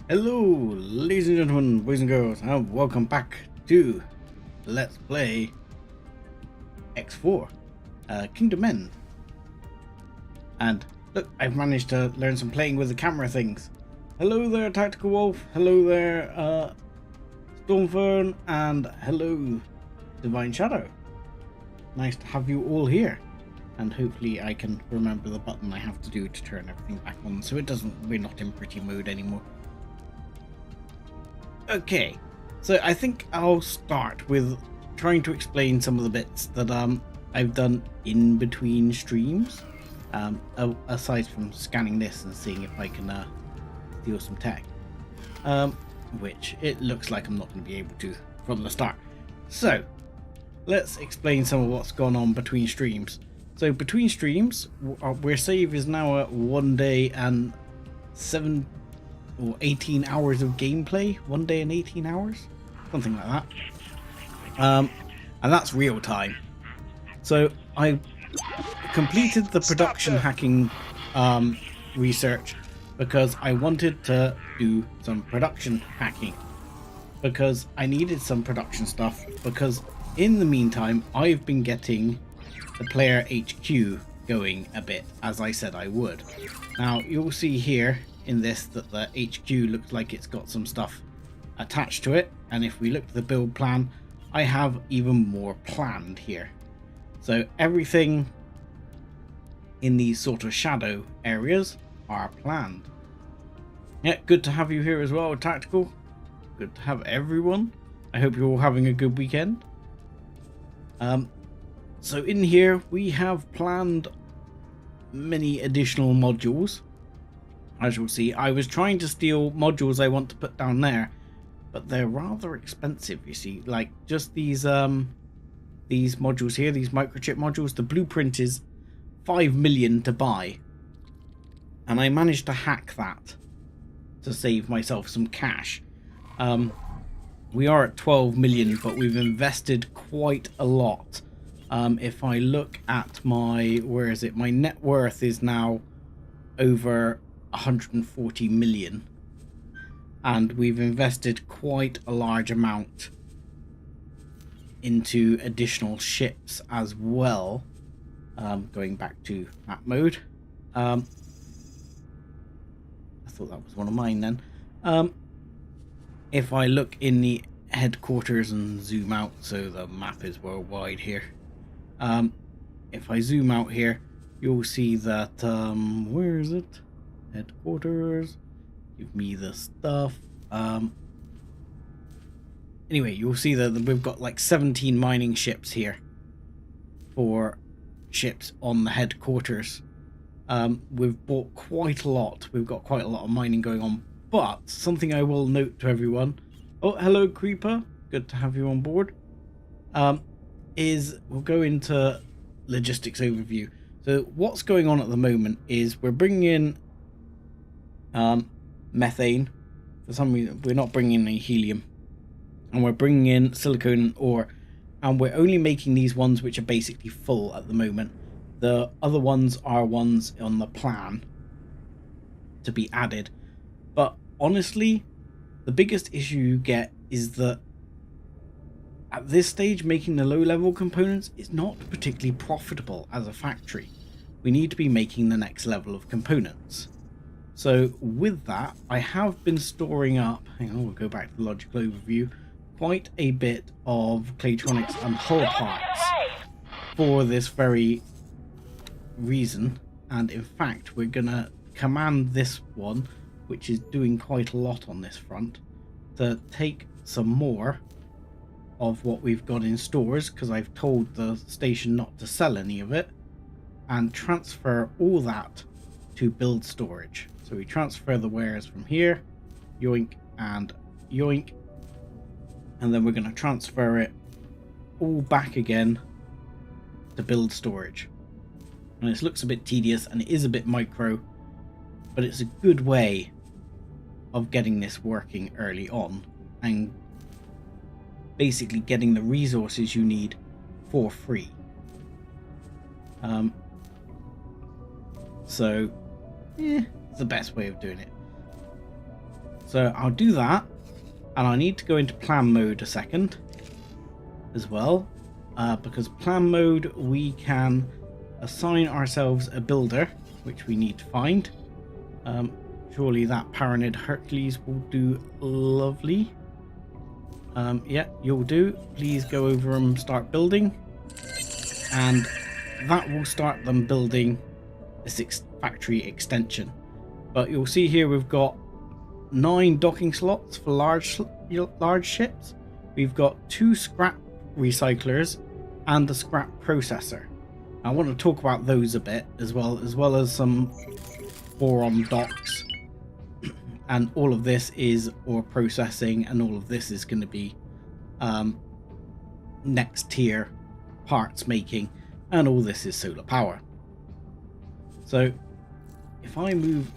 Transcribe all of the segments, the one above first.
Hello, ladies and gentlemen, boys and girls, and welcome back to Let's Play X4 Kingdom End. And look, I've managed to learn some playing with the camera things. Hello there, Tactical Wolf. Hello there, Stormfern, and hello, Divine Shadow. Nice to have you all here. And hopefully I can remember the button I have to do to turn everything back on, so we're not in pretty mode anymore. Okay, so I think I'll start with trying to explain some of the bits that I've done in between streams, aside from scanning this and seeing if I can steal some tech, which it looks like I'm not going to be able to from the start. So let's explain some of what's gone on between streams. So between streams, our save is now at 1 day and 18 hours of gameplay. 1 day and 18 hours, something like that, and that's real time. So I completed the production hacking research because I wanted to do some production hacking, because I needed some production stuff, because in the meantime I've been getting the player HQ going a bit, as I said I would. Now you'll see here in this that the HQ looks like it's got some stuff attached to it, and if we look at the build plan, I have even more planned here. So everything in these sort of shadow areas are planned. Yeah, good to have you here as well, Tactical. Good to have everyone. I hope you're all having a good weekend. So in here we have planned many additional modules. As you'll see, I was trying to steal modules I want to put down there, but they're rather expensive, you see. Like just these modules here, these microchip modules, the blueprint is 5 million to buy. And I managed to hack that to save myself some cash. We are at 12 million, but we've invested quite a lot. If I look at my, where is it? My net worth is now over 140 million, and we've invested quite a large amount into additional ships as well. Going back to map mode, I thought that was one of mine then. If I look in the headquarters and zoom out, so the map is worldwide here, if I zoom out here, you'll see that where is it? Headquarters, give me the stuff. Anyway, you'll see that we've got like 17 mining ships here for ships on the headquarters. We've bought quite a lot. We've got quite a lot of mining going on, but something I will note to everyone, oh hello Creeper, good to have you on board, is we'll go into logistics overview. So what's going on at the moment is we're bringing in methane. For some reason we're not bringing in any helium, and we're bringing in silicone and ore, and we're only making these ones which are basically full at the moment. The other ones are ones on the plan to be added, but honestly the biggest issue you get is that at this stage making the low level components is not particularly profitable as a factory. We need to be making the next level of components. So with that, I have been storing up, hang on, we'll go back to the logical overview, quite a bit of Claytronics and hull parts for this very reason. And in fact, we're gonna command this one, which is doing quite a lot on this front, to take some more of what we've got in stores, because I've told the station not to sell any of it, and transfer all that to build storage. So we transfer the wares from here, yoink and yoink, and then we're going to transfer it all back again to build storage. And this looks a bit tedious and it is a bit micro, but it's a good way of getting this working early on and basically getting the resources you need for free. So it's the best way of doing it. So I'll do that, and I need to go into plan mode a second as well, because plan mode we can assign ourselves a builder, which we need to find. Surely that Paranid Hercules will do lovely. Yeah, you'll do. Please go over and start building, and that will start them building this factory extension. But you'll see here we've got 9 docking slots for large ships. We've got 2 scrap recyclers and a scrap processor. I want to talk about those a bit as well as some boron docks. And all of this is ore processing, and all of this is going to be next tier parts making, and all this is solar power. So if I move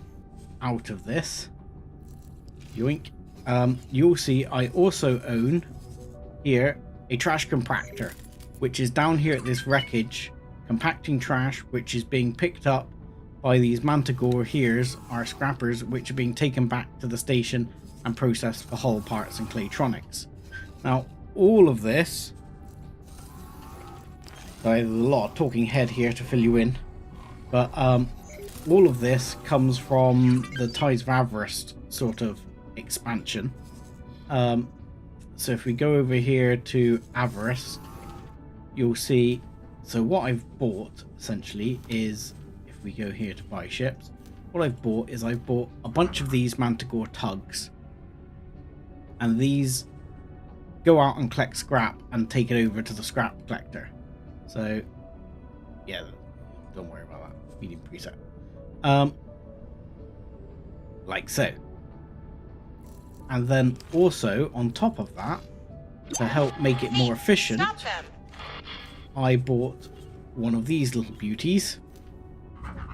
out of this, yoink, you'll see I also own here a trash compactor, which is down here at this wreckage, compacting trash, which is being picked up by these Manticore here's, our scrappers, which are being taken back to the station and processed for hull parts and claytronics. Now, all of this, there's a lot of talking head here to fill you in, but all of this comes from the Tides of Avarice sort of expansion. So if we go over here to Avarice, you'll see, so what I've bought essentially is, if we go here to buy ships, what I've bought is I've bought a bunch of these Manticore tugs, and these go out and collect scrap and take it over to the scrap collector. So yeah, don't worry about that, medium preset. Like so. And then also on top of that, to help make it more efficient, I bought one of these little beauties,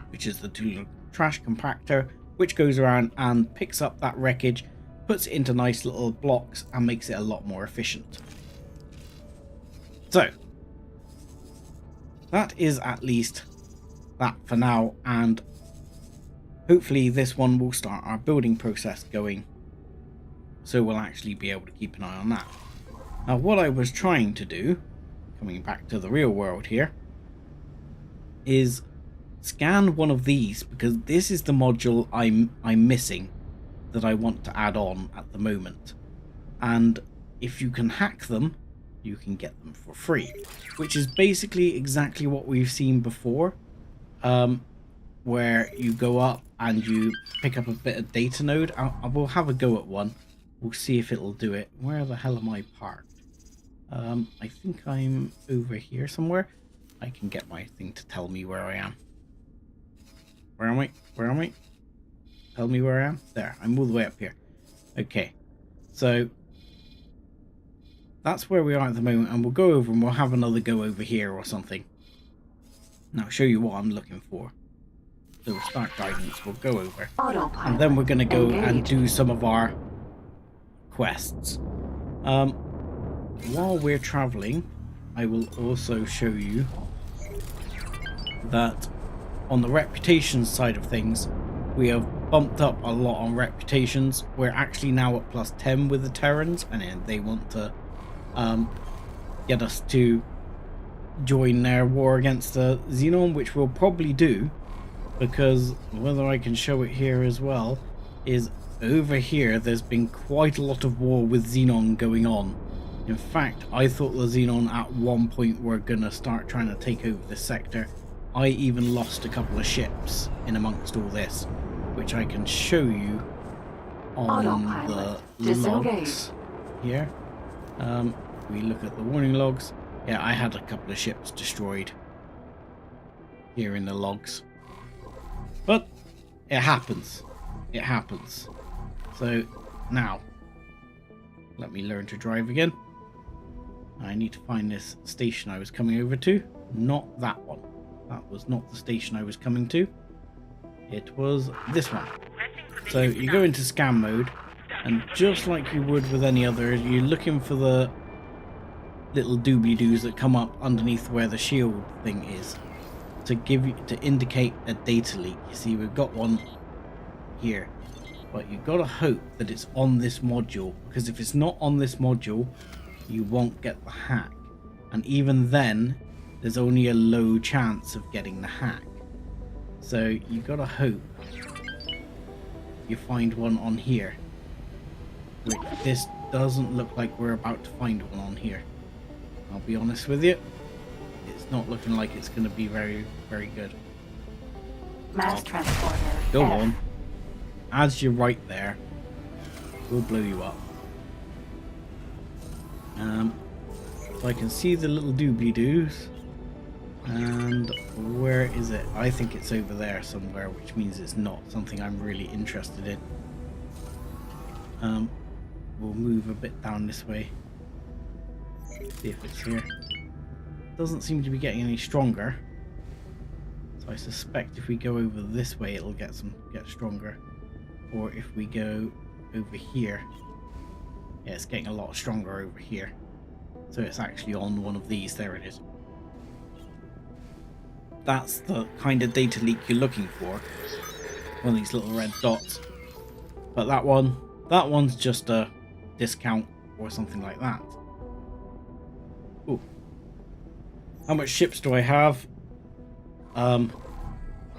which is the 2 trash compactor, which goes around and picks up that wreckage, puts it into nice little blocks, and makes it a lot more efficient. So that is at least that for now, and hopefully this one will start our building process going, so we'll actually be able to keep an eye on that. Now what I was trying to do, coming back to the real world here, is scan one of these, because this is the module I'm missing that I want to add on at the moment. And if you can hack them, you can get them for free, which is basically exactly what we've seen before, where you go up and you pick up a bit of data node. I will have a go at one. We'll see if it'll do it. Where the hell am I parked? I think I'm over here somewhere. I can get my thing to tell me where I am. Where am I? Where am I? Tell me where I am. There, I'm all the way up here. Okay, so that's where we are at the moment, and we'll go over and we'll have another go over here or something. Now I'll show you what I'm looking for. So we'll start guidance, we'll go over, and then we're going to go and do some of our quests. While we're traveling, I will also show you that on the reputation side of things, we have bumped up a lot on reputations. We're actually now at +10 with the Terrans, and they want to get us to join their war against the Xenon, which we'll probably do, because whether I can show it here as well is over here there's been quite a lot of war with Xenon going on. In fact, I thought the Xenon at one point were gonna start trying to take over this sector. I even lost a couple of ships in amongst all this, which I can show you on the logs here. We look at the warning logs. Yeah, I had a couple of ships destroyed here in the logs. But it happens. It happens. So now, let me learn to drive again. I need to find this station I was coming over to. Not that one. That was not the station I was coming to. It was this one. So you go into scan mode, and just like you would with any other, you're looking for the little doobly-doos that come up underneath where the shield thing is to give you, to indicate a data leak. You see, we've got one here, But you've got to hope that it's on this module, because if it's not on this module, you won't get the hack. And even then, there's only a low chance of getting the hack. So you got to hope you find one on here. Which this doesn't look like we're about to find one on here. I'll be honest with you. It's not looking like it's going to be very, very good. Mass transporter. Go on. As you're right there, we'll blow you up. So I can see the little doobly-doos. And where is it? I think it's over there somewhere, which means it's not something I'm really interested in. We'll move a bit down this way. See if it's here. Doesn't seem to be getting any stronger. So I suspect if we go over this way, it'll get stronger. Or if we go over here, yeah, it's getting a lot stronger over here. So it's actually on one of these. There it is. That's the kind of data leak you're looking for. One of these little red dots. But that one's just a discount or something like that. Ooh. How much ships do I have?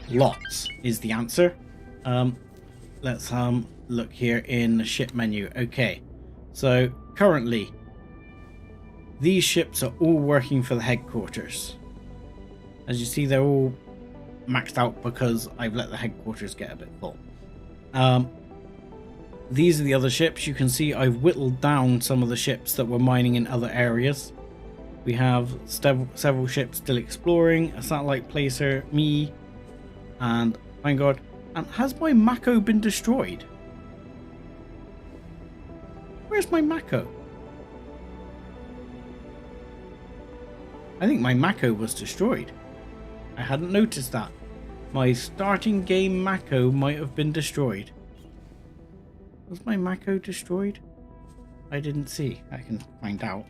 Lots is the answer. Let's look here in the ship menu. Okay, so currently these ships are all working for the headquarters. As you see, they're all maxed out because I've let the headquarters get a bit full. These are the other ships. You can see I've whittled down some of the ships that were mining in other areas. We have several ships still exploring, a satellite placer, me, and Vanguard. And has my Mako been destroyed? Where's my Mako? I think my Mako was destroyed. I hadn't noticed that. My starting game Mako might have been destroyed. Was my Mako destroyed? I didn't see. I can find out.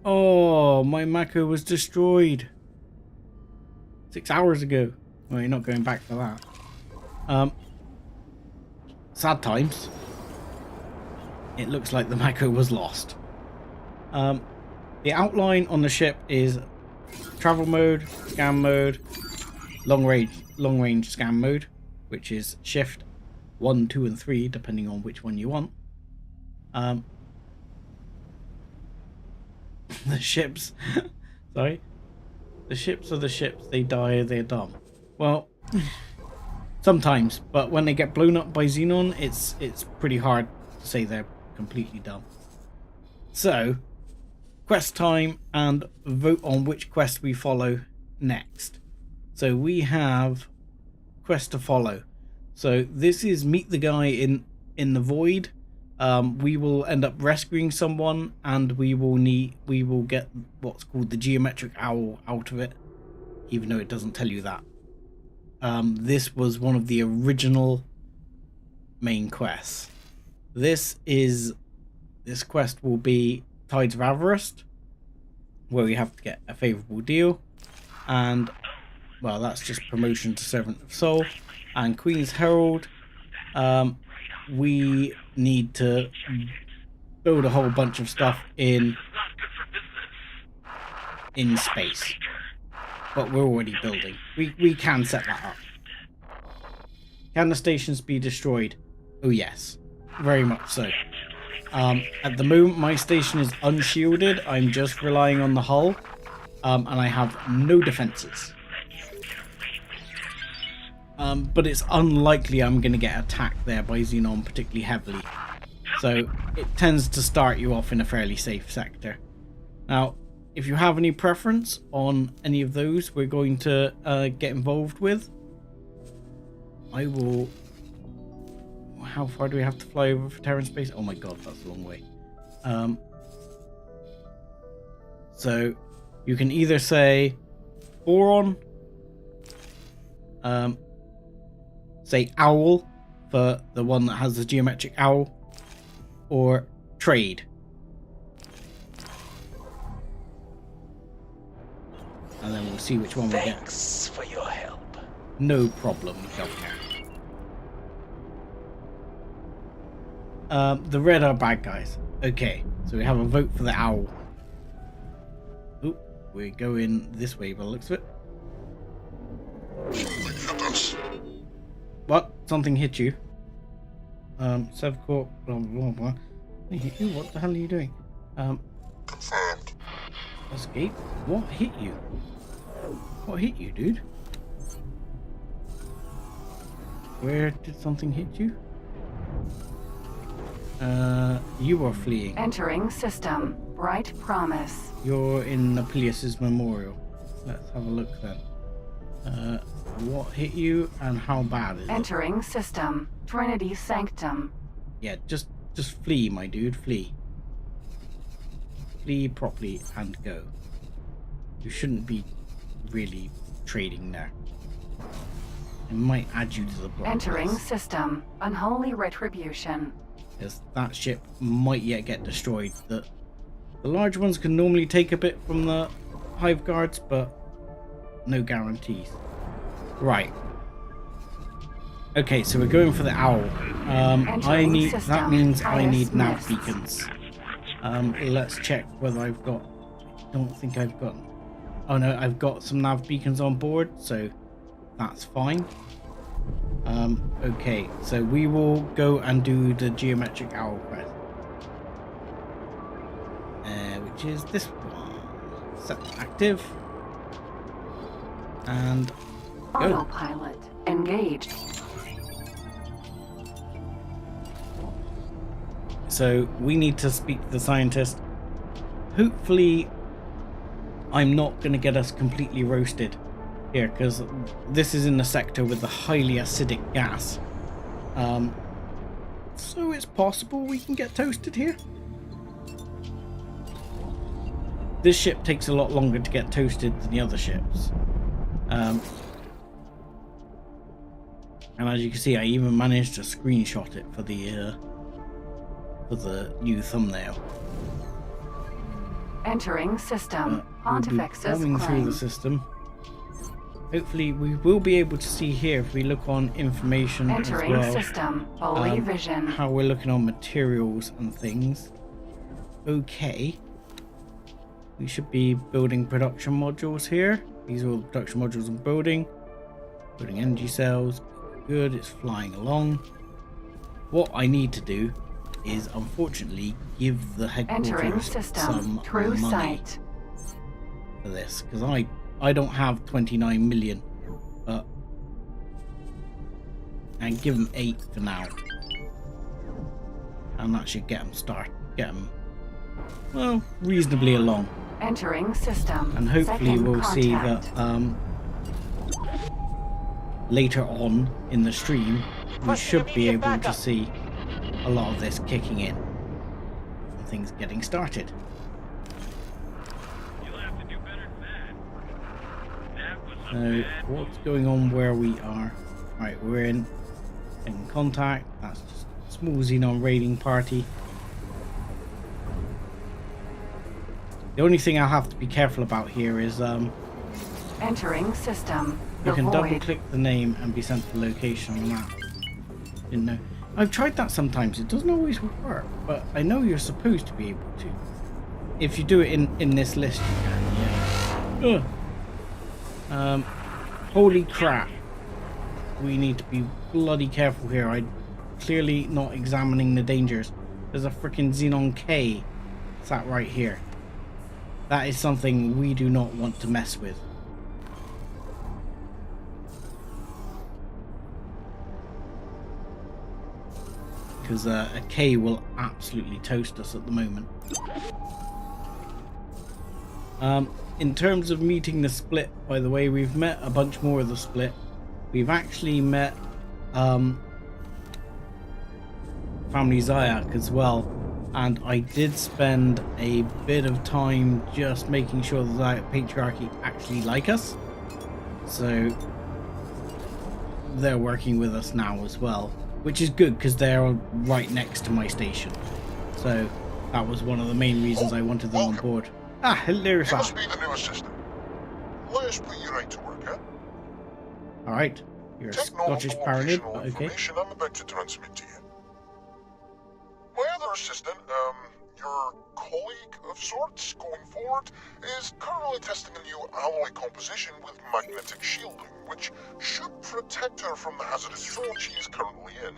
Oh, my Mako was destroyed 6 hours ago. Well, you're not going back for that. Sad times. It looks like the Mako was lost. The outline on the ship is travel mode, scan mode, long range scan mode, which is shift 1, 2, and 3, depending on which one you want. The ships, sorry, the ships are the ships. They die, they're dumb. Well, sometimes, but when they get blown up by Xenon, it's pretty hard to say they're completely dumb. So, quest time, and vote on which quest we follow next. So we have quest to follow. So this is meet the guy in the void. We will end up rescuing someone, and we will get what's called the geometric owl out of it, even though it doesn't tell you that. This was one of the original main quests. This quest will be Tides of Avarice, where we have to get a favorable deal, and well, that's just promotion to Servant of Soul. And Queen's Herald, we need to build a whole bunch of stuff in space, but we're already building. We can set that up. Can the stations be destroyed? Oh yes, very much so. At the moment my station is unshielded. I'm just relying on the hull, and I have no defenses. But it's unlikely I'm going to get attacked there by Xenon particularly heavily. So it tends to start you off in a fairly safe sector. Now, if you have any preference on any of those we're going to get involved with, I will... How far do we have to fly over for Terran space? Oh my god, that's a long way. So you can either say Boron, say Owl for the one that has the geometric owl, or Trade. And then we'll see which one we get. Thanks for your help. No problem, Governor. The red are bad guys. Okay, so we have a vote for the owl. Oop, we're going this way by the looks of it. What? Something hit you? Sevcorp, blah blah blah. They hit you? What the hell are you doing? Confirmed. Escape? What hit you? What hit you, dude? Where did something hit you? You were fleeing. Entering system. Bright promise. You're in Nopileos memorial. Let's have a look then. What hit you and how bad is it? Entering system. Trinity Sanctum. Yeah, just flee, my dude, flee. Flee properly and go. You shouldn't be really trading there. It might add you to the block. Entering system. Unholy retribution. Because that ship might yet get destroyed. The large ones can normally take a bit from the hive guards, but no guarantees. Right. Okay, so we're going for the owl. I need. That means I need nav beacons. Let's check whether I've got. I don't think I've got. Oh no, I've got some nav beacons on board, so that's fine. Okay, so we will go and do the geometric owl quest, which is this one. Set active and go. Autopilot engaged. So we need to speak to the scientist. Hopefully I'm not going to get us completely roasted here, because this is in the sector with the highly acidic gas. So it's possible we can get toasted here. This ship takes a lot longer to get toasted than the other ships. And as you can see, I even managed to screenshot it for the new thumbnail. Entering system. We'll be coming through the system. Hopefully we will be able to see here if we look on information Entering as well. system. Holy vision. How we're looking on materials and things. Okay. We should be building production modules here. These are all the production modules I'm building. Building energy cells. Good, it's flying along. What I need to do is unfortunately give the headquarters some True money sight. for this, because I don't have 29 million, but and give them 8 for now, and that should get them well reasonably along. Entering system. And hopefully Second we'll see contact. that later on in the stream we should be able to see a lot of this kicking in and things getting started. So what's going on where we are? Right, we're in contact. That's just a small xenon raiding party. The only thing I'll have to be careful about here is Entering system. you The can void. double click the name and be sent to the location on the map. Didn't know. I've tried that sometimes. It doesn't always work, but I know you're supposed to be able to. If you do it in this list, you can. Yeah. Ugh. Holy crap. We need to be bloody careful here. I'm clearly not examining the dangers. There's a freaking Xenon K sat right here. That is something we do not want to mess with. Because a K will absolutely toast us at the moment. In terms of meeting the split, by the way, we've met a bunch more of the split. We've actually met family Zayak as well, and I did spend a bit of time just making sure the Zayak patriarchy actually like us. So they're working with us now as well, which is good because they're right next to my station. So that was one of the main reasons I wanted them on board. Ah, hello, You must be the new assistant. Let us put you right to work, huh? Alright, you're a Take note of Scottish the paradise, locational but okay. information I'm about to transmit to you. your assistant, your colleague of sorts going forward, is currently testing a new alloy composition with magnetic shielding, which should protect her from the hazardous zone she is currently in.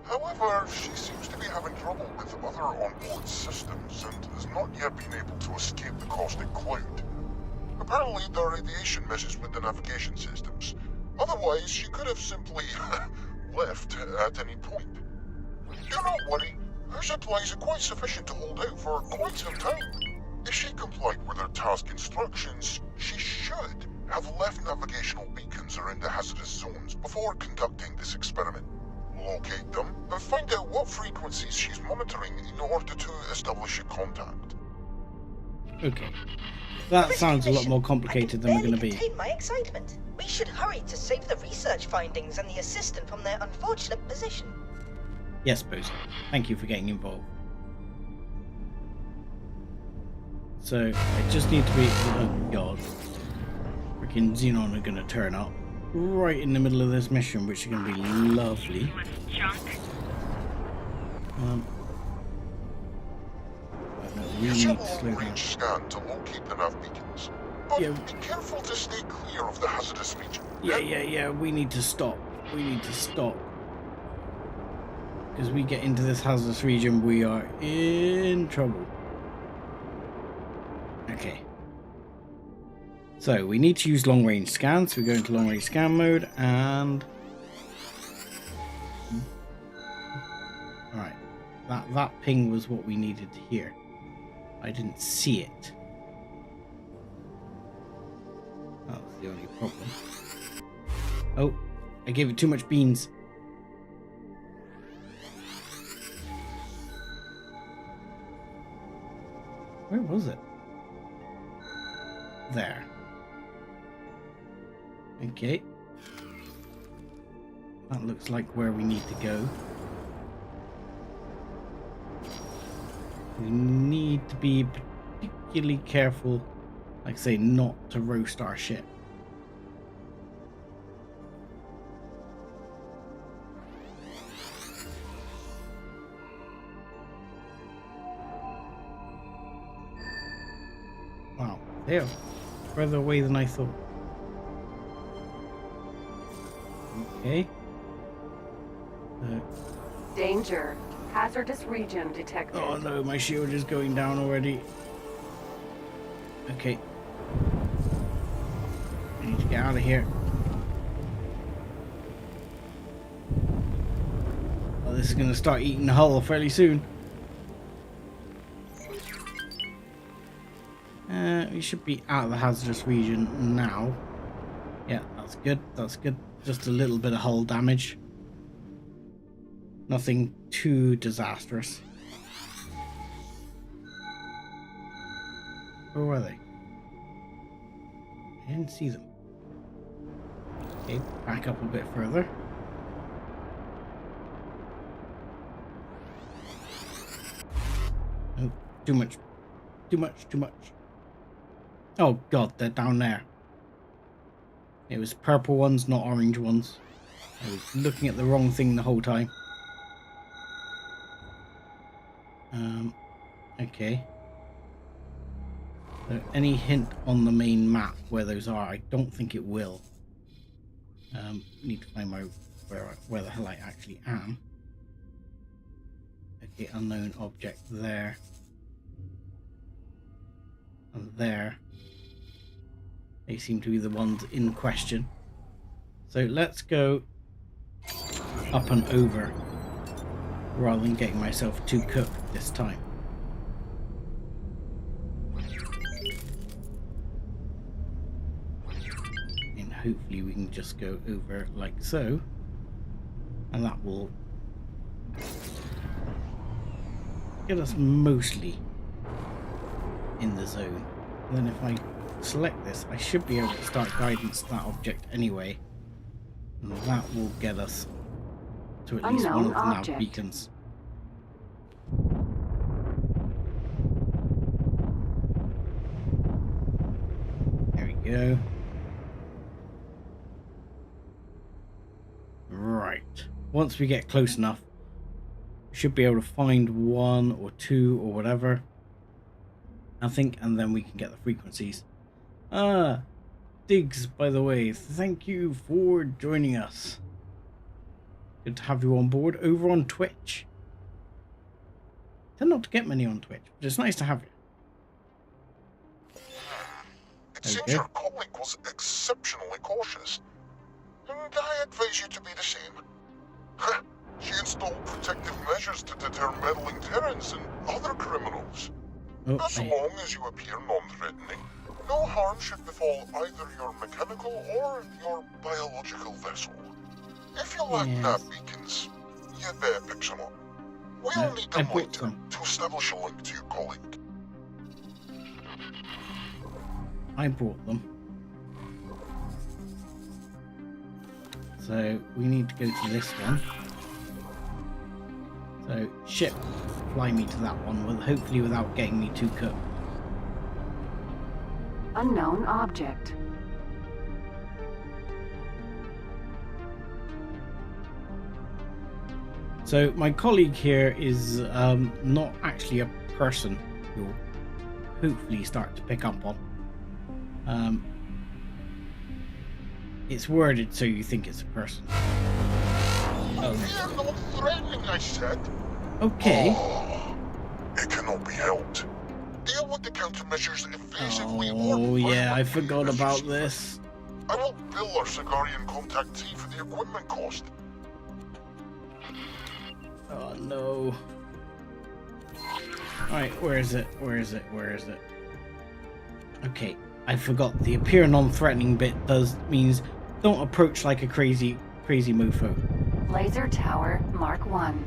However, she seems to be having trouble with other onboard systems and has not yet been able to escape the caustic cloud. Apparently, the radiation messes with the navigation systems. Otherwise, she could have simply left at any point. Do not worry, her supplies are quite sufficient to hold out for quite some time. If she complied with her task instructions, she should have left navigational beacons around the hazardous zones before conducting this experiment. Locate them and find out what frequencies she's monitoring in order to establish a contact. Okay. That sounds a lot more complicated than we're going to be. I can barely contain my excitement. We should hurry to save the research findings and the assistant from their unfortunate position. Yes, Bozo. Thank you for getting involved. So, I just need to be... Oh, God. Freaking Xenon are going to turn up right in the middle of this mission, which is going to be lovely. We Use need your to slow down. long-range scan to locate the nav beacons. But Yeah. be careful to stay clear of the hazardous region. Yeah, we need to stop. We need to stop. Because we get into this hazardous region, we are in trouble. Okay. So, we need to use long-range scans. So we go into long-range scan mode, and... Alright. That ping was what we needed to hear. I didn't see it. That was the only problem. Oh, I gave it too much beans. Where was it? There. Okay. That looks like where we need to go. We need to be particularly careful, like I say, not to roast our ship. Wow, they're further away than I thought. Okay. Danger. Hazardous region detected. Oh no, my shield is going down already. Okay. I need to get out of here. Oh, this is going to start eating the hull fairly soon. We should be out of the hazardous region now. Yeah, that's good. That's good. Just a little bit of hull damage. Nothing too disastrous. Where were they? I didn't see them. Okay, back up a bit further. Oh, too much. Too much, too much. Oh god, they're down there. It was purple ones, not orange ones. I was looking at the wrong thing the whole time. Okay. So any hint on the main map where those are? I don't think it will. Need to find my where the hell I actually am. Okay, unknown object there. And there. They seem to be the ones in question. So let's go up and over rather than getting myself too cooked this time. And hopefully we can just go over like so. And that will get us mostly in the zone. And then if I select this, I should be able to start guidance to that object anyway. And that will get us to at least one of the nav beacons. There we go. Right. Once we get close enough, We should be able to find 1 or 2 or whatever. I think, and then we can get the frequencies. Diggs, by the way, thank you for joining us. Good to have you on board over on Twitch. Tend not to get many on Twitch, but it's nice to have you. It seems your colleague was exceptionally cautious, and I advise you to be the same. She installed protective measures to deter meddling Terrans and other criminals. As long as you appear non-threatening, no harm should befall either your mechanical or your biological vessel. If you lack nav beacons, you better pick some up. We'll need them later to establish a link to your colleague. I brought them. So we need to go to this one. So ship, fly me to that one, with hopefully without getting me too cooked. Unknown object. So my colleague here is not actually a person you'll hopefully start to pick up on. It's worded so you think it's a person. You're not threatening, I said. Okay. Oh, it cannot be helped. Deal with the countermeasures evasively or... Oh yeah, I forgot about this. I will bill our Sagarian contactee for the equipment cost. Oh no. Alright, where is it? Where is it? Where is it? Okay, I forgot. The appear non-threatening bit means don't approach like a crazy mofo. Laser tower Mark 1.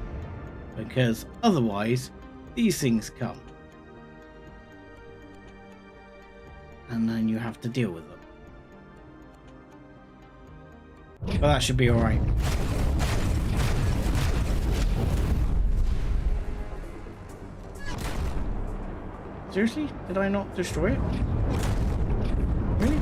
Because otherwise, these things come. And then you have to deal with them. But that should be alright. Seriously? Did I not destroy it? Really?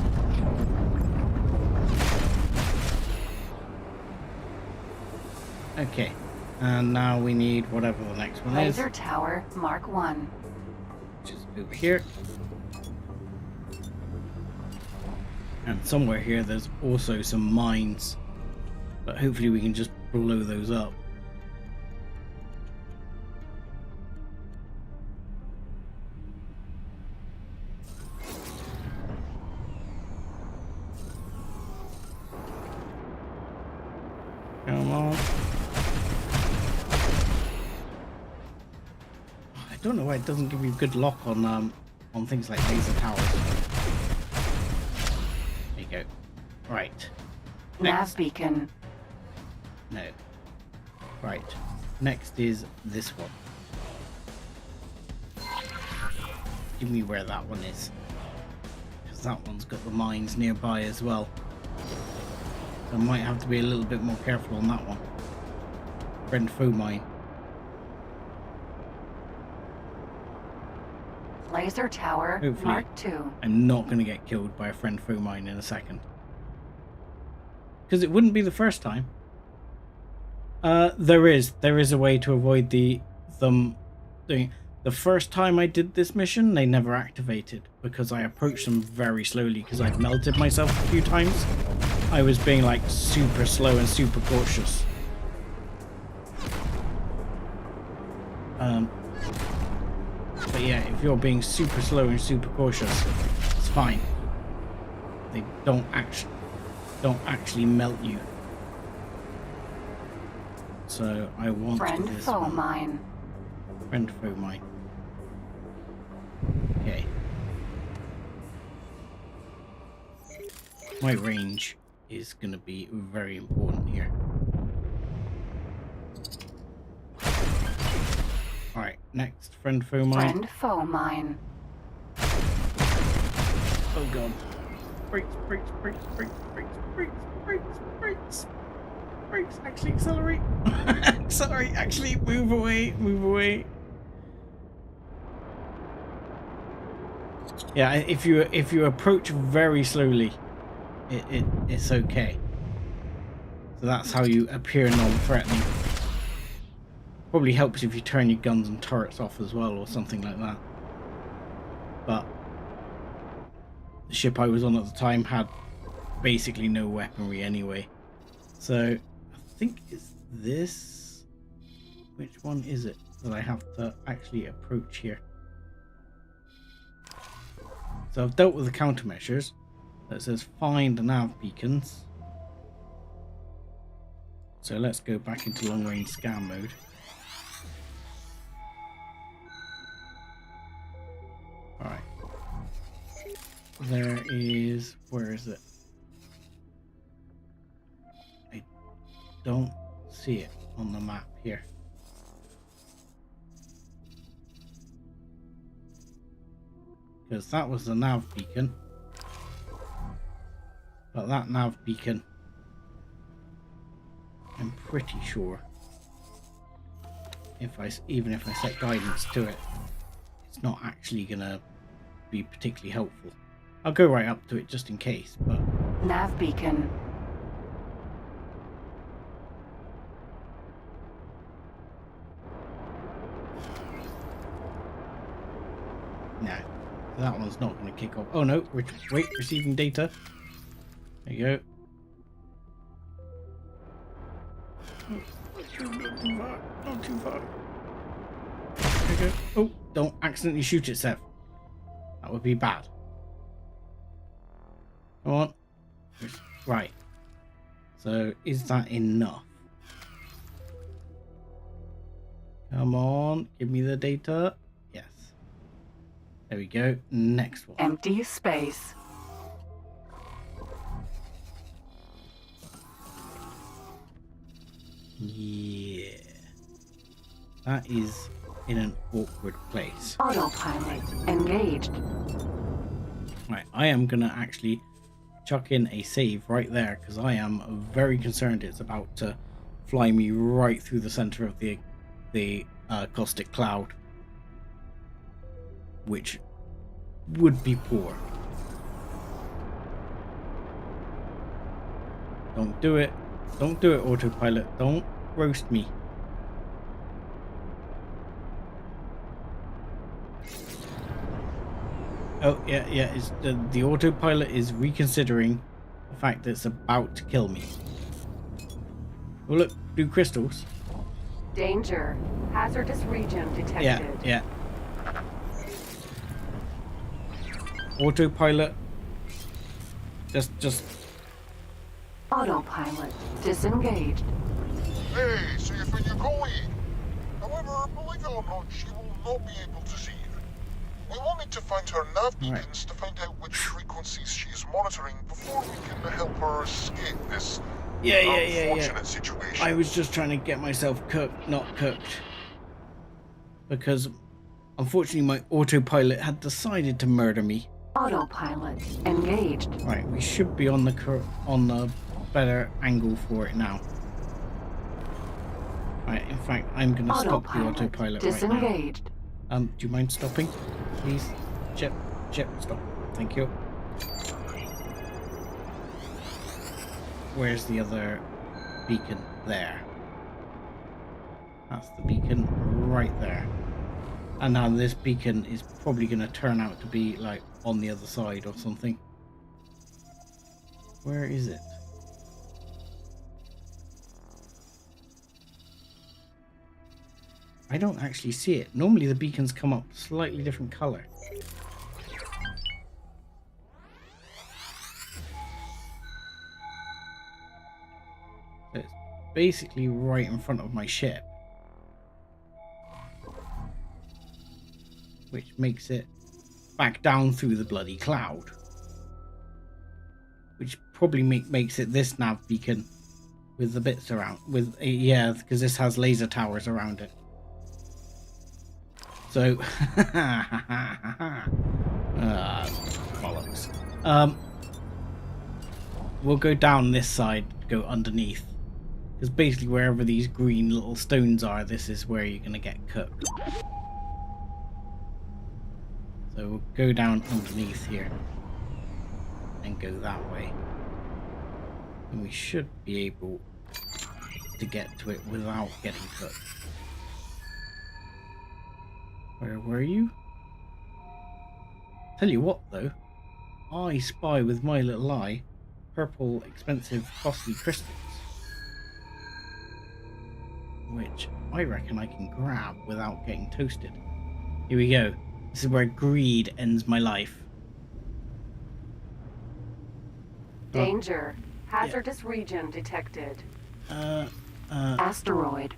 Okay. And now we need whatever the next one is. Laser tower Mark 1. Which is over here. And somewhere here there's also some mines. But hopefully we can just blow those up. Come on. I don't know why it doesn't give you good lock on things like laser towers. There you go. Right. Nav beacon. No. Right. Next is this one. Give me where that one is. Because that one's got the mines nearby as well. So I might have to be a little bit more careful on that one. Friend foe mine. Laser tower Hopefully, Mark 2. I'm not going to get killed by a friend foe mine in a second. Because it wouldn't be the first time. There is a way to avoid them doing. The first time I did this mission, they never activated because I approached them very slowly because I'd melted myself a few times. I was being like super slow and super cautious. But yeah, if you're being super slow and super cautious, it's fine. They don't actually melt you. So I want Friend this foe one. mine. Friend foe mine. Okay. My range is going to be very important here. Alright, next friend foe mine. Friend foe mine. Oh god. Brakes. Brakes, actually accelerate. Sorry, actually move away. Yeah, if you approach very slowly, it's okay. So that's how you appear non-threatening. Probably helps if you turn your guns and turrets off as well, or something like that. But the ship I was on at the time had basically no weaponry anyway. So I think it's this. Which one is it that I have to actually approach here? So I've dealt with the countermeasures. That says find nav beacons. So let's go back into long range scan mode. Alright. There is... where is it? I don't see it on the map here. Because that was the nav beacon. But that nav beacon, I'm pretty sure, even if I set guidance to it, it's not actually gonna be particularly helpful. I'll go right up to it just in case, but... Nav beacon. No, that one's not going to kick off. Oh no, wait, receiving data. There you go. Not too far, not too far. There you go. Oh, don't accidentally shoot it, Seth. That would be bad. Come on. Right. So, is that enough? Come on, give me the data. Yes. There we go. Next one. Empty space. Yeah. That is in an awkward place. Autopilot engaged. Right, I am going to actually chuck in a save right there because I am very concerned it's about to fly me right through the center of the caustic cloud, which would be poor. Don't do it. Don't do it, autopilot. Don't roast me. Oh, yeah. It's, the autopilot is reconsidering the fact that it's about to kill me. Oh, look, blue crystals. Danger. Hazardous region detected. Yeah. Autopilot. Just. Autopilot disengaged. Hey, so you found your colleague. However, believe it or not, she will not be able to see you. We will need to find her nav beacons to find out which frequencies she is monitoring before we can help her escape this unfortunate situation. I was just trying to get myself cooked, not cooked. Because, unfortunately, my autopilot had decided to murder me. Autopilot engaged. Right, we should be on the better angle for it now. Right, in fact, I'm going to stop the autopilot disengaged. Right now. Do you mind stopping, please? Chip, stop. Thank you. Where's the other beacon? There. That's the beacon right there. And now this beacon is probably going to turn out to be like on the other side or something. Where is it? I don't actually see it. Normally the beacons come up slightly different color. So it's basically right in front of my ship, which makes it back down through the bloody cloud, which probably makes it this nav beacon with the bits around with because this has laser towers around it. So bollocks. We'll go down this side, go underneath, because basically wherever these green little stones are, this is where you're gonna get cooked. So we'll go down underneath here and go that way. And we should be able to get to it without getting cooked. Where were you? Tell you what, though. I spy with my little eye purple, expensive, costly crystals. Which I reckon I can grab without getting toasted. Here we go. This is where greed ends my life. Danger. Hazardous region detected. Asteroid.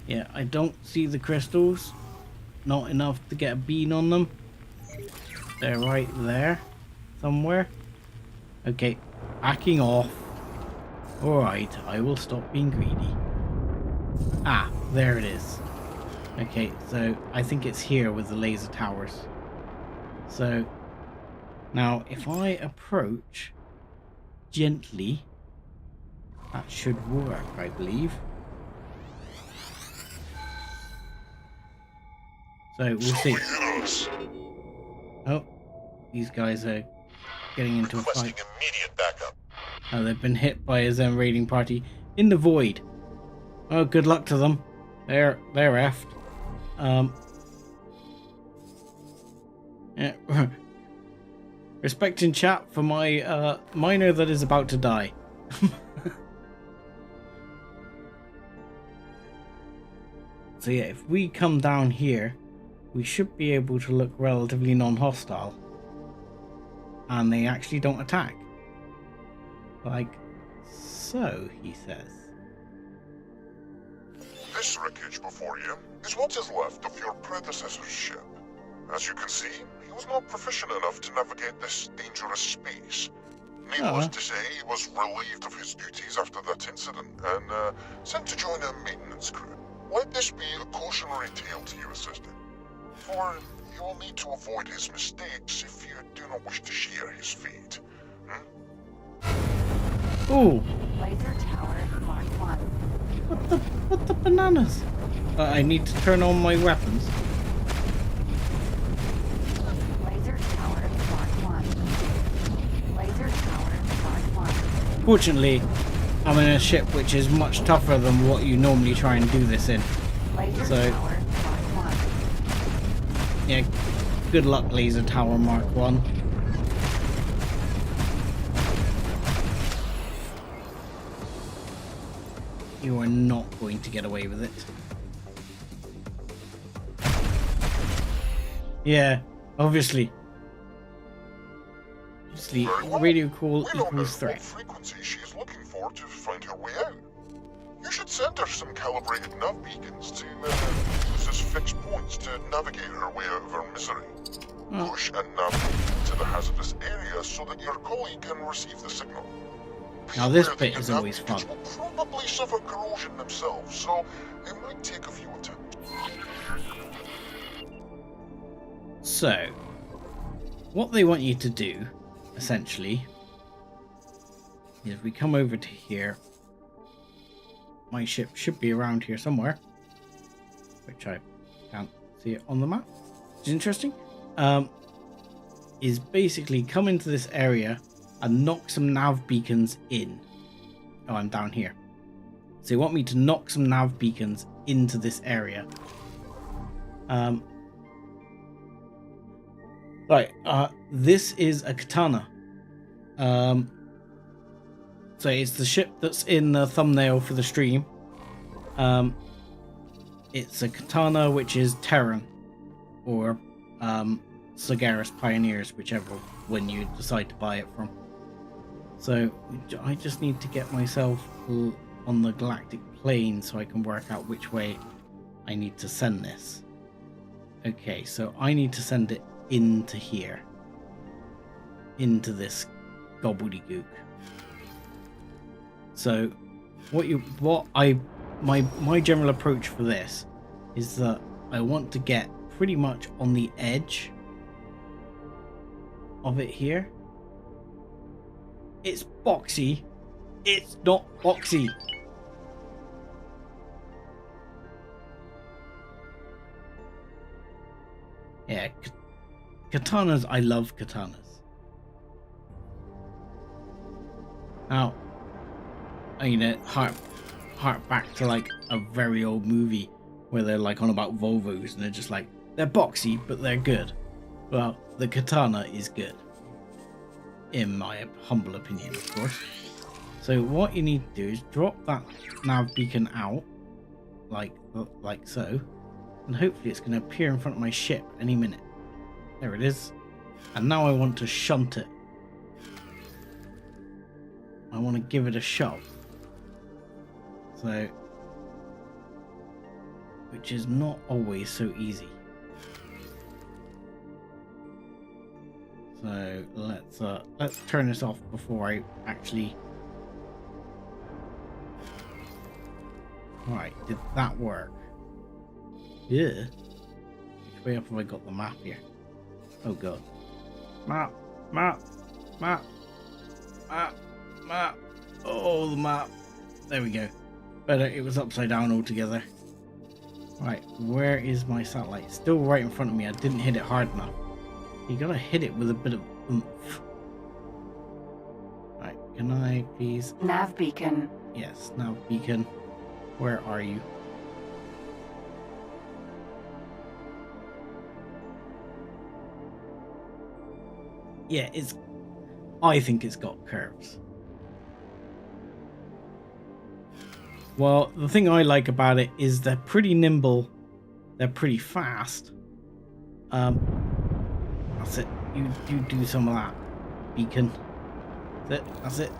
Yeah, I don't see the crystals. Not enough to get a bean on them. They're right there. Somewhere. Okay, backing off. Alright, I will stop being greedy. Ah, there it is. Okay, so I think it's here with the laser towers. So, now if I approach gently, that should work, I believe. So, we'll see. Oh, these guys are getting into a fight. Immediate backup. Oh, they've been hit by a Zen raiding party in the void. Oh, good luck to them. They're effed. Yeah. Respect in chat for my miner that is about to die. So yeah, if we come down here, we should be able to look relatively non-hostile. And they actually don't attack. Like so, he says. This wreckage before you is what is left of your predecessor's ship. As you can see, he was not proficient enough to navigate this dangerous space. Needless to say, he was relieved of his duties after that incident and sent to join a maintenance crew. Let this be a cautionary tale to you, assistant. For you will need to avoid his mistakes if you do not wish to share his fate. Ooh. Laser tower Mark 1. What the bananas? I need to turn on my weapons. Laser tower Mark 1. Laser tower Mark 1. Fortunately, I'm in a ship which is much tougher than what you normally try and do this in. Laser So, tower Mark 1. yeah, good luck, Laser Tower Mark 1. You are not going to get away with it. Yeah, obviously. Radio call equals threat. What frequency she is looking for to find her way out. You should send her some calibrated nav beacons to use as fixed points to navigate her way out of her misery. Push a nav beacon to the hazardous area so that your colleague can receive the signal. Now this bit is always fun. Will probably suffer corrosion themselves, so it might take a few attempts. So, what they want you to do, essentially, is we come over to here. My ship should be around here somewhere, which I can't see it on the map, which is interesting. Is basically come into this area and knock some nav beacons in. Oh, I'm down here. So you want me to knock some nav beacons into this area. Right, this is a katana. So it's the ship that's in the thumbnail for the stream. It's a katana which is Terran, or Sagaris Pioneers, whichever when you decide to buy it from. So I just need to get myself on the galactic plane so I can work out which way I need to send this. Okay, so I need to send it into here, into this gobbledygook. So my general approach for this is that I want to get pretty much on the edge of it here. It's boxy. It's not boxy. Yeah, katanas, I love katanas. Now, hark back to like a very old movie where they're like on about Volvos and they're just like, They're boxy, but they're good. Well, the katana is good. In my humble opinion, of course. So what you need to do is drop that nav beacon out, like so, and hopefully it's going to appear in front of my ship any minute. There it is. And now I want to shunt it. I want to give it a shove. So, which is not always so easy. So let's turn this off before I actually. Right, did that work? Yeah. Which way up have I got the map here? Oh god. Map. Oh, the map. There we go. Better, it was upside down altogether. Right, where is my satellite? Still right in front of me. I didn't hit it hard enough. You gotta hit it with a bit of oomph. Right, can I please? Nav beacon. Yes, nav beacon. Where are you? Yeah, I think it's got curves. Well, the thing I like about it is they're pretty nimble. They're pretty fast. That's it. You do some of that, beacon. That's it.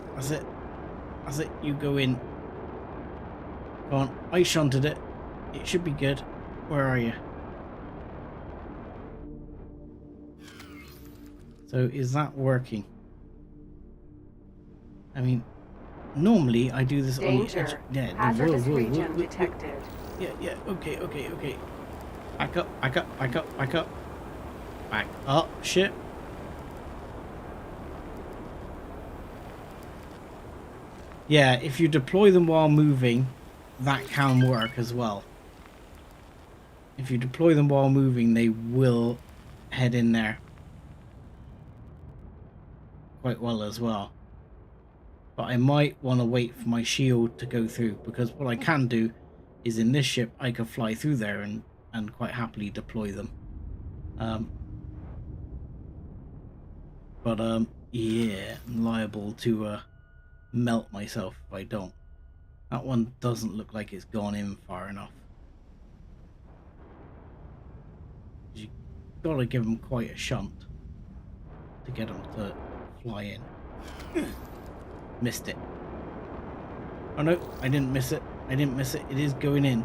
You go in. Go on. I shunted it. It should be good. Where are you? So is that working? I mean, normally I do this Danger. on the edge. Yeah. Hazardous region detected. Yeah. Okay. Back up. Back up, ship. Yeah, if you deploy them while moving, that can work as well. If you deploy them while moving, they will head in there quite well as well. But I might want to wait for my shield to go through, because what I can do is in this ship I can fly through there and quite happily deploy them. Yeah, I'm liable to melt myself if I don't. That one doesn't look like it's gone in far enough. You gotta give them quite a shunt to get them to fly in. Missed it. Oh no, I didn't miss it. It is going in.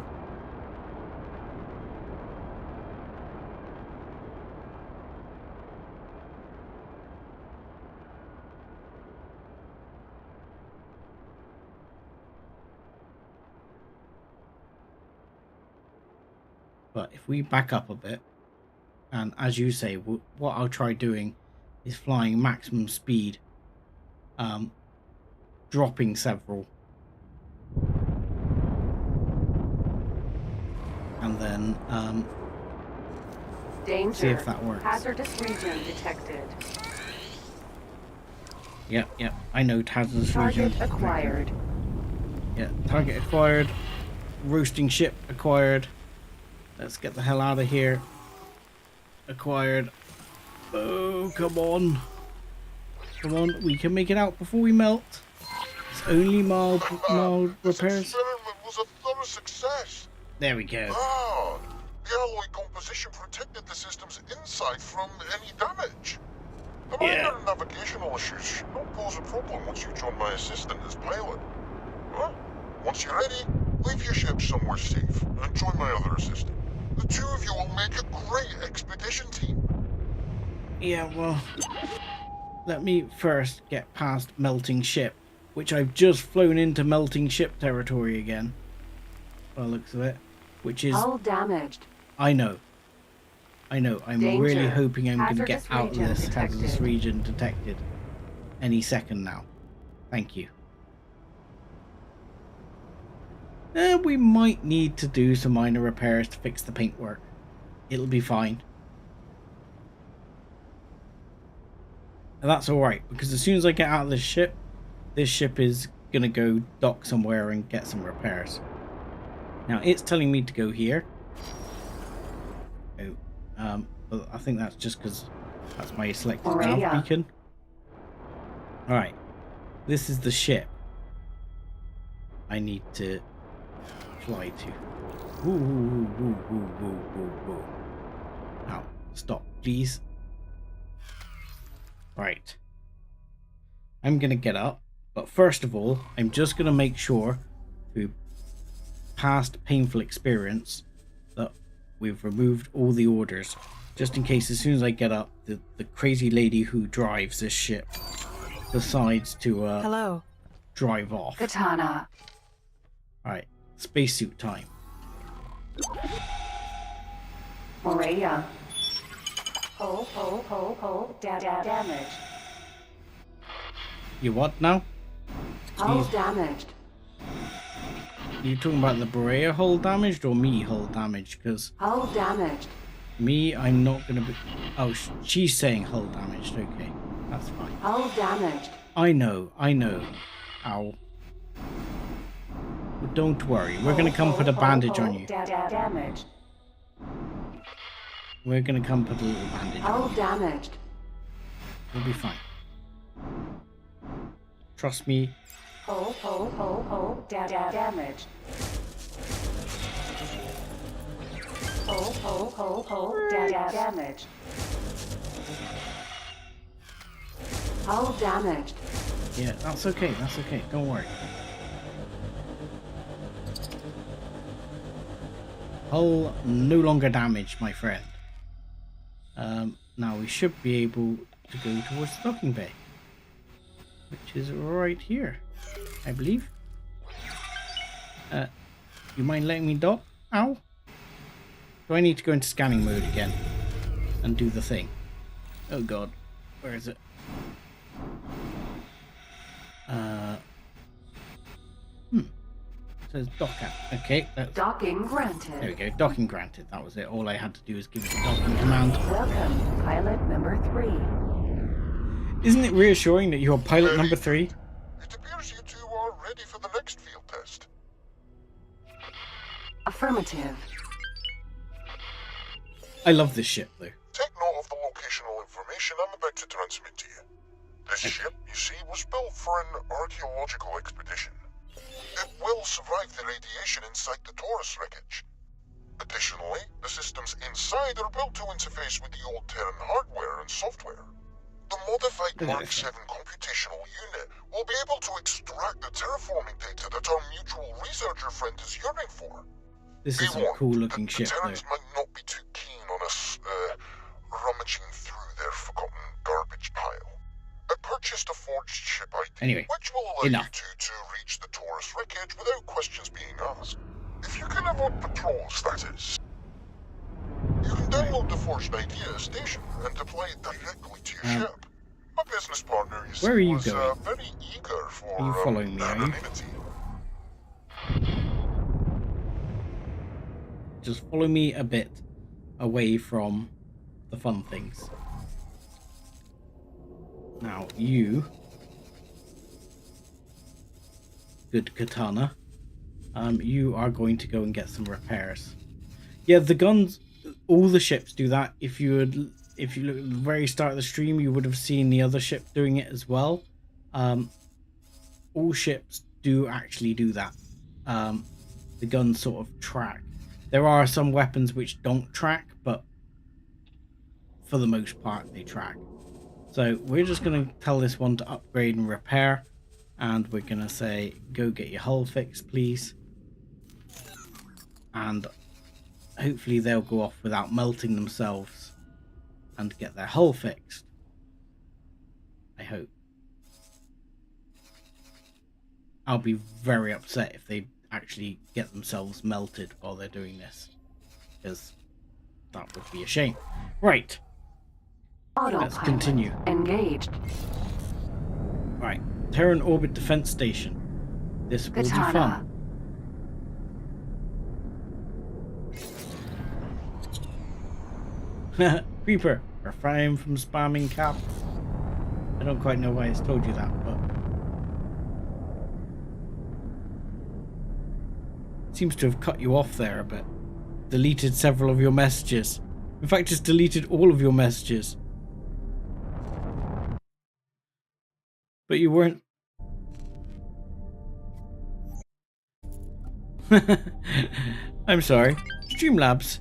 But if we back up a bit, and as you say, what I'll try doing is flying maximum speed, dropping several, and then Danger. see if that works. Hazardous region detected. Yep, I know hazardous Target region. acquired. Yeah, target acquired. Roasting ship acquired. Let's get the hell out of here. Acquired. Oh, come on. Come on, we can make it out before we melt. It's only mild This repairs. experiment was a thorough success. There we go. The alloy composition protected the system's inside from any damage. The Yeah. minor navigational issues should not pose a problem once you join my assistant as pilot. Well, once you're ready, leave your ship somewhere safe and join my other assistant. The two of you will make a great expedition team. Yeah, well, let me first get past melting ship, which I've just flown into melting ship territory again, by the looks of it, which is, Hull damaged. I know, I'm Danger. really hoping I'm going to get Hazardous out of region this hazardous detected. region detected any second now. Thank you. We might need to do some minor repairs to fix the paintwork. It'll be fine. And that's alright, because as soon as I get out of this ship is going to go dock somewhere and get some repairs. Now, it's telling me to go here. Oh, But I think that's just because that's my selected Alrighty, nav beacon. Alright. This is the ship I need to fly to. Woo, woo, woo, woo, woo, woo, woo, woo. Now, stop, please. Right. I'm going to get up. But first of all, I'm just going to make sure, through past painful experience, that we've removed all the orders. Just in case, as soon as I get up, the crazy lady who drives this ship decides to Hello. drive off. Katana. Alright, spacesuit time. Morea. Hull damaged. You what now? Hull Jeez. damaged. Are you talking about the Berea hull damaged or me hull damaged? Because Hull damaged. me, I'm not going to be... Oh, she's saying hull damaged. Okay, that's fine. Hull damaged. I know. Ow. But don't worry, we're going to come put a bandage on you. Damaged. We're going to come put a little bandage on Hull you. damaged. We'll be fine. Trust me. Hull damaged. Hull damaged. Hull damaged. Yeah, that's okay. Don't worry. Hull no longer damaged, my friend. Now we should be able to go towards the docking bay, which is right here, I believe. You mind letting me dock? Ow. Do I need to go into scanning mode again and do the thing? Oh god, where is it? It says dock at. Okay, that's... Docking There we granted. go, docking granted. That was it. All I had to do was give it a docking command. Welcome, pilot number 3. Isn't it reassuring that you're pilot number 3? It appears you two are ready for the next field test. Affirmative. I love this ship, though. Take note of the locational information I'm about to transmit to you. This ship, you see, was built for an archaeological expedition. It will survive the radiation inside the Taurus wreckage. Additionally, the systems inside are built to interface with the old Terran hardware and software. The modified Mark 7 computational unit will be able to extract the terraforming data that our mutual researcher friend is yearning for. This is Be a warned, cool looking the ship, though. Terrans might not be too keen on us, rummaging through their forgotten garbage pile. I purchased a forged ship ID, Anyway, which will allow enough. you two to reach the Taurus wreckage without questions being asked. If you can avoid patrols, that is. You can download the forged ID at a station and deploy it directly to your ship. My business partner, you see, where are you was going? very eager for Are you following me, are you? anonymity. Just follow me a bit away from the fun things. Now, you... Good katana. You are going to go and get some repairs. Yeah, the guns... All the ships do that. If you look at the very start of the stream, you would have seen the other ship doing it as well. All ships do actually do that. The guns sort of track. There are some weapons which don't track, but for the most part they track. So we're just going to tell this one to upgrade and repair, and we're going to say, go get your hull fixed, please. And hopefully they'll go off without melting themselves and get their hull fixed. I hope. I'll be very upset if they actually get themselves melted while they're doing this, because that would be a shame. Right, let's continue. Engaged. Right, Terran Orbit Defense Station. This will be Katana. fun. Creeper, refrain from spamming cap. I don't quite know why it's told you that, but seems to have cut you off there a bit. Deleted several of your messages. In fact, it's deleted all of your messages. But you weren't... I'm sorry. Streamlabs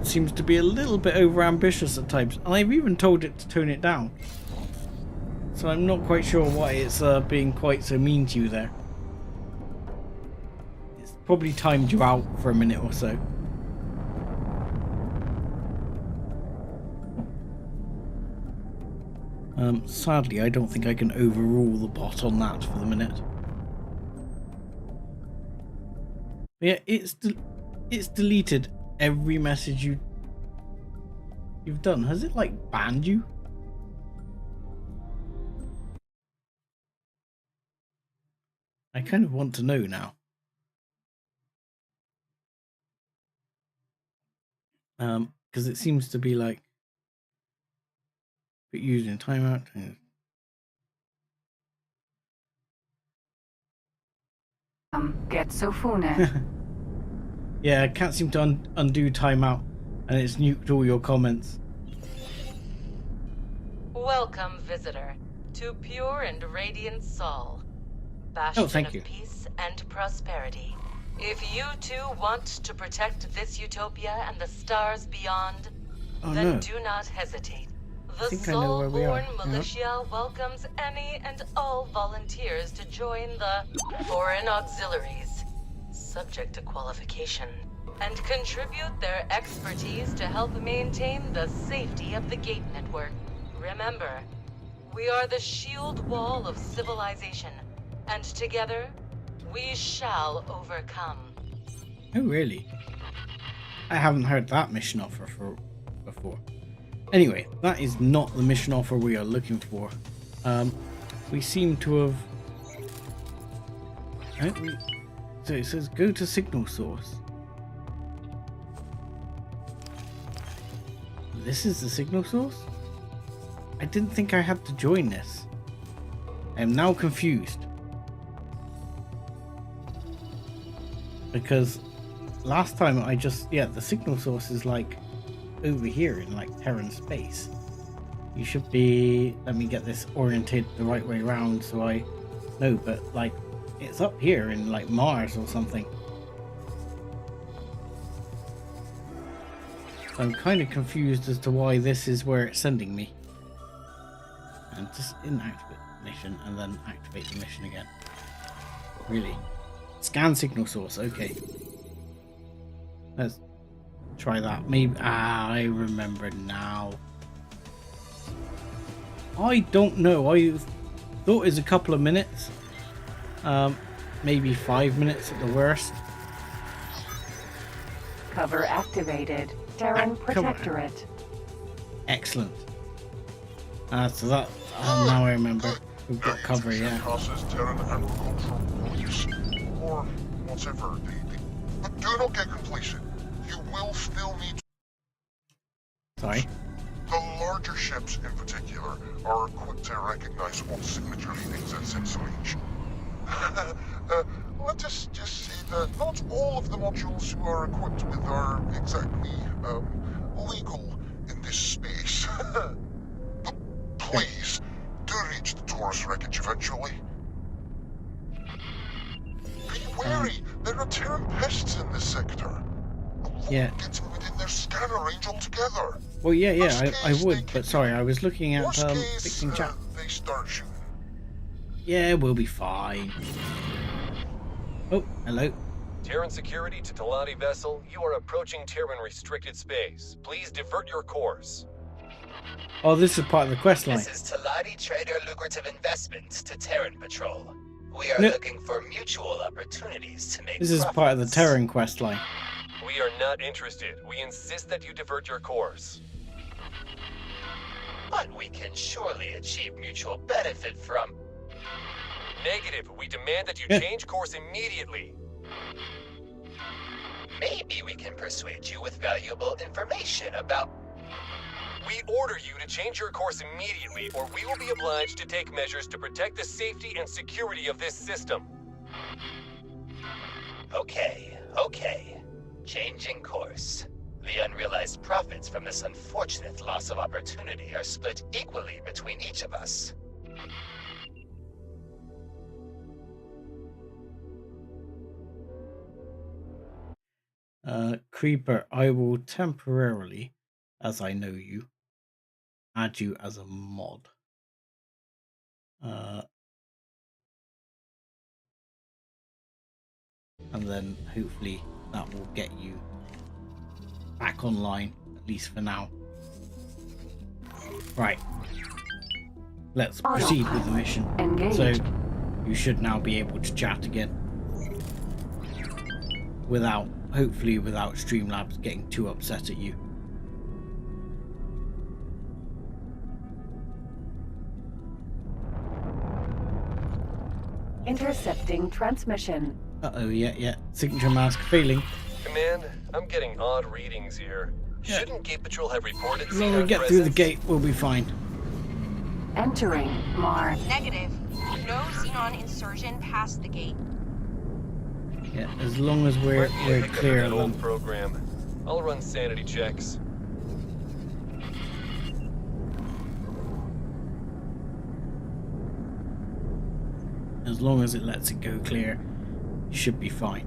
seems to be a little bit overambitious at times, and I've even told it to tone it down. So I'm not quite sure why it's being quite so mean to you there. It's probably timed you out for a minute or so. Sadly, I don't think I can overrule the bot on that for the minute. But yeah, it's deleted every message you've done. Has it like banned you? I kind of want to know now. Because it seems to be like using timeout. Get so phone. Yeah, I can't seem to undo timeout, and it's nuked all your comments. Welcome, visitor, to pure and radiant Sol, bastion thank you. of peace and prosperity. If you too want to protect this utopia and the stars beyond, then do not hesitate. The Sol-born militia welcomes any and all volunteers to join the Foreign Auxiliaries, subject to qualification, and contribute their expertise to help maintain the safety of the gate network. Remember, we are the shield wall of civilization, and together, we shall overcome. Oh, really? I haven't heard that mission offer before. Anyway, that is not the mission offer we are looking for. We seem to have... So it says go to signal source. This is the signal source? I didn't think I had to join this. I am now confused. Because last time I just... Yeah, the signal source is like over here in like Terran space. You should be... Let me get this oriented the right way around so I know, but like it's up here in like Mars or something. So I'm kind of confused as to why this is where it's sending me. And just inactivate the mission and then activate the mission again. Really? Scan signal source, okay. Let's try that. Maybe I remember now. I don't know. I thought it was a couple of minutes. Maybe 5 minutes at the worst. Cover activated. Terran Protectorate. Excellent. So that now I remember. We've got cover, yeah. Causes Terran agricultural produce, or whatever they do. But do not get complacent. You will still need... Sorry. The larger ships in particular are quick to recognize what signature readings and sense range. Let us just say that not all of the modules you are equipped with are exactly legal in this space. But please, do reach the Taurus wreckage eventually. Be wary, there are Terran pests in this sector. Yeah. Getting within their scanner range altogether. Well, yeah, I would, but sorry, I was looking at Case, fixing chat. they start shooting. Yeah, we'll be fine. Oh, hello. Terran security to Talati vessel. You are approaching Terran restricted space. Please divert your course. Oh, this is part of the quest line. This is Talati Trader Lucrative Investments to Terran Patrol. We are No. looking for mutual opportunities to make This is part of the profits. Terran quest line. We are not interested. We insist that you divert your course. But we can surely achieve mutual benefit from... Negative. We demand that you Yeah. change course immediately. Maybe we can persuade you with valuable information about... We order you to change your course immediately, or we will be obliged to take measures to protect the safety and security of this system. Okay. Changing course. The unrealized profits from this unfortunate loss of opportunity are split equally between each of us. Creeper, I will temporarily, as I know you, add you as a mod. And then hopefully that will get you back online, at least for now. Right. Let's proceed with the mission. Engaged. So you should now be able to chat again. Hopefully without Streamlabs getting too upset at you. Intercepting transmission. Uh-oh, yeah. Signature mask failing. Command, I'm getting odd readings here. Yeah. Shouldn't Gate Patrol have reported As long as Xenon we get through the presence? gate, we'll be fine. Entering Mars. Negative. No xenon insertion past the gate. Yeah, as long as we're Might be a hiccup clear in of that them. old program. I'll run sanity checks. As long as it lets it go clear, you should be fine.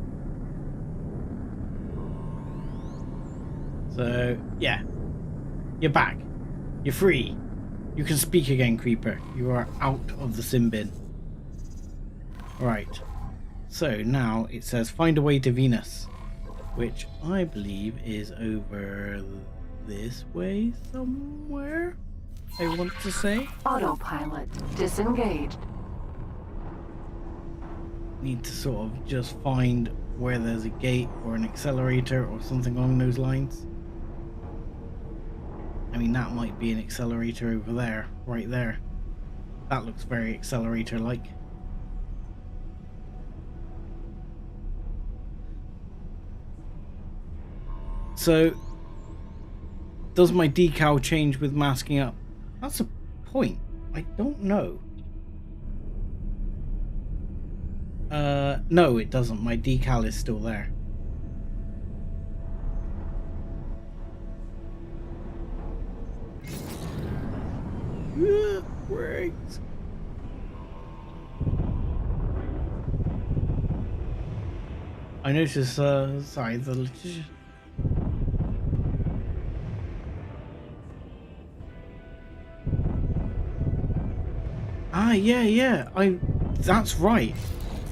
So, yeah. You're back. You're free. You can speak again, Creeper. You are out of the sim bin. Right. So now it says find a way to Venus, which I believe is over this way somewhere, I want to say. Autopilot disengaged. Need to sort of just find where there's a gate or an accelerator or something along those lines. I mean, that might be an accelerator over there, right there. That looks very accelerator-like. So, does my decal change with masking up? That's a point. I don't know. No, it doesn't. My decal is still there. Great. I noticed, sorry, the... Ah, yeah, that's right.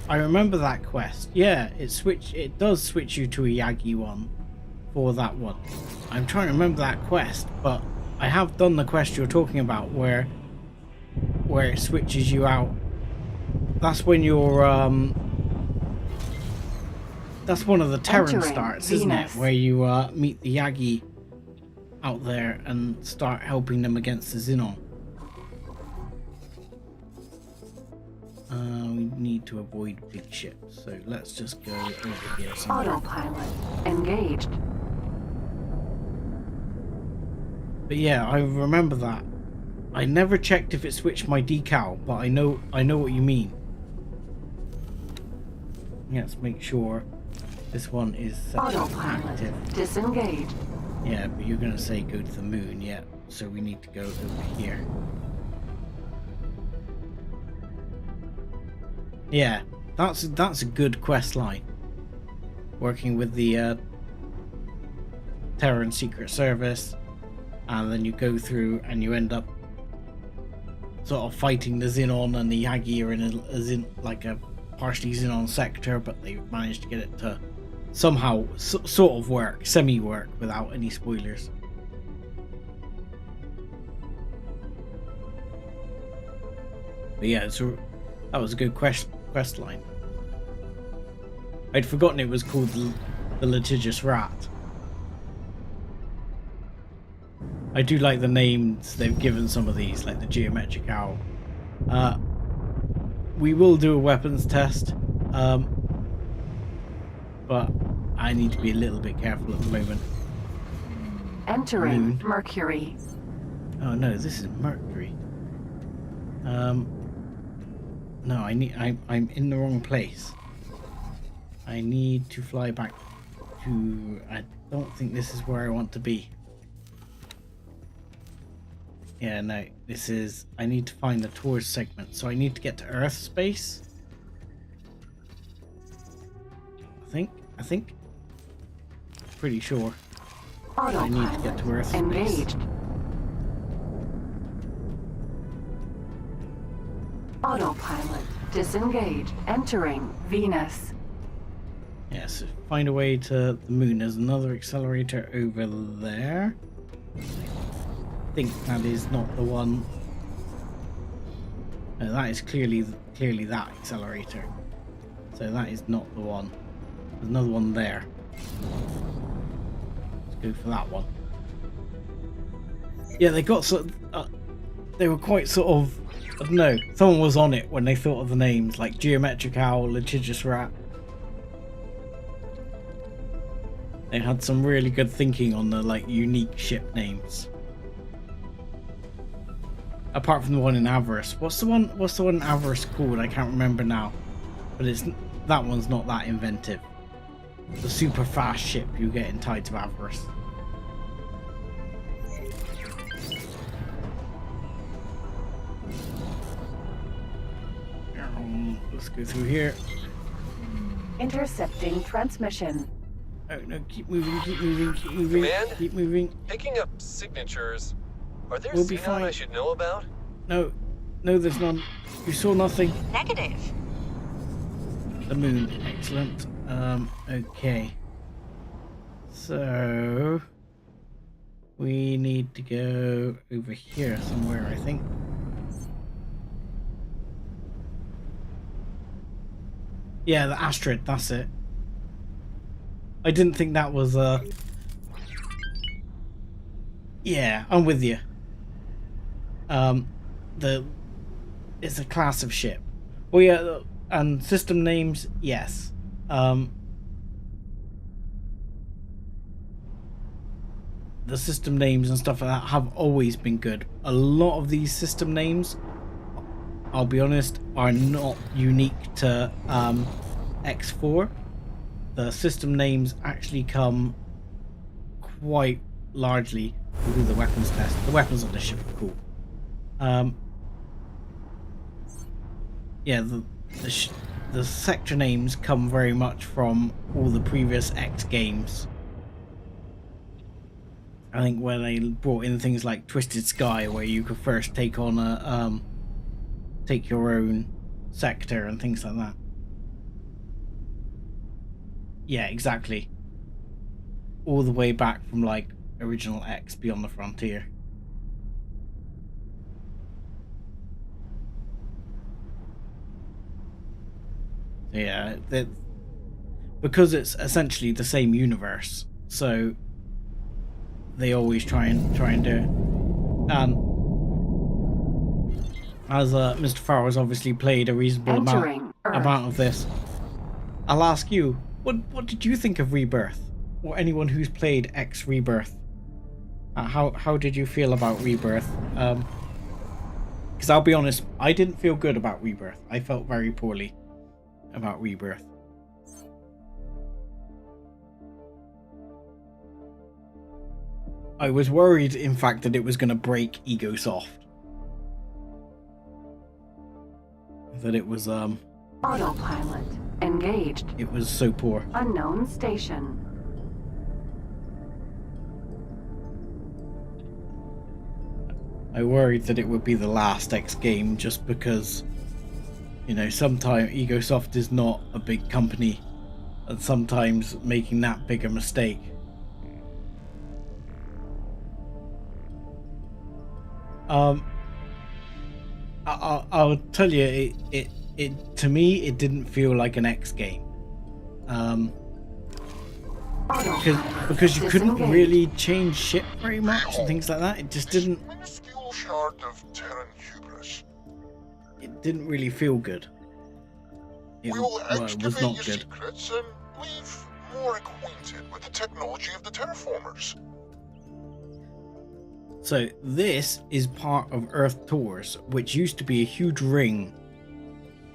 I remember that quest. Yeah, it does switch you to a Yagi one for that one. I'm trying to remember that quest, but I have done the quest you're talking about where it switches you out. That's when you're that's one of the Terran starts, isn't it? Where you meet the Yagi out there and start helping them against the Xenon. We need to avoid big ships, so let's just go over here somewhere. Autopilot engaged. But yeah, I remember that. I never checked if it switched my decal, but I know what you mean. Let's make sure this one is Autopilot disengaged. Yeah, but you're gonna say go to the moon, yeah. So we need to go over here. Yeah, that's a good quest line. Working with the Terran Secret Service, and then you go through and you end up sort of fighting the Xenon, and the Yagi are in like a partially Xenon sector, but they've managed to get it to somehow sort of work, semi-work, without any spoilers. But yeah, so that was a good quest line. I'd forgotten it was called the Litigious Rat. I do like the names they've given some of these, like the Geometric Owl. We will do a weapons test, but I need to be a little bit careful at the moment. Entering Moon. Mercury. Oh no, this is Mercury. No, I'm in the wrong place. I need to fly back to... I don't think this is where I want to be. Yeah, no, this is... I need to find the tours segment, so I need to get to Earth space. I think. Pretty sure. I need to get to Earth space. Engaged. Autopilot disengaged. Entering Venus. Yes, find a way to the moon. There's another accelerator over there. I think that is not the one. No, that is clearly that accelerator. So that is not the one. There's another one there. Let's go for that one. Yeah, they got sort of, they were quite sort of, I don't know, someone was on it when they thought of the names, like Geometric Owl, Litigious Rat. They had some really good thinking on the like unique ship names. Apart from the one in Avarice. What's the one in Avarice called? I can't remember now. But that one's not that inventive. The super fast ship you get in Tides of Avarice. Let's go through here. Intercepting transmission. Oh no, keep moving, keep moving, keep moving. Command? Keep moving. Picking up signatures. Are there We'll be xenon fine. I should know about? No, there's none. You saw nothing. Negative. The moon, excellent. Okay. So we need to go over here somewhere, I think. Yeah, the asteroid, that's it. I didn't think that was yeah, I'm with you. It's a class of ship. Well, yeah, and system names, yes. The system names and stuff like that have always been good. A lot of these system names, I'll be honest, are not unique to X4. The system names actually come quite largely through the weapons test. The weapons on the ship are cool. Yeah, the sector names come very much from all the previous X games. I think when they brought in things like Twisted Sky, where you could first take on a take your own sector and things like that. Yeah, exactly. All the way back from like original X Beyond the Frontier. Yeah, because it's essentially the same universe, so they always try and do it. As Mr. Farrell's obviously played a reasonable amount of this, I'll ask you, what did you think of Rebirth, or anyone who's played X Rebirth? How did you feel about Rebirth? Because I'll be honest, I didn't feel good about Rebirth. I felt very poorly about Rebirth. I was worried, in fact, that it was going to break EgoSoft. That it was Autopilot engaged. It was so poor. Unknown station. I worried that it would be the last X game, just because, you know, sometimes EgoSoft is not a big company, and sometimes making that big a mistake. I'll tell you, it to me it didn't feel like an X game, because you couldn't really change shit very much and things like that. It just didn't. Shard of Terran hubris. It didn't really feel good. It was not good. Secrets and leave more acquainted with the technology of the terraformers. So this is part of Earth Tours, which used to be a huge ring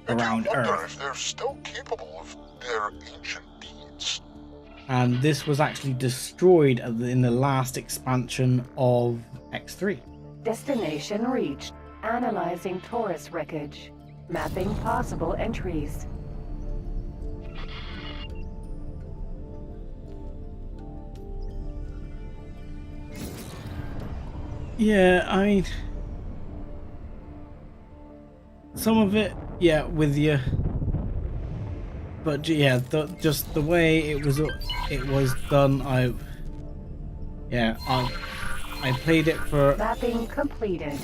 around I wonder Earth. if they're still capable of their ancient deeds. And this was actually destroyed in the last expansion of X3. Destination reached. Analyzing Taurus wreckage. Mapping possible entries. Yeah, I mean, some of it, yeah, with you. But yeah, just the way it was done, I played it for Mapping completed.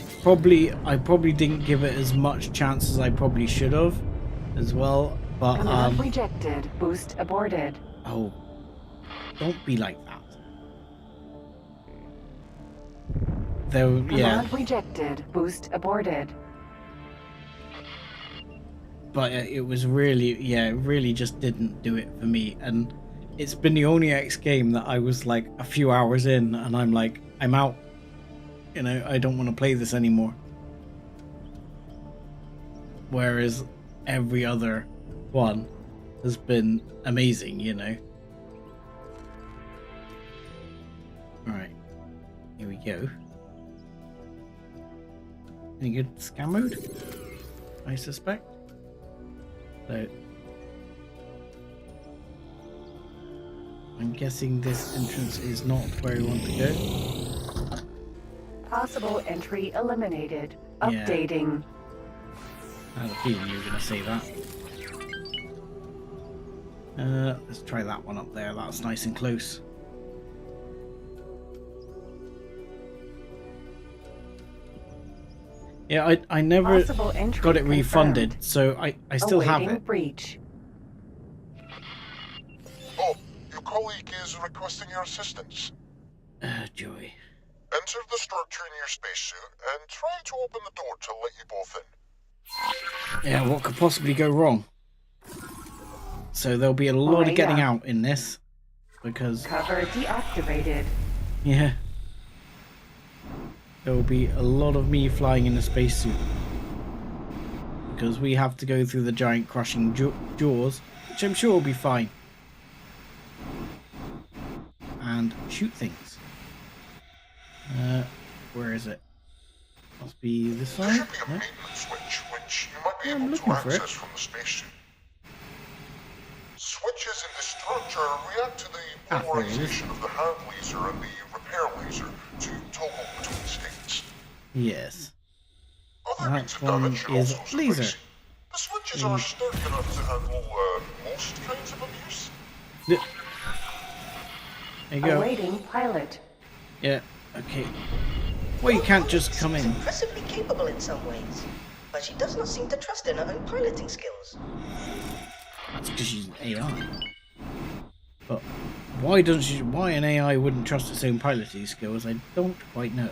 I probably didn't give it as much chance as I probably should have, as well. But Command rejected. Boost aborted. Oh, don't be like that. Though, yeah. Command rejected. Boost aborted. But it was really, yeah, it really just didn't do it for me. And it's been the only X game that I was like a few hours in and I'm like, I'm out. You know, I don't want to play this anymore. Whereas every other one has been amazing, you know. Alright, here we go. Any good scan mode? I suspect. So I'm guessing this entrance is not where we want to go. Possible entry eliminated. Yeah. Updating. I had a feeling you were going to say that. Let's try that one up there. That's nice and close. Yeah, I never got it refunded, confirmed. so I still have Awaiting it. breach. Oh, your colleague is requesting your assistance. Joy. Enter the structure in your spacesuit and try to open the door to let you both in. Yeah, what could possibly go wrong? So there'll be a lot of getting out in this, because Cover deactivated. yeah, there will be a lot of me flying in a spacesuit, because we have to go through the giant crushing jaws, which I'm sure will be fine, and shoot things. Where is it? Must be this There side. should be a maintenance switch, which you might be I'm able looking to for it. access from the spacesuit. Switches in this structure react to the There it is. polarization of the hand laser and the repair laser to toggle between states. Yes. Other That means of one damage should is also laser. suffice. The switches are sturdy enough to handle most kinds of abuse. There you go. Awaiting pilot. Yeah. Okay. Well, you can't just come in. Impressively capable in some ways, but she does not seem to trust in her own piloting skills. That's because she's an AI. But why doesn't she? Why an AI wouldn't trust its own piloting skills? I don't quite know.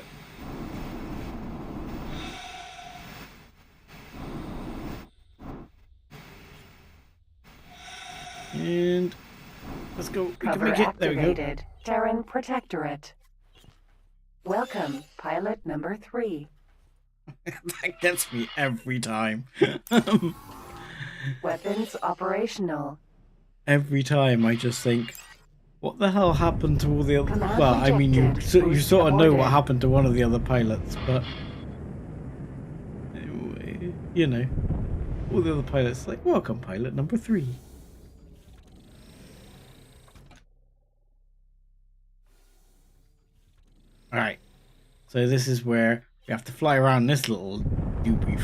And let's go. We can Cover make it. There we go. activated. Terran Protectorate. Welcome, pilot number 3. That gets me every time. Weapons operational. Every time I just think, what the hell happened to all the other? Command Well, I mean, you rejected. sort of know what Aborted. happened to one of the other pilots, but anyway, you know, all the other pilots like, welcome, pilot number 3. All right, so this is where we have to fly around this little doobie Command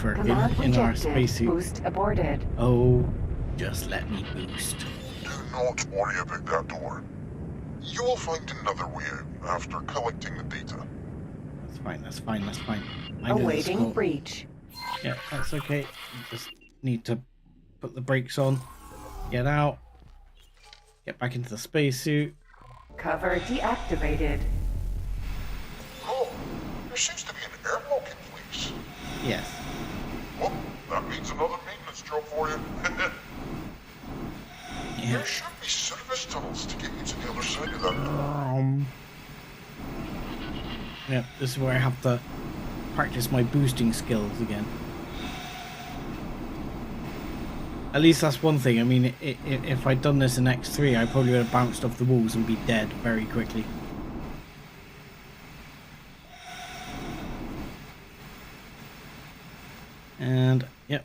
firkin in our rejected. spacesuit. Boost aborted. Oh, just let me boost. Do not worry about that door. You will find another way out after collecting the data. That's fine. That's fine. That's fine. I know the Awaiting score. breach. Yeah, that's okay. You just need to put the brakes on, get out, get back into the spacesuit. Cover deactivated. Oh, there seems to be an airlock in place. Yes. Well, that means another maintenance job for you. Yeah. There should be service tunnels to get you to the other side of that door. Yeah, this is where I have to practice my boosting skills again. At least that's one thing. I mean, if I'd done this in X3, I probably would have bounced off the walls and be dead very quickly. And, yep.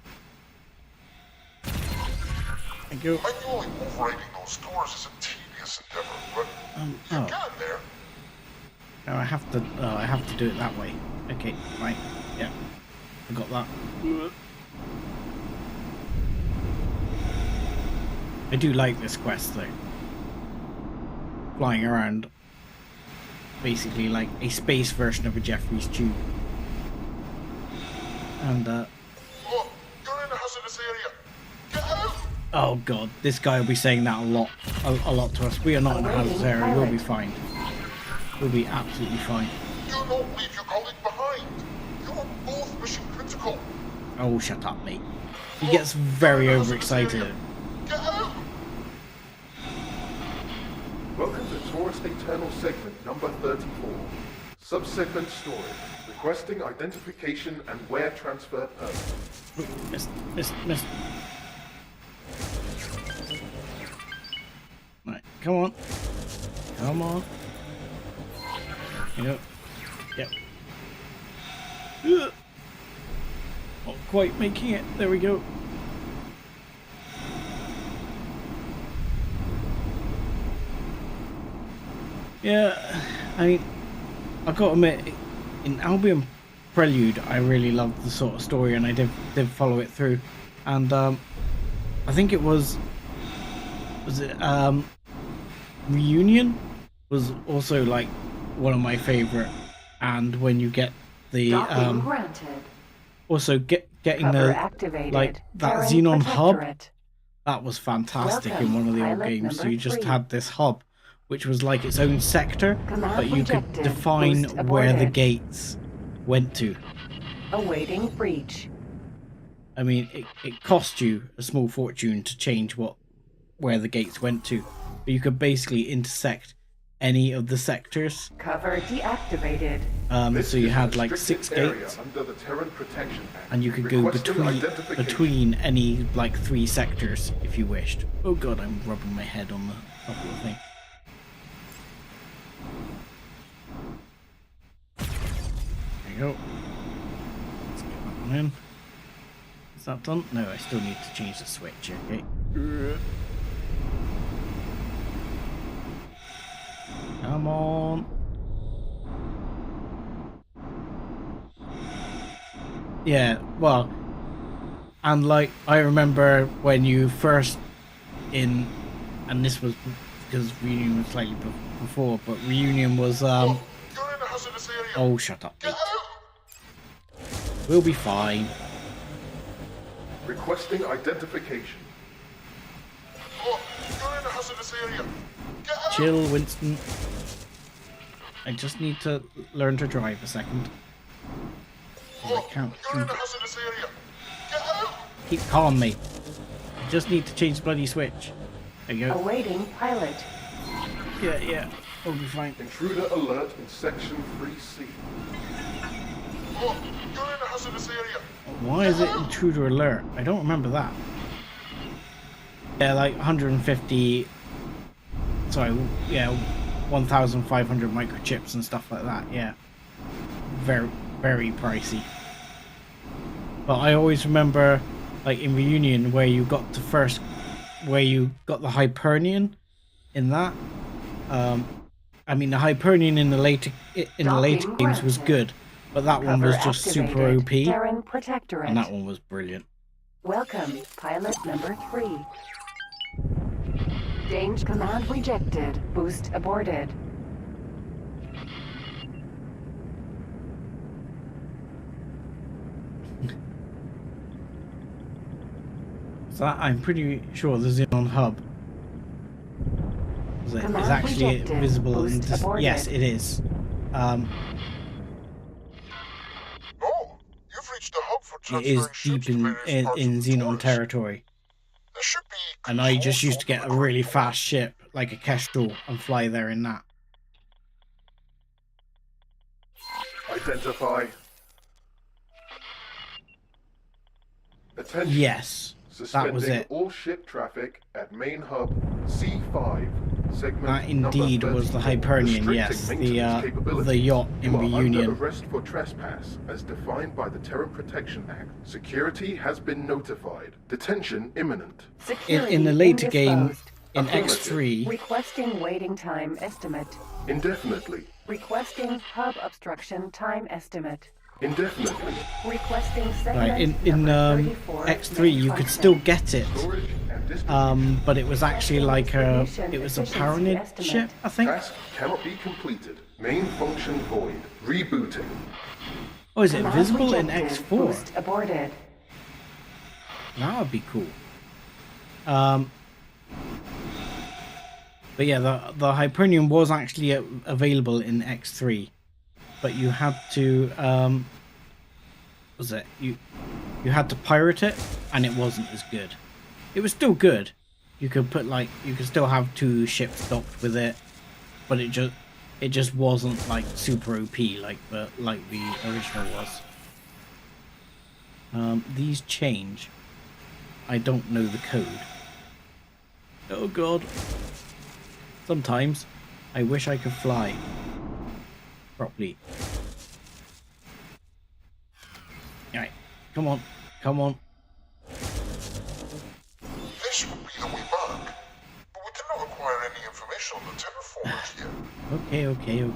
Thank you. Manually overriding those doors is a tedious endeavor, but you get in there. No, I have to. Oh, I have to do it that way. Okay, right. Yeah, I got that. I do like this quest though. Flying around, basically like a space version of a Jeffrey's tube. And Look, you're in a hazardous area. Get out! oh god, this guy will be saying that a lot to us. We are not in a hazardous area. We'll be fine. We'll be absolutely fine. Do not leave your colleague behind. You're both mission critical. Oh, shut up, mate. He gets very overexcited. Get out! Welcome to Taurus Eternal Segment number 34. Subsegment storage. Requesting identification and where transfer person. Miss. Right, come on. Come on. Yep. Yep. Ugh. Not quite making it. There we go. Yeah, I mean, I've got to admit, in Albion Prelude, I really loved the sort of story, and I did follow it through. And I think it was it Reunion was also like one of my favorite. And when you get the also getting the like that Xenon hub, that was fantastic in one of the old games. So you just had this hub, which was like its own sector, but you could define where the gates went to. Awaiting breach. I mean, it cost you a small fortune to change where the gates went to, but you could basically intersect any of the sectors. Cover deactivated. So you had like 6 gates, and you could go between any like 3 sectors if you wished. Oh god, I'm rubbing my head on the top of the thing. There you go. Let's get that one in. Is that done? No, I still need to change the switch, okay. Come on. Yeah, well, and like, I remember when you first and this was because Reunion was slightly before, but Reunion was, oh, shut up, mate. We'll be fine. Requesting identification. Look, you're in a hazardous area. Get out! Chill, Winston. I just need to learn to drive a second. Look, you're in a hazardous area. Get out! Keep calm, mate. I just need to change the bloody switch. There you go. Awaiting pilot. Yeah. We'll be fine. Intruder alert in section 3C. Look, you're in a hazardous area. Why is it intruder alert? I don't remember that. Yeah, like 150. Sorry, yeah, 1,500 microchips and stuff like that. Yeah, very, very pricey. But I always remember, like in Reunion, where you got the the Hypernian in that. I mean, the Hypernian in the later games was good, but that one was just super OP, and that one was brilliant. Welcome, pilot number 3. Danger command rejected. Boost aborted. So I'm pretty sure the Xenon hub is actually visible in this. Yes, it is. No, you've reached the hub for it is transferring deep in Xenon territory. There should be And I just used to get a really fast ship, like a Kestrel, and fly there in that. Identify. Attention. Yes. That was it. All ship traffic at main hub C5, segment that indeed number was the 34. Hypernian, yes, the yacht in You are Reunion. under arrest for trespass, as defined by the Terran Protection Act. Security has been notified. Detention imminent. In the later game, in Affirmative. X3, Requesting waiting time estimate. Indefinitely. Requesting hub obstruction time estimate. Indefinitely. Requesting right, segment in number 34 X3 you could still get it, Storage and distribution. but it was actually like it was a Paranid ship, I think. Task cannot be completed. Main function void. Rebooting. Oh, is it Command visible in rejected. X4? Boost aborted. That would be cool. But yeah, the Hypernian was actually available in X3, but you had to you had to pirate it, and it wasn't as good. It was still good. You could put you could still have 2 ships docked with it, but it just wasn't like super OP like the original was. These change. I don't know the code. Oh god. Sometimes I wish I could fly properly. Alright, come on, come on. This would be the way back, but we cannot acquire any information on the terraformers yet. Okay.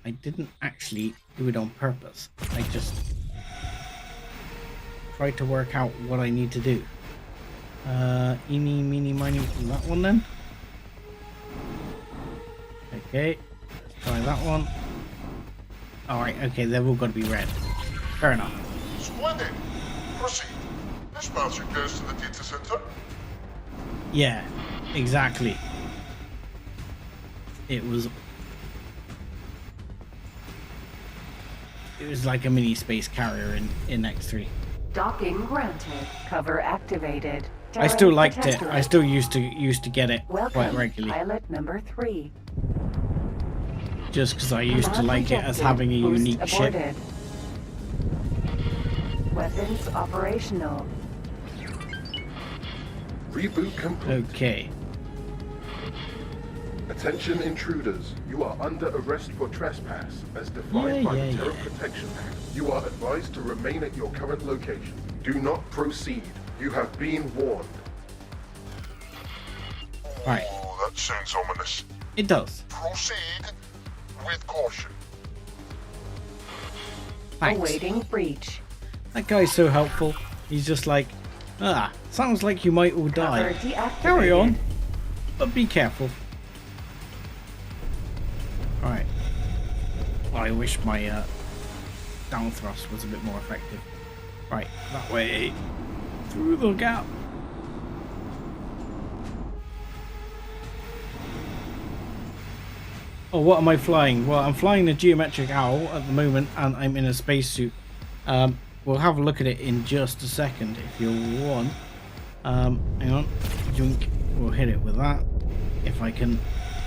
I didn't actually do it on purpose. I just tried to work out what I need to do. Eeny, meeny, miny, that one then. Okay, let's try that one. Alright, okay, they've all got to be red. Fair enough. Splendid. Proceed. This path should get us to the data center. Yeah, exactly. It was like a mini space carrier in X3. Docking granted. Cover activated. I still liked it. Protectorate. I still used to get it quite Welcome, regularly. pilot number 3. Just because I used to Command like it as rejected. having a Boost unique ship. aborted. Weapons operational. Reboot complete. Okay. Attention intruders. You are under arrest for trespass, as defined by the Terran Protection Act. You are advised to remain at your current location. Do not proceed. You have been warned. Right. Oh, that sounds ominous. It does. Proceed with caution. Thanks. Awaiting breach. That guy's so helpful. He's just like, sounds like you might all Cover die. deactivated. Carry on, but be careful. Alright. I wish my down thrust was a bit more effective. Right, that way. Through the gap. Oh, what am I flying? Well, I'm flying the geometric owl at the moment, and I'm in a spacesuit. We'll have a look at it in just a second if you want. Hang on. Junk. We'll hit it with that. If I can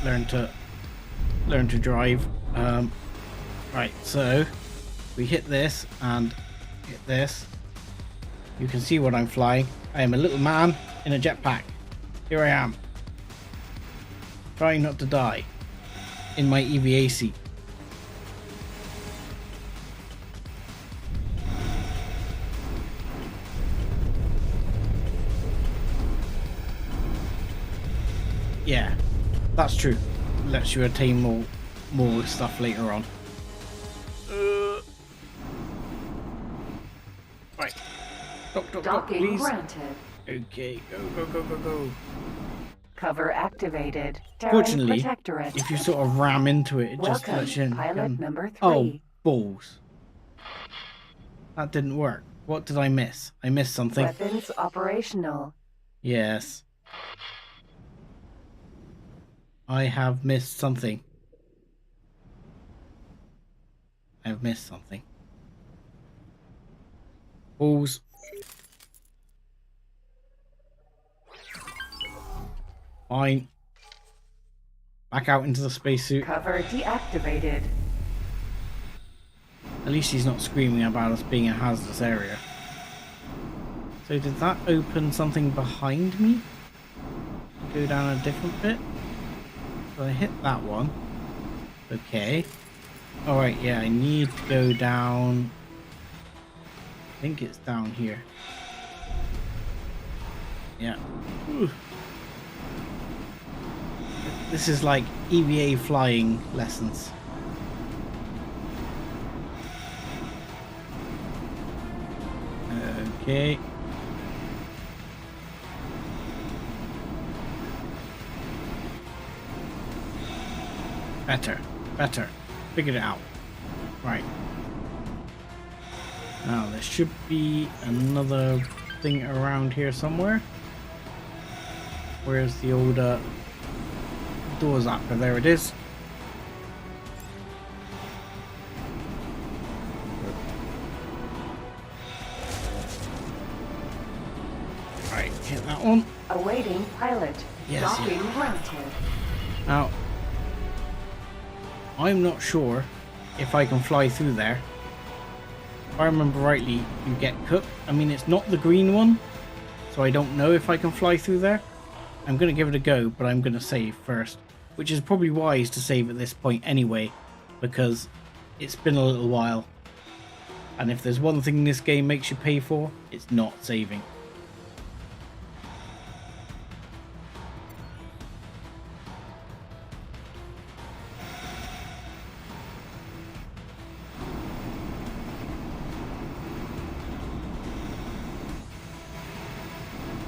learn to drive. Right, so we hit this and hit this. You can see what I'm flying. I am a little man in a jetpack. Here I am. Trying not to die. In my EVA seat. Yeah, that's true. Lets you attain more stuff later on. Right. Dock, Docking please. granted. Okay, go. Cover activated. Terran Fortunately, Protectorate. if you sort of ram into it, it just Welcome, lets you in. pilot number 3. Oh, balls. That didn't work. What did I miss? I missed something. Weapons operational. Yes. I have missed something. I've missed something. Balls. Fine. Back out into the spacesuit. Cover deactivated. At least he's not screaming about us being a hazardous area. So did that open something behind me? Go down a different bit? So I hit that one. Okay. Alright, yeah, I need to go down. I think it's down here. Yeah. Ooh. This is like EVA flying lessons. Okay. Better. Figured it out. Right. Now there should be another thing around here somewhere. Where's the old doors zapper? There it is. Right, hit that one. Awaiting pilot. Yes, Docking yeah. granted. Now, I'm not sure if I can fly through there. If I remember rightly, you get cooked. I mean, it's not the green one, so I don't know if I can fly through there. I'm going to give it a go, but I'm going to save first, which is probably wise to save at this point anyway, because it's been a little while. And if there's one thing this game makes you pay for, it's not saving.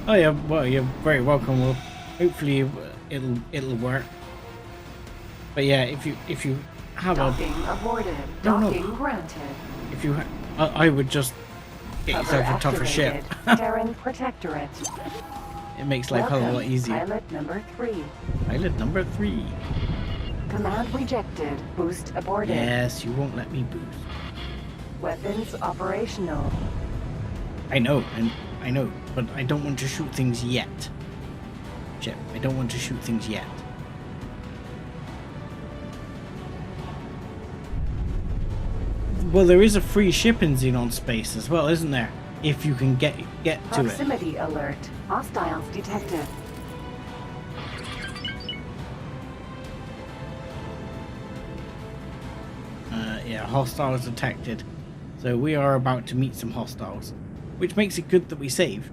Oh yeah, well, you're very welcome. Well, hopefully it'll work. But yeah, if you have Docking aborted. Docking granted. If you, I would just get yourself a tougher ship. Terran Protectorate. It makes life a lot easier. Pilot number 3. Pilot number 3. Command rejected. Boost aborted. Yes, you won't let me boost. Weapons operational. I know, but I don't want to shoot things yet. Chip, I don't want to shoot things yet. Well, there is a free ship in Xenon space as well, isn't there? If you can get to it. Proximity alert. Hostiles detected. Yeah, hostiles detected. So we are about to meet some hostiles, which makes it good that we saved.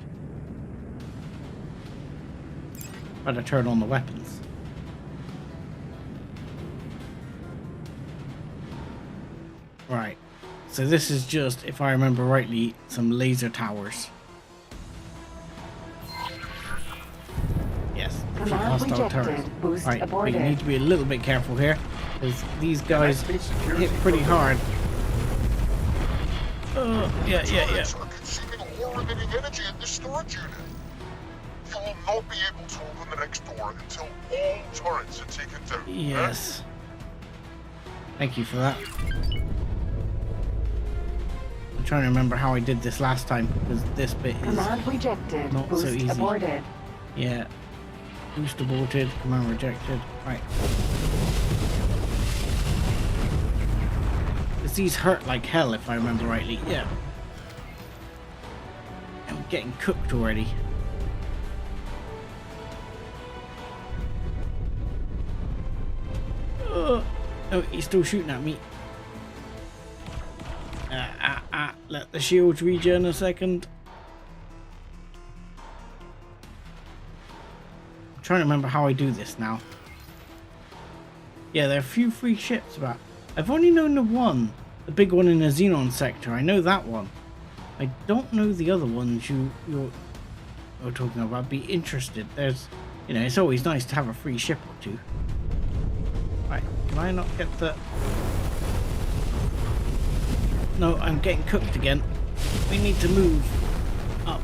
Better turn on the weapons. Right. So this is just, if I remember rightly, some laser towers. Yes, a few hostile turrets. Right, but you need to be a little bit careful here, because these guys hit pretty hard. Yeah. Turrets are consuming ore emitting energy in this storage unit. You will not be able to open the next door until all turrets are taken down. Yes. Thank you for that. I'm trying to remember how I did this last time, because this bit is Command rejected. not Boost so easy. Aborted. Yeah. Boost aborted. Command rejected. Right. These hurt like hell, if I remember rightly. Yeah. I'm getting cooked already. Oh, he's still shooting at me. Let the shields regen a second. I'm trying to remember how I do this now. Yeah, there are a few free ships about. I've only known the one. The big one in the Xenon sector. I know that one. I don't know the other ones you're talking about. I'd be interested. There's, it's always nice to have a free ship or two. Right, can I not get the... No, I'm getting cooked again. We need to move. Up.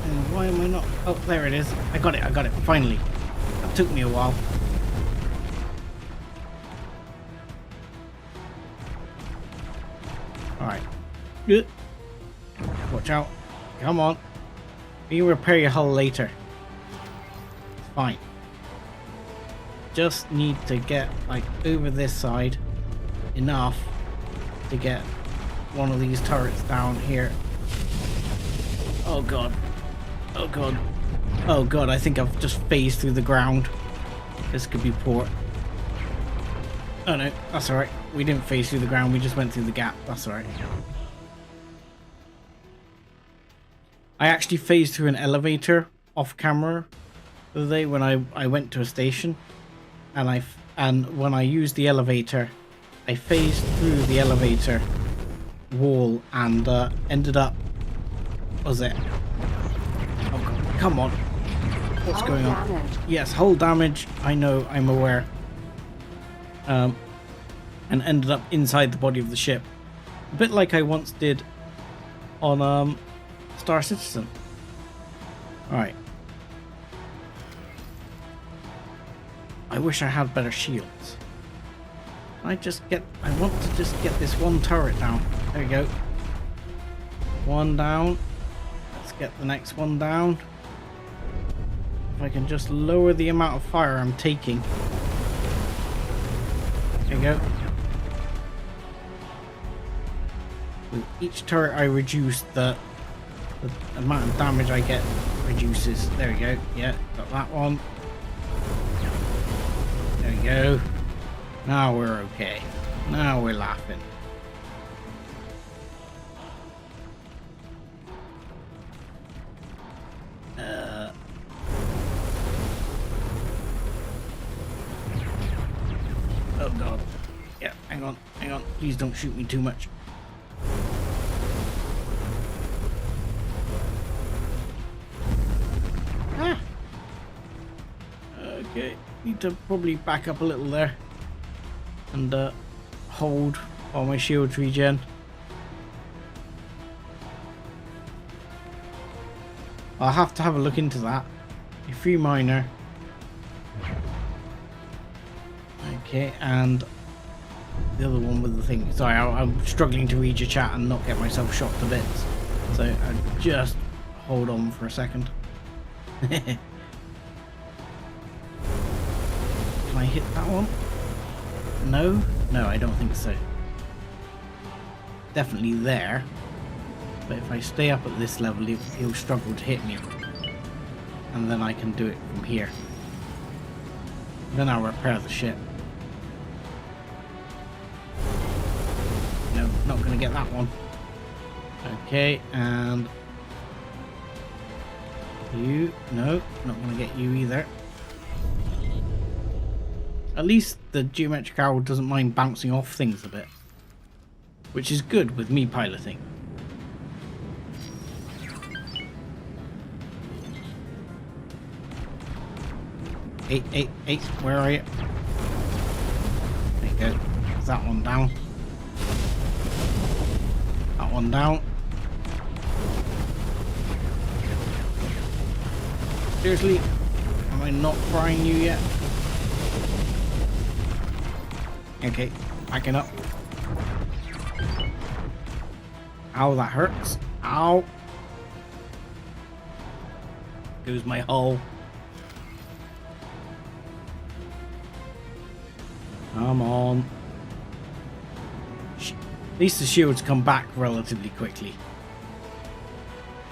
And why am I not... Oh, there it is. I got it, finally. That took me a while. Alright. Good. Watch out. Come on. You can repair your hull later. It's fine. Just need to get, like, over this side. enough to get one of these turrets down here. Oh god. Oh god. Oh god, I think I've just phased through the ground. This could be poor. Oh no, that's alright. We didn't phase through the ground, we just went through the gap. That's alright. I actually phased through an elevator off camera the other day when I went to a station, and when I used the elevator, I phased through the elevator wall and ended up. What was it? Oh god, come on! What's going on? Yes, hull damage. I know. I'm aware. And ended up inside the body of the ship, a bit like I once did on Star Citizen. Alright. I wish I had better shields. I want to just get this one turret down. There we go. One down. Let's get the next one down. If I can just lower the amount of fire I'm taking. There we go. With each turret I reduce, the amount of damage I get reduces. There we go. Yeah, got that one. There we go. Now we're okay. Now we're laughing. Oh god. Yeah, hang on. Please don't shoot me too much. Okay, need to probably back up a little there and hold while my shields regen. I'll have to have a look into that. A free miner. Okay, and the other one with the thing. Sorry, I'm struggling to read your chat and not get myself shot to bits. So I just hold on for a second. Can I hit that one? No? No, I don't think so. Definitely there. But if I stay up at this level, he'll struggle to hit me. And then I can do it from here. Then I'll repair the ship. No, not going to get that one. Okay, and... you. No, not going to get you either. At least the geometric arrow doesn't mind bouncing off things a bit. Which is good with me piloting. Eight, where are you? There you go. Is that one down? That one down. Seriously? Am I not frying you yet? Okay, backing up. Ow, that hurts. Ow. Goes my hull. Come on. At least the shields come back relatively quickly.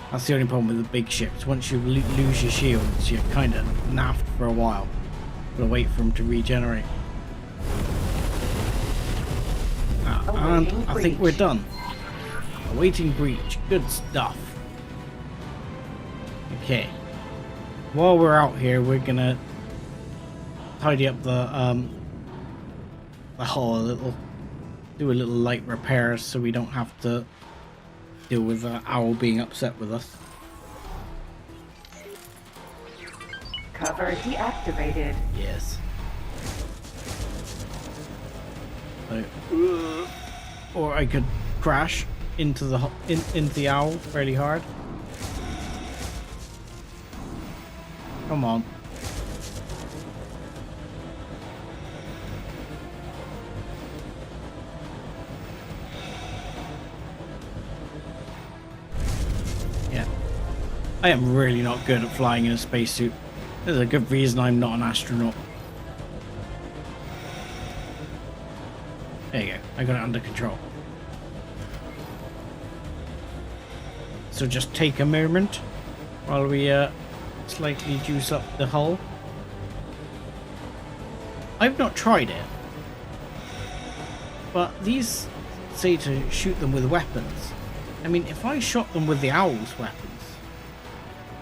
That's the only problem with the big ships. Once you lose your shields, you're kind of naffed for a while. Gotta wait for them to regenerate. And I think we're done. Awaiting breach. Good stuff. Okay. While we're out here, we're gonna tidy up the hull a little. Do a little light repairs so we don't have to deal with Owl being upset with us. Cover deactivated. Yes. So, or I could crash into the Owl fairly hard. Come on. Yeah. I am really not good at flying in a spacesuit. There's a good reason I'm not an astronaut. There you go. I got it under control. So just take a moment while we slightly juice up the hull. I've not tried it, but these say to shoot them with weapons. I mean, if I shot them with the owl's weapons,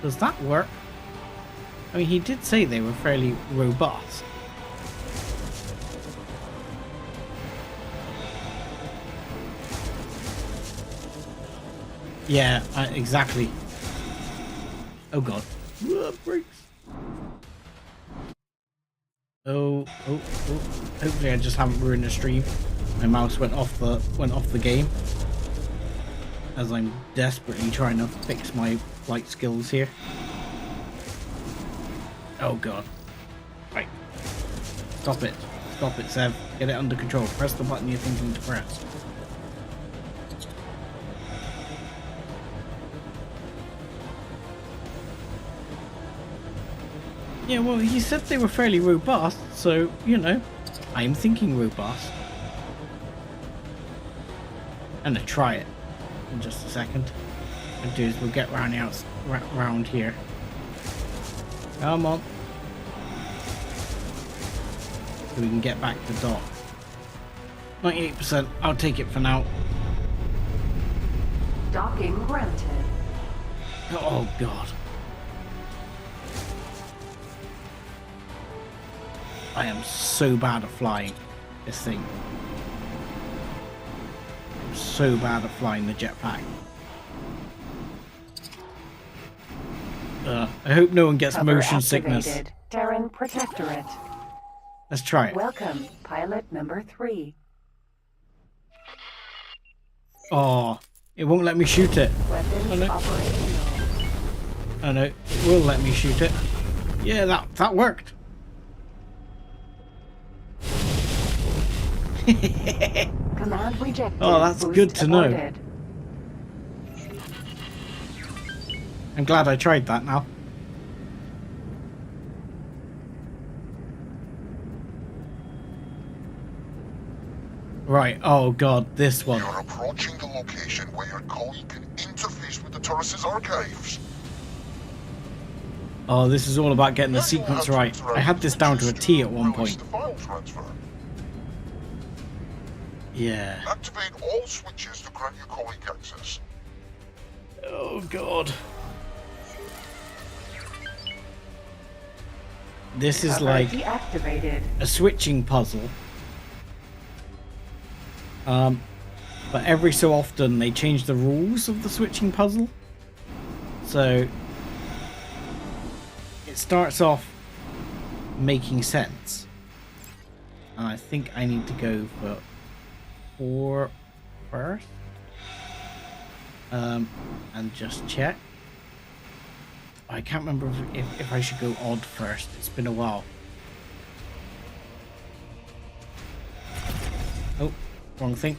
does that work? I mean, he did say they were fairly robust. Yeah, exactly. Oh god. Brakes. Oh. Hopefully I just haven't ruined the stream. My mouse went off the game. As I'm desperately trying to fix my flight skills here. Oh god. Right. Stop it. Stop it, Sev. Get it under control. Press the button you're thinking to press. Yeah, well, he said they were fairly robust, so, you know, I'm thinking robust. I'm gonna try it in just a second. What we'll do is we'll get round here. Come on. So we can get back to dock. 98%, I'll take it for now. Docking granted. Oh, God. I am so bad at flying this thing. I'm so bad at flying the jetpack. I hope no one gets motion sickness. Terran Protectorate. Let's try it. Welcome, pilot number 3. Oh, it won't let me shoot it. Weapons operational. Oh no, it will let me shoot it. Yeah, that worked. Command rejected. Oh, that's Boost good to know. aborted. I'm glad I tried that now. Right, oh god, this one. You're approaching the location where your colleague can interface with the Taurus's archives. Oh, this is all about getting the sequence right. I had this down to a T at one point. Yeah. Activate all switches to grant your colleague access. Oh god. This is like a switching puzzle. But every so often they change the rules of the switching puzzle. So it starts off making sense. And I think I need to go for 4 first. And just check. I can't remember if I should go odd first. It's been a while. Oh, wrong thing.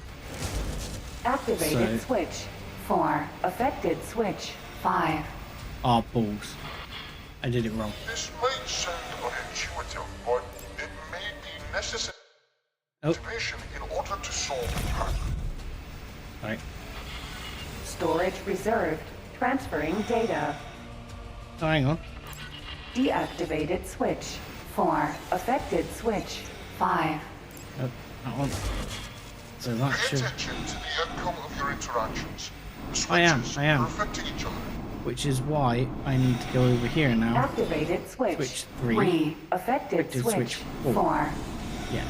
Activated switch 4. Affected switch 5. Ah, balls. I did it wrong. This might sound unintuitive, but it may be necessary activation in order to solve the hack. Right. Storage reserved. Transferring data. Oh, hang on. Deactivated switch 4. Affected switch 5. Oh, that one. So that Pay should... attention to the outcome of your interactions. The I am. switches are affecting each other. Which is why I need to go over here now. Activated switch. Switch 3. Affected switch 4. Yeah.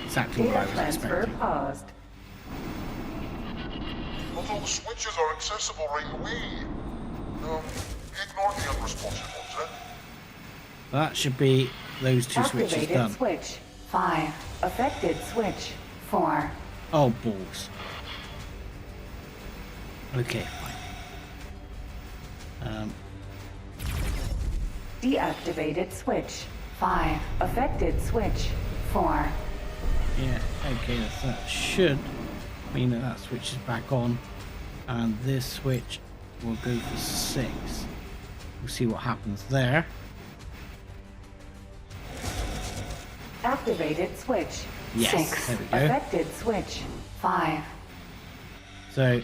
Exactly what I was expecting. Paused. Although the switches are accessible right away, ignore the unresponsive ones, That should be those 2 switches Activated done. switch 5. Affected switch 4. Oh, balls. Okay, fine. Deactivated switch 5. Affected switch 4. Yeah, okay, that should mean that switch is back on. And this switch will go for 6. We'll see what happens there. Activated switch. Yes, 6. there we go. Affected switch. 5. So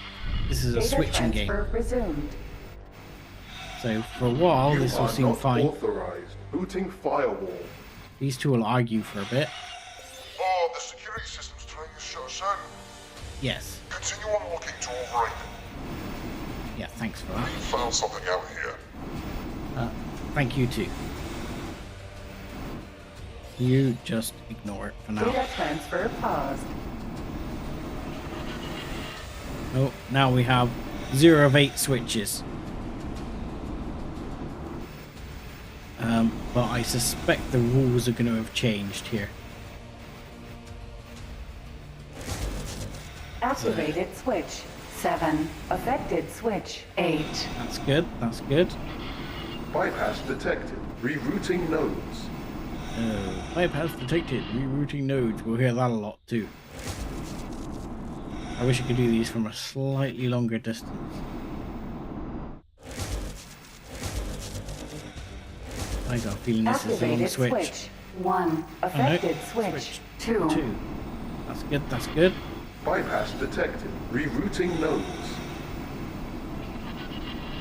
this is a Data switching game. transfer resumed. So for a while, this will seem fine. Authorized. Booting firewall. These two will argue for a bit. Oh, the security system's trying to shut us out. Yes. Continue on looking to override it. Yeah, thanks for We that. found something out here. Thank you too. You just ignore it for now. Data transfer paused. Oh, now we have 0 of 8 switches. But I suspect the rules are going to have changed here. Activated switch. 7. Affected switch. 8. That's good, that's good. Bypass detected. Rerouting nodes. Bypass detected, rerouting nodes. We'll hear that a lot too. I wish I could do these from a slightly longer distance. I got a feeling this is the wrong Activated switch. switch. 1. Affected switch. 2. 2. That's good, that's good. Bypass detected. Rerouting nodes.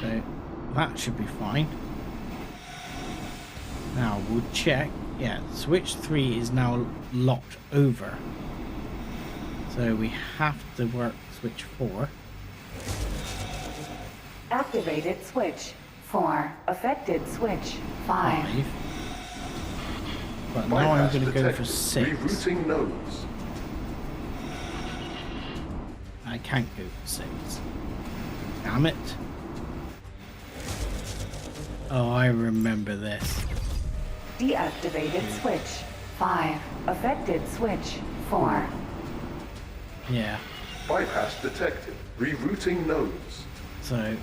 So that should be fine. Now we'll check. Yeah, switch 3 is now locked over. So we have to work switch 4. Activated switch. 4. Affected switch. 5. 5. But now I'm Bypass going to go detected. for 6. Rerouting nodes. I can't go for 6. Damn it. Oh, I remember this. Deactivated switch. 5. Affected switch. 4. Yeah. Bypass detected. Rerouting nodes. So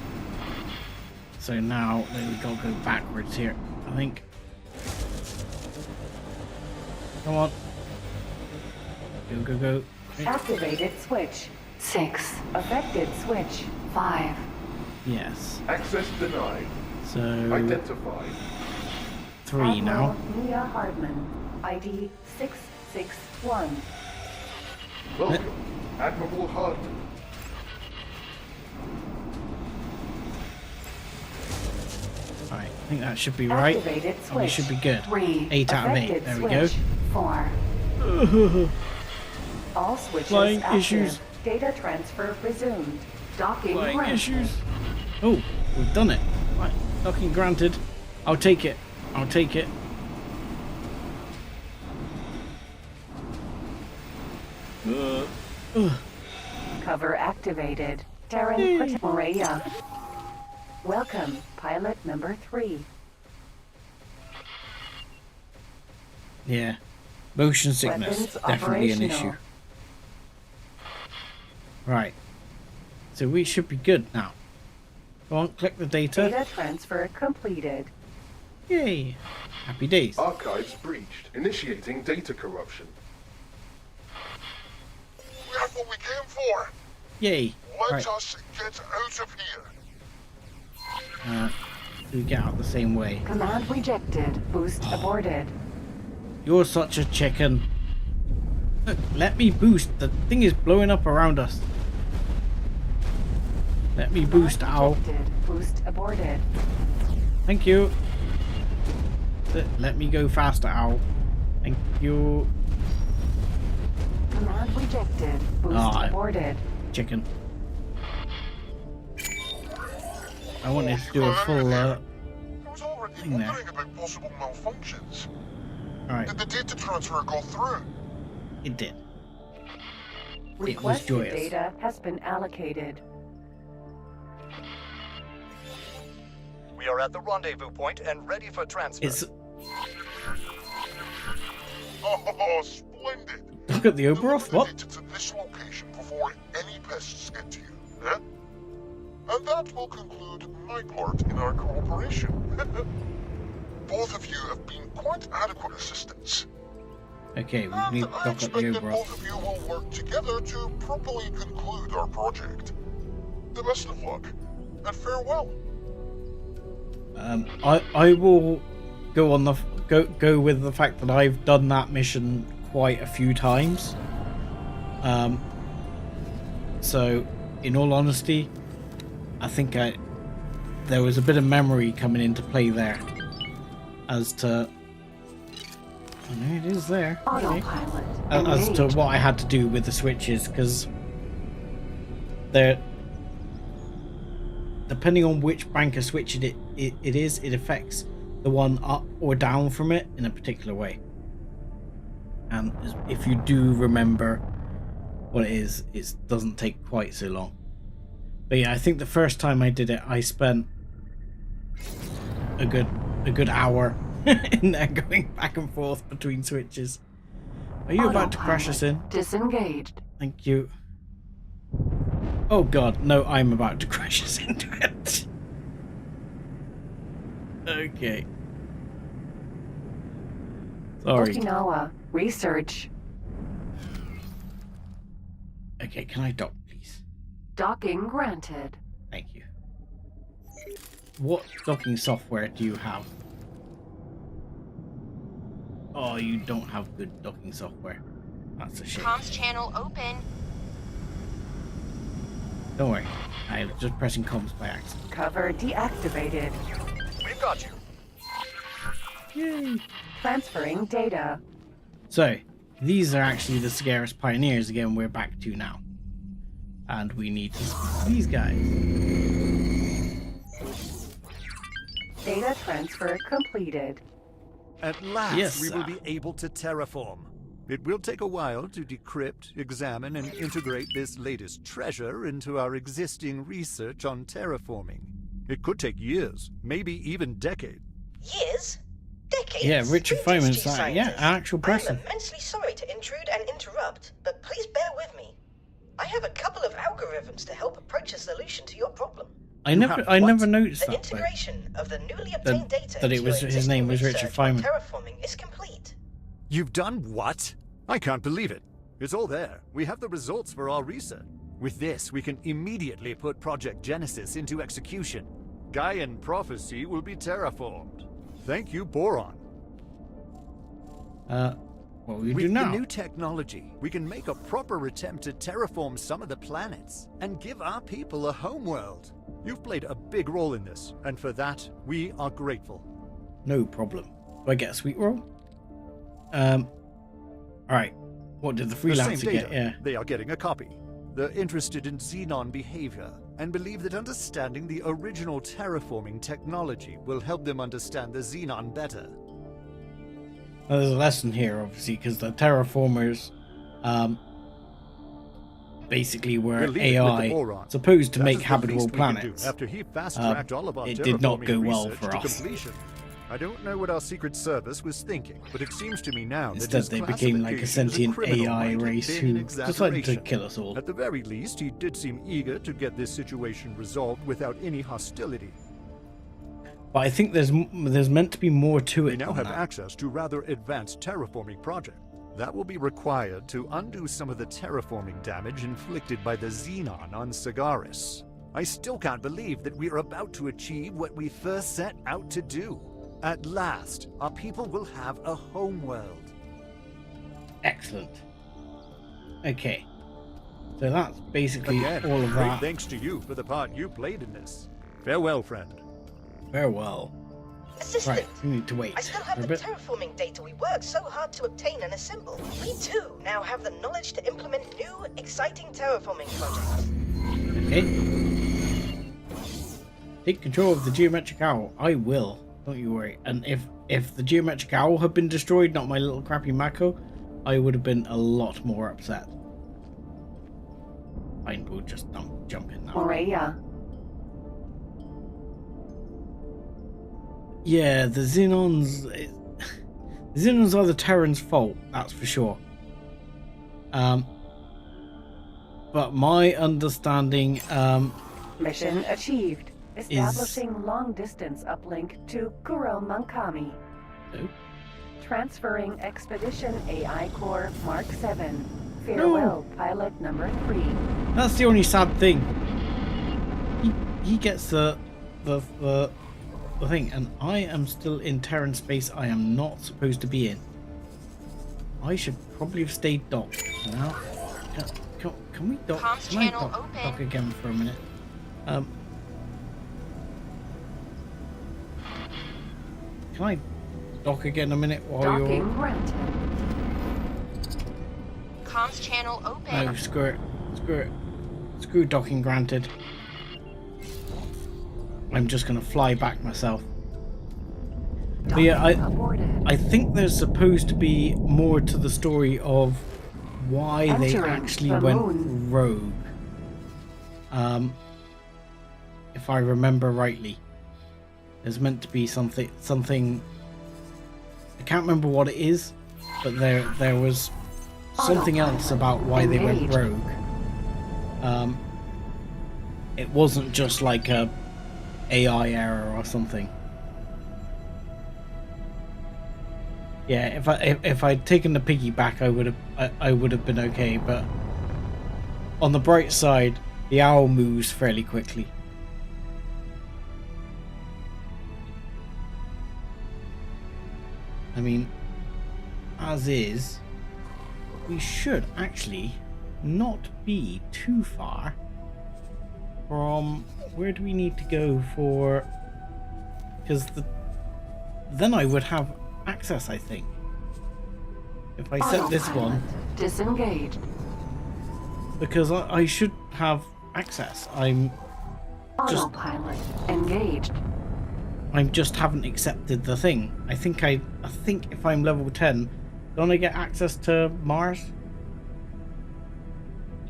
now then we gotta go backwards here, I think. Come on. Go, go, go. Activated switch. 6. Affected switch. 5. Yes. Access denied. So Identified. 3 now. Admiral Mia Hardman. ID 661. Welcome, Admiral Hardman. Alright, I think that should be right. Activated And we switch. should be good. 3. 8 out of 8. Affected There we go. switch. 4. All switches Flying active. issues. Data transfer resumed. Docking Flying granted. issues. Oh, we've done it. Right, docking granted. I'll take it. I'll take it. Cover activated. Terran Morea. Welcome, pilot number 3. Yeah. Motion sickness. Weapons Definitely an issue. operational. Right. So we should be good now. Go on, click the data. Data transfer completed. Yay. Happy days. Archives breached. Initiating data corruption. We have what we came for. Yay. Let Right. us get out of here. We get out the same way. Command rejected. Boost aborted. You're such a chicken. Look, let me boost. The thing is blowing up around us. Let me boost, ow. Rejected. Boost aborted. Thank you. Let me go faster, ow. Thank you. Command rejected. Boost Ah. aborted. Chicken. I wanted to do a full I was already thing there. wondering about possible malfunctions. Alright, Did the data transfer go through? it did. was Requested joyous. data has been allocated. We are at the rendezvous point and ready for transfer. It's Oh, splendid! look at the Oberoth, what? Deliver the data to this location before any pests get to you, eh? And that will conclude my part in our cooperation. Both of you have been quite adequate assistants. Okay, we And need to I dock up expect the that Oberoth. both of you will work together to properly conclude our project. The best of luck, and farewell. I will go on the go with the fact that I've done that mission quite a few times. So, in all honesty, I think there was a bit of memory coming into play there as to... Oh, no, it is there. Okay. As to what I had to do with the switches, because they're... Depending on which banker switch it is, it affects the one up or down from it in a particular way. And if you do remember what it is, it doesn't take quite so long. But yeah, I think the first time I did it, I spent a good hour in there going back and forth between switches. Are you about to crash us in? Disengaged. Thank you. Oh god, no, I'm about to crash us into it. Okay. Sorry. Okinawa. Research. Okay, can I dock, please? Docking granted. Thank you. What docking software do you have? Oh, you don't have good docking software. That's a shame. Comms channel open. Don't worry. I was just pressing comms by accident. Cover deactivated. We've got you. Yay! Transferring data. So, these are actually the Sagaris Pioneers again we're back to now. And we need to speak to these guys. Data transfer completed. At last, yes, we will be able to terraform. It will take a while to decrypt, examine, and integrate this latest treasure into our existing research on terraforming. It could take years, maybe even decades. Years? Decades? Yeah, Richard Feynman's like, yeah, scientist. actual person. I'm immensely sorry to intrude and interrupt, but please bear with me. I have a couple of algorithms to help approach a solution to your problem. I never noticed the that. integration of the newly obtained data that it was his name was Richard Feynman. Terraforming is complete. You've done what? I can't believe it. It's all there. We have the results for our research. With this, we can immediately put Project Genesis into execution. Gaian prophecy will be terraformed. Thank you, Boron. What will you do now? With the new technology, we can make a proper attempt to terraform some of the planets and give our people a homeworld. You've played a big role in this, and for that, we are grateful. No problem. Do I get a sweet roll? Alright. What did the freelancer get? Yeah. They are getting a copy. They're interested in Xenon behavior and believe that understanding the original terraforming technology will help them understand the Xenon better. Well, there's a lesson here, obviously, because the terraformers basically were AI supposed to make habitable planets. After he fast-tracked all of our it did not go well for us. Completion. I don't know what our Secret Service was thinking, but it seems to me now Instead, that they became like a sentient AI race who decided to kill us all. At the very least, he did seem eager to get this situation resolved without any hostility. But I think there's meant to be more to it. We now have access to rather advanced terraforming project. That will be required to undo some of the terraforming damage inflicted by the Xenon on Sagaris. I still can't believe that we are about to achieve what we first set out to do. At last, our people will have a homeworld. Excellent. Okay. So that's basically Again, all of that. Thanks to you for the part you played in this. Farewell, friend. Farewell. Assistant, right, we need to wait. I still have the terraforming data we worked so hard to obtain and assemble. We too now have the knowledge to implement new, exciting terraforming projects. Okay. Take control of the geometric owl. I will. Don't you worry. And if the geometric owl had been destroyed, not my little crappy Mako, I would have been a lot more upset. Fine, we'll just jump in now. Yeah, the Xenons... The Xenons are the Terrans' fault, that's for sure. But my understanding... Mission achieved. Establishing long-distance uplink to Kuro Mankami. Oh. Transferring Expedition AI Core Mark 7. Farewell, pilot number 3. That's the only sad thing. He gets the the thing, and I am still in Terran space I am not supposed to be in. I should probably have stayed docked. Now, can we dock? Comms Can I channel dock, open. dock again for a minute? Can I dock again a minute while Docking you're... granted. Comms channel open. No, screw it. Screw it. Screw docking granted. I'm just going to fly back myself. But yeah, I think there's supposed to be more to the story of why they actually went rogue. If I remember rightly. There's meant to be something I can't remember what it is, but there was something else about why they went rogue. It wasn't just like a AI error or something. Yeah, if I'd taken the piggyback, I would have been okay. But on the bright side, the owl moves fairly quickly. I mean, as is, we should actually not be too far from where do we need to go for, because then I would have access, I think, if I set this one Disengaged. because I should have access. I'm just Autopilot engaged. just haven't accepted the thing. I think if I'm level 10, don't I get access to Mars?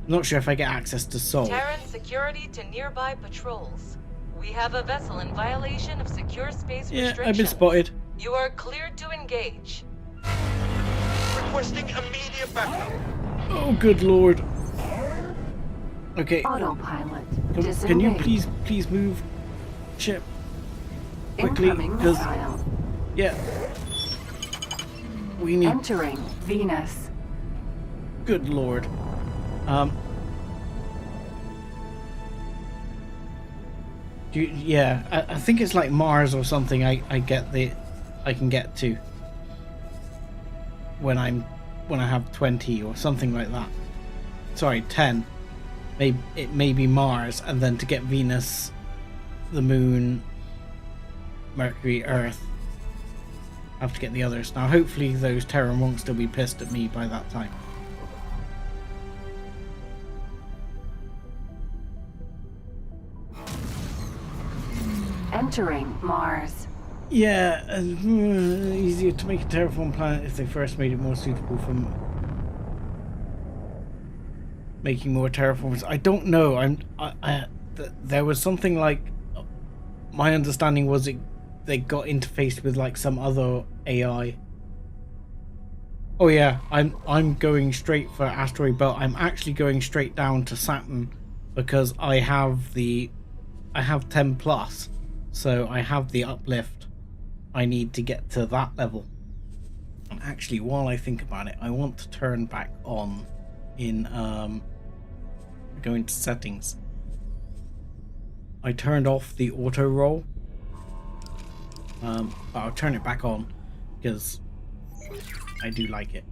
Not sure if I get access to Sol. Terran security to nearby patrols. We have a vessel in violation of secure space Yeah, restrictions. I've been spotted. You are cleared to engage. Requesting immediate backup. Oh, good lord. Okay. Autopilot Can you disengaged. please move ship quickly? Incoming Because missile. yeah, we need. Entering Venus. Good lord. Yeah, I think it's like Mars or something. I can get to when I have 20 or something like that. Sorry, 10. It may be Mars, and then to get Venus, the Moon, Mercury, Earth, I have to get the others. Now, hopefully, those Terran won't still be pissed at me by that time. Entering Mars. Yeah, easier to make a terraform planet if they first made it more suitable for making more terraforms. I don't know. There was something like, my understanding was they got interfaced with like some other AI. Oh yeah, I'm going straight for asteroid belt. I'm actually going straight down to Saturn because I have 10 plus. So I have the uplift I need to get to that level. And actually, while I think about it, I want to turn back on in go into settings. I turned off the auto roll, but I'll turn it back on because I do like it.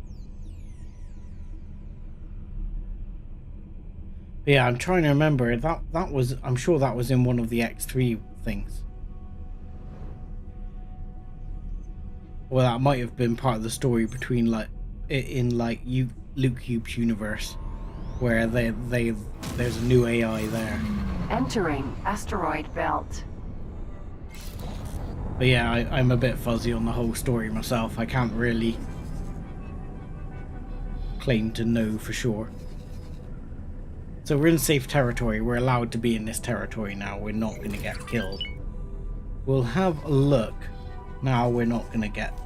But yeah, I'm trying to remember that was, I'm sure that was in one of the X3 things. Well, that might have been part of the story between like Luke Cube's universe, where there's a new AI there. Entering asteroid belt. But yeah, I'm a bit fuzzy on the whole story myself. I can't really claim to know for sure. So we're in safe territory. We're allowed to be in this territory now. We're not going to get killed. We'll have a look. Now we're not going to get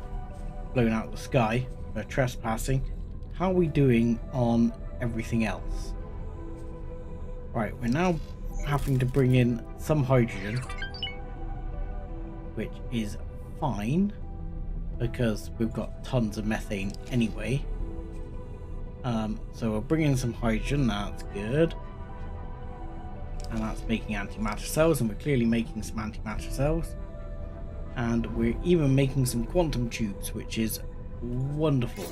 blown out of the sky for trespassing. How are we doing on everything else? Right, we're now having to bring in some hydrogen, which is fine because we've got tons of methane anyway. So we'll bring in some hydrogen. That's good, and that's making antimatter cells, and we're clearly making some antimatter cells. And we're even making some quantum tubes, which is wonderful.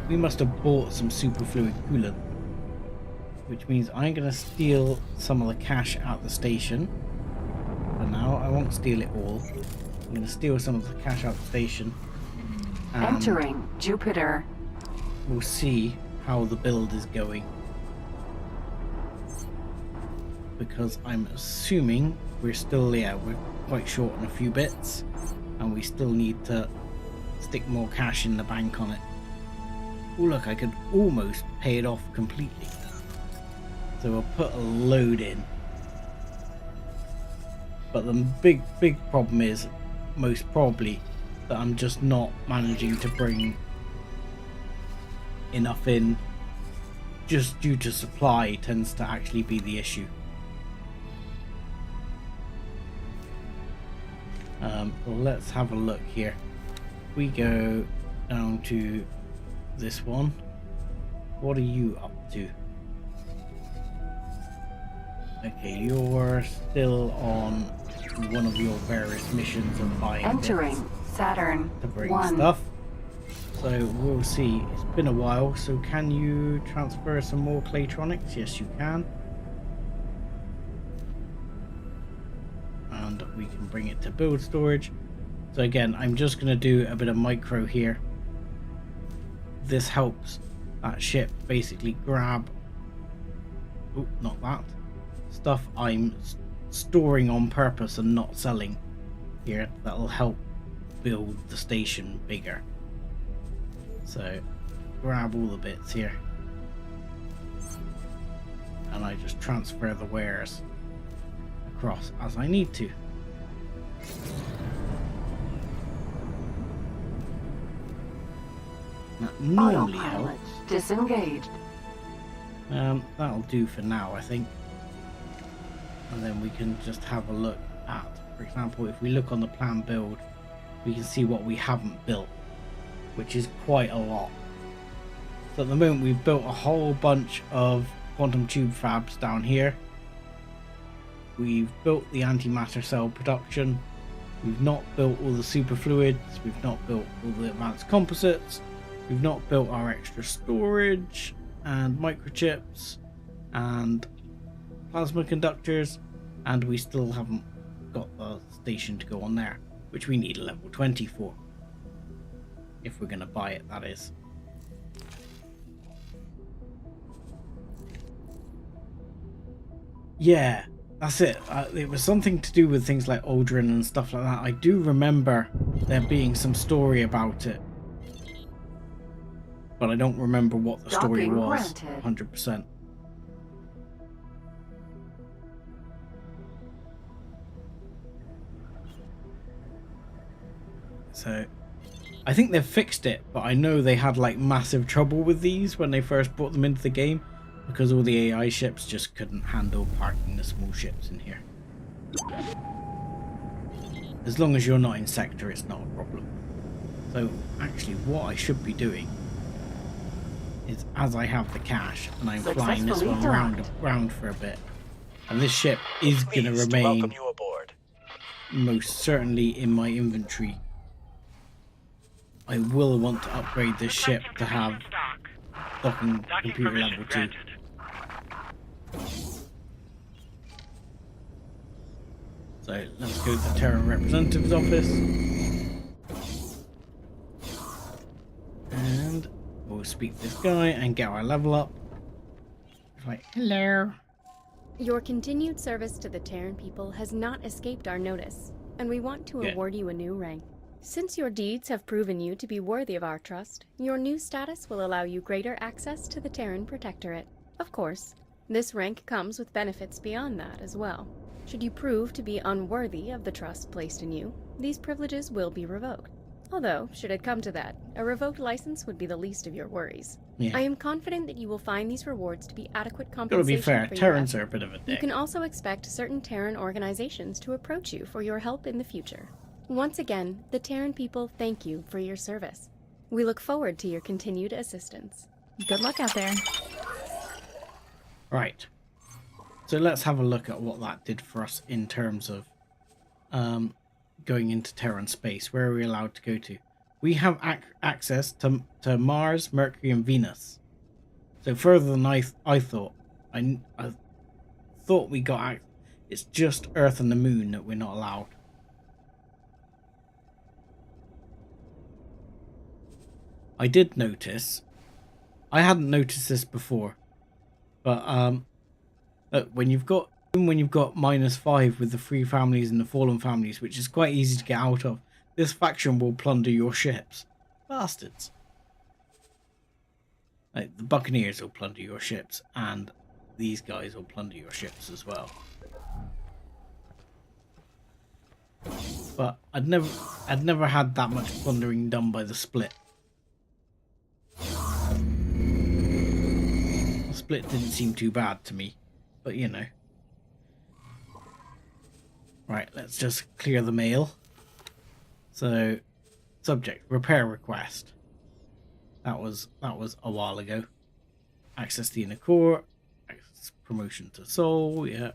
We must have bought some superfluid coolant, which means I'm going to steal some of the cash out the station. For now, I won't steal it all. I'm going to steal some of the cash out the station. Entering Jupiter. We'll see how the build is going. Because I'm assuming we're still, we're quite short on a few bits. And we still need to stick more cash in the bank on it. Oh look, I could almost pay it off completely. So we'll put a load in. But the big problem is, most probably, that I'm just not managing to bring enough in. Just due to supply tends to actually be the issue. Well, let's have a look here. We go down to this one. What are you up to? Okay, you're still on one of your various missions of buying Entering Saturn to bring 1. stuff. So we'll see. It's been a while, so can you transfer some more Claytronics? Yes, you can. And we can bring it to build storage. So again, I'm just going to do a bit of micro here. This helps that ship basically grab, oh, not that, stuff I'm storing on purpose and not selling here. That'll help build the station bigger. So grab all the bits here. And I just transfer the wares across as I need to. That normally helps. Disengaged. That'll do for now, I think. And then we can just have a look at, for example, if we look on the plan build, we can see what we haven't built, which is quite a lot. So at the moment we've built a whole bunch of quantum tube fabs down here. We've built the antimatter cell production. We've not built all the superfluids. We've not built all the advanced composites. We've not built our extra storage and microchips and plasma conductors, and we still haven't got the station to go on there, which we need a level 20 for. If we're going to buy it, that is. Yeah, that's it. It was something to do with things like Aldrin and stuff like that. I do remember there being some story about it, but I don't remember what the story was 100%. So I think they've fixed it, but I know they had like massive trouble with these when they first brought them into the game, because all the AI ships just couldn't handle parking the small ships in here. As long as you're not in sector, it's not a problem. So actually what I should be doing is, as I have the cash and I'm flying this one round for a bit, and this ship is going to remain most certainly in my inventory, I will want to upgrade this ship to have docking computer level 2. So let's go to the Terran representative's office. And we'll speak to this guy and get our level up. It's like, hello. Your continued service to the Terran people has not escaped our notice, and we want to award you a new rank. Since your deeds have proven you to be worthy of our trust, your new status will allow you greater access to the Terran Protectorate. Of course, this rank comes with benefits beyond that as well. Should you prove to be unworthy of the trust placed in you, these privileges will be revoked. Although, should it come to that, a revoked license would be the least of your worries. Yeah. I am confident that you will find these rewards to be adequate compensation. Gotta be fair, for Terrans your are a bit of a dick. You can also expect certain Terran organizations to approach you for your help in the future. Once again, the Terran people thank you for your service. We look forward to your continued assistance. Good luck out there. Right. So let's have a look at what that did for us in terms of going into Terran space? Where are we allowed to go to? We have access to Mars, Mercury, and Venus. So further than I thought. I thought we got. It's just Earth and the Moon that we're not allowed. I did notice. I hadn't noticed this before, but look, when you've got -5 with the free families and the fallen families, which is quite easy to get out of, this faction will plunder your ships. Bastards. Like, the Buccaneers will plunder your ships, and these guys will plunder your ships as well. But I'd never had that much plundering done by the Split. The Split didn't seem too bad to me, but you know. Right, let's just clear the mail. So, subject, repair request. That was a while ago. Access the inner core. Access promotion to soul, yeah.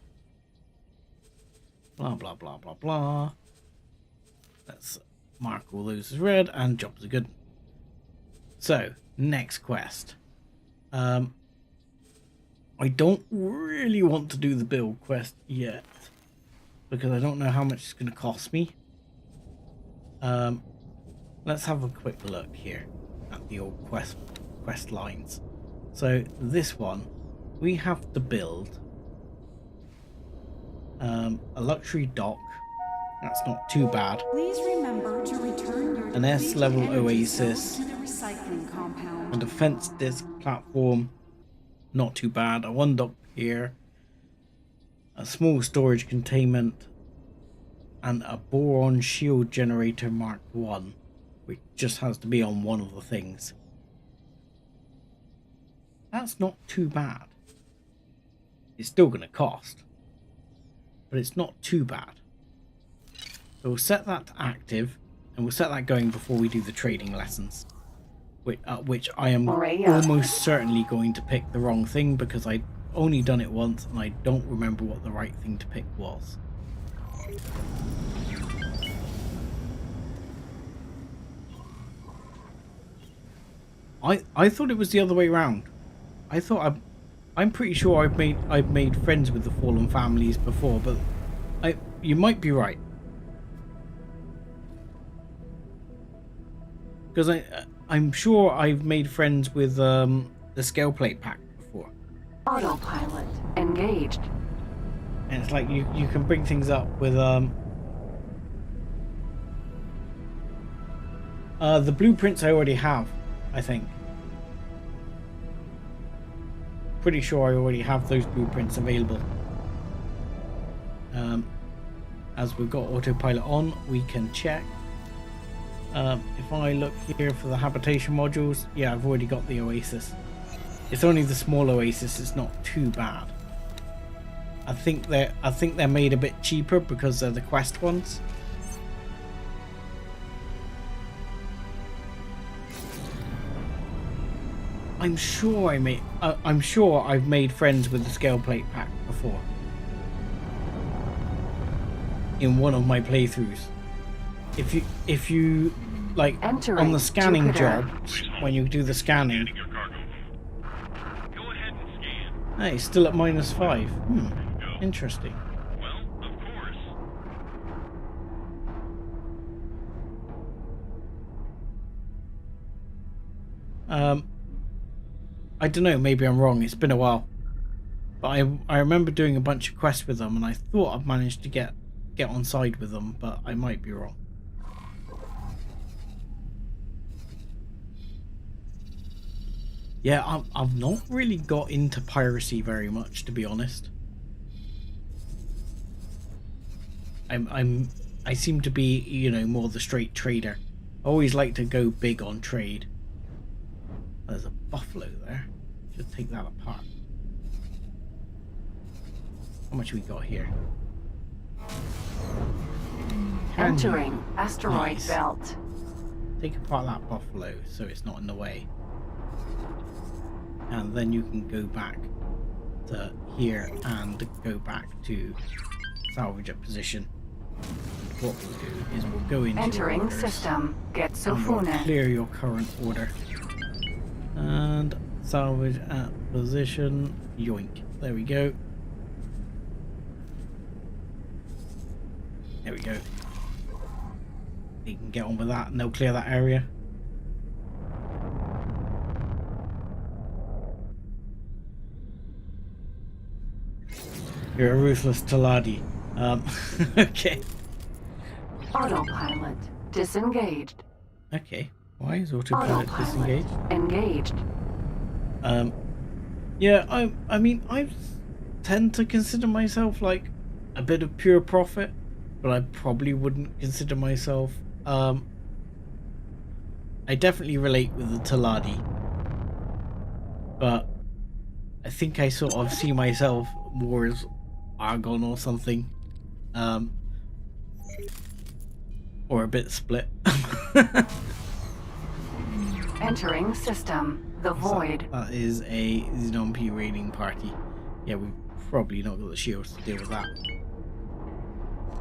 Blah, blah, blah, blah, blah. Let's mark all those as red, and jobs are good. So, next quest. I don't really want to do the build quest yet, because I don't know how much it's going to cost me. Let's have a quick look here at the old quest lines. So this one, we have to build a luxury dock. That's not too bad. Please remember to return your an S-level oasis, to the recycling compound. a defense disc platform, not too bad. A one dock here, a small storage containment, and a boron shield generator Mark 1, which just has to be on one of the things. That's not too bad. It's still going to cost, but it's not too bad. So we'll set that to active, and we'll set that going before we do the trading lessons, which I am almost certainly going to pick the wrong thing, because I've only done it once and I don't remember what the right thing to pick was. I thought it was the other way around. I thought I'm pretty sure I've made friends with the fallen families before, but you might be right. Because I'm sure I've made friends with the scale plate pack before. Autopilot engaged. And it's like you can bring things up with the blueprints I already have, I think. Pretty sure I already have those blueprints available. As we've got autopilot on, we can check. If I look here for the habitation modules, yeah, I've already got the oasis. It's only the small oasis, it's not too bad. I think they're made a bit cheaper because they're the quest ones. I'm sure I've made friends with the scale plate pack before. In one of my playthroughs. If you like on the scanning job, when you do the scanning. Hey, still at -5. Interesting. I don't know, maybe I'm wrong, it's been a while. But I remember doing a bunch of quests with them, and I thought I'd managed to get on side with them, but I might be wrong. Yeah, I've not really got into piracy very much, to be honest. I seem to be, you know, more the straight trader. I always like to go big on trade. There's a buffalo there. Should take that apart. How much we got here? Entering asteroid belt. Take apart that buffalo so it's not in the way. And then you can go back to here and go back to salvage a position. what we'll do is we'll go into entering orders, system. Get and we'll Sofune. clear your current order. And salvage at position. Yoink. There we go. There we go. You can get on with that and they'll clear that area. You're a ruthless Taladi. Okay. Autopilot disengaged. Okay. Why is autopilot disengaged? Engaged. Yeah, I mean, I tend to consider myself like a bit of pure profit, but I probably wouldn't consider myself. I definitely relate with the Taladi, but I think I sort of see myself more as Argon or something, or a bit split. Entering system. The Void. That is a Xenon P raiding party. Yeah, we've probably not got the shields to deal with that.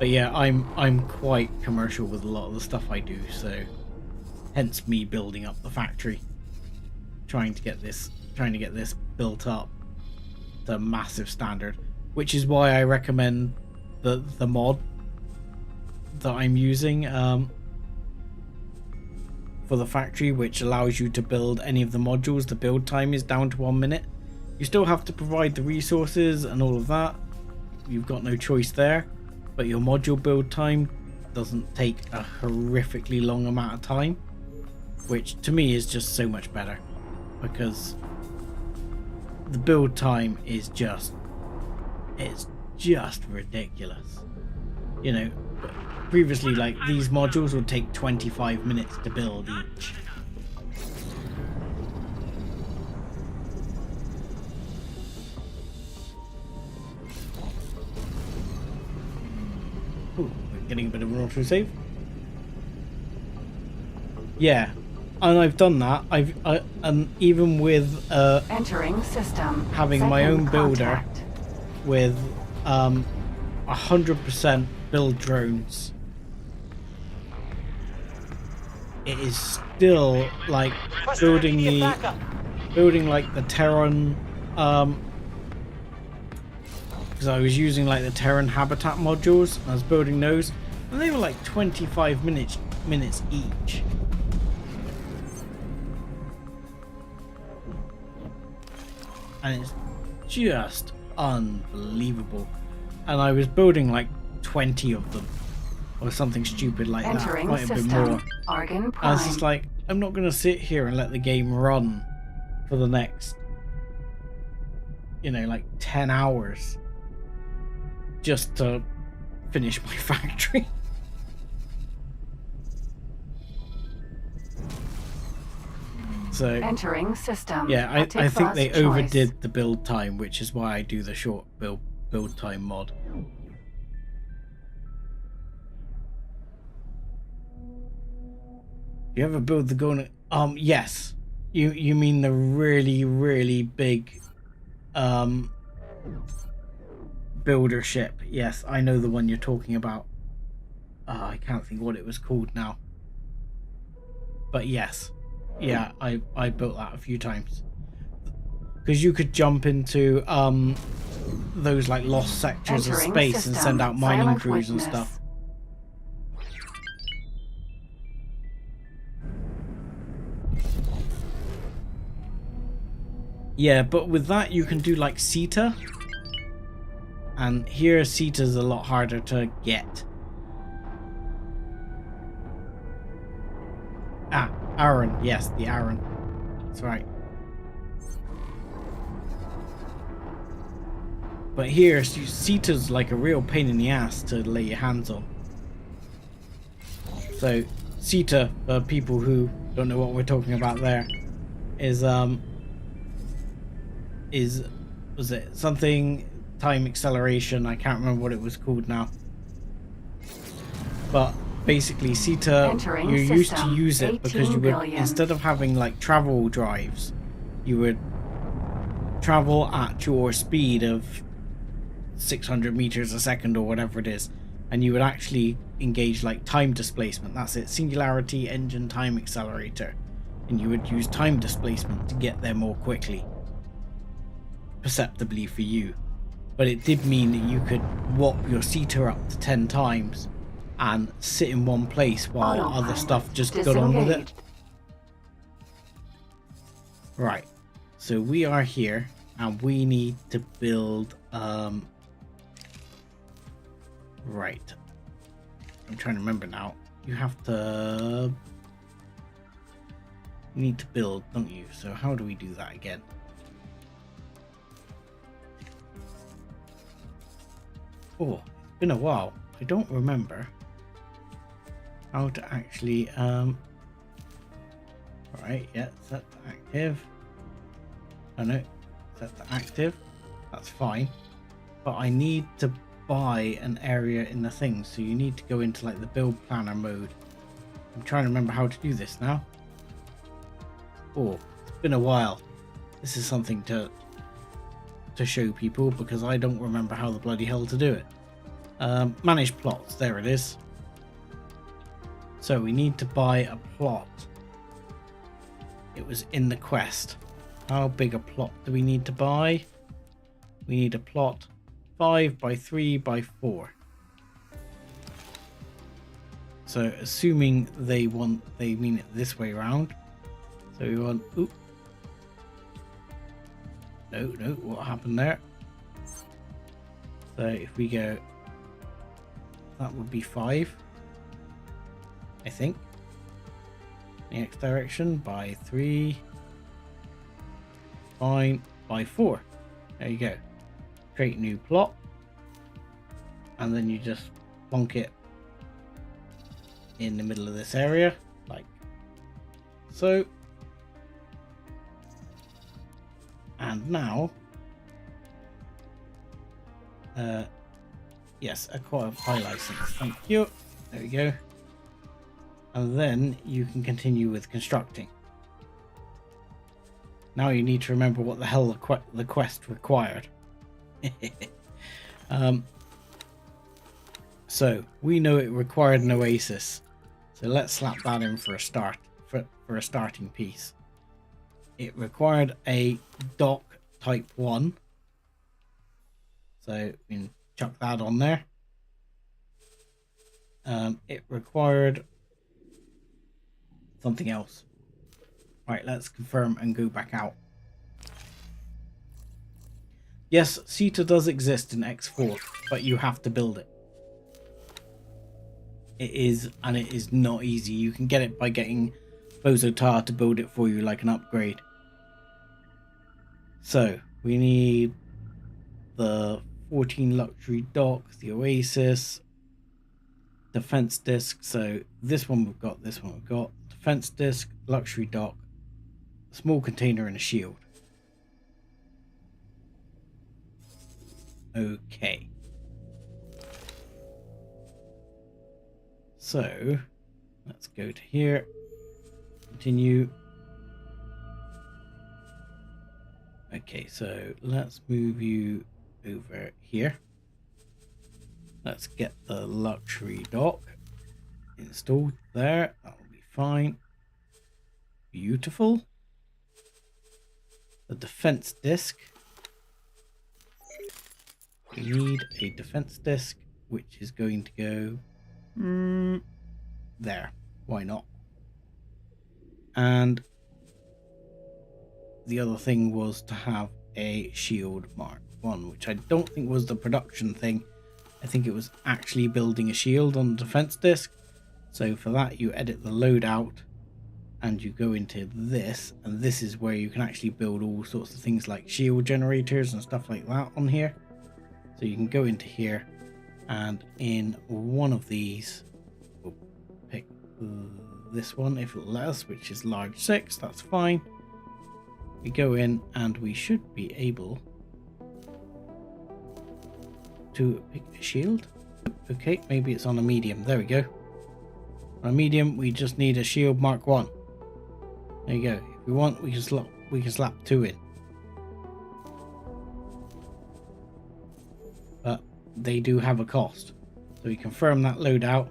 But yeah, I'm quite commercial with a lot of the stuff I do, so hence me building up the factory, trying to get this built up to a massive standard, which is why I recommend the mod that I'm using for the factory, which allows you to build any of the modules. The build time is down to 1 minute. You still have to provide the resources and all of that. You've got no choice there, but your module build time doesn't take a horrifically long amount of time, which to me is just so much better, because the build time is just ridiculous. You know, previously, like, these modules would take 25 minutes to build each. Ooh, we're getting a bit of an auto-save. Yeah, and I've done that. And even with entering system, having my own builder with 100% build drones, it is still like building like the Terran, because I was using like the Terran habitat modules. I was building those, and they were like 25 minutes each. And it's just unbelievable. And I was building like 20 of them, or something stupid like entering that. Might have been more. Argon Prime. I was just like, I'm not going to sit here and let the game run for the next, like 10 hours just to finish my factory. So entering system. Yeah, I think they overdid the build time, which is why I do the short build time mod. You ever build the Golden? Yes. You mean the really big builder ship? Yes, I know the one you're talking about. I can't think what it was called now. But yes. Yeah, I built that a few times. Because you could jump into those like lost sectors of space and send out mining crews and stuff. Yeah, but with that you can do like CETA, and here CETA's a lot harder to get. Aaron, yes, the Aaron. That's right. But here, CETA's like a real pain in the ass to lay your hands on. So, CETA, for people who don't know what we're talking about there, is was it something time acceleration? I can't remember what it was called now. But basically, CETA, you used to use it because you would, instead of having like travel drives, you would travel at your speed of 600 meters a second or whatever it is, and you would actually engage like time displacement. That's it, singularity engine time accelerator, and you would use time displacement to get there more quickly, perceptibly for you. But it did mean that you could warp your seater up to 10 times and sit in one place while other stuff just got on with it. Right, so we are here and we need to build right, I'm trying to remember now. You need to build, don't you? So how do we do that again? Oh, it's been a while. I don't remember how to actually right, yeah, set to active. Oh no, set to active. That's fine. But I need to buy an area in the thing, so you need to go into like the build planner mode. I'm trying to remember how to do this now. Oh, it's been a while. This is something to show people because I don't remember how the bloody hell to do it. Manage plots, there it is. So we need to buy a plot. It was in the quest. How big a plot do we need to buy? We need a plot 5 by 3 by 4. So assuming they mean it this way around. So we want, oop. No, what happened there? So if we go, that would be 5, I think. The X direction by 3, fine, by 4. There you go. Create new plot, and then you just plonk it in the middle of this area, like so. And now, yes, acquire file license. Thank you. There we go. And then you can continue with constructing. Now you need to remember what the hell the quest required. So we know it required an oasis. So let's slap that in for a start, for a starting piece. It required a dock type 1. So we can chuck that on there. It required something else. Right, let's confirm and go back out. Yes, CETA does exist in X4, but you have to build it. It is not easy. You can get it by getting Bozo Tar to build it for you like an upgrade. So, we need the 14 luxury dock, the oasis, defense disc. So, this one we've got, this one we've got. Defense disc, luxury dock, a small container and a shield. Okay. So, let's go to here. Continue. Okay, so let's move you over here. Let's get the luxury dock installed there. That will be fine. Beautiful. The defense disc. We need a defense disc, which is going to go there. Why not? And the other thing was to have a shield Mark 1, which I don't think was the production thing. I think it was actually building a shield on the defense disc. So for that, you edit the loadout and you go into this, and this is where you can actually build all sorts of things like shield generators and stuff like that on here. So you can go into here, and in one of these, we'll pick this one if it'll let us, which is large 6. That's fine. We go in and we should be able to pick a shield. Okay, maybe it's on a medium. There we go. On a medium, we just need a shield Mark 1. There you go. If we want, we can slap 2 in. But they do have a cost. So we confirm that loadout.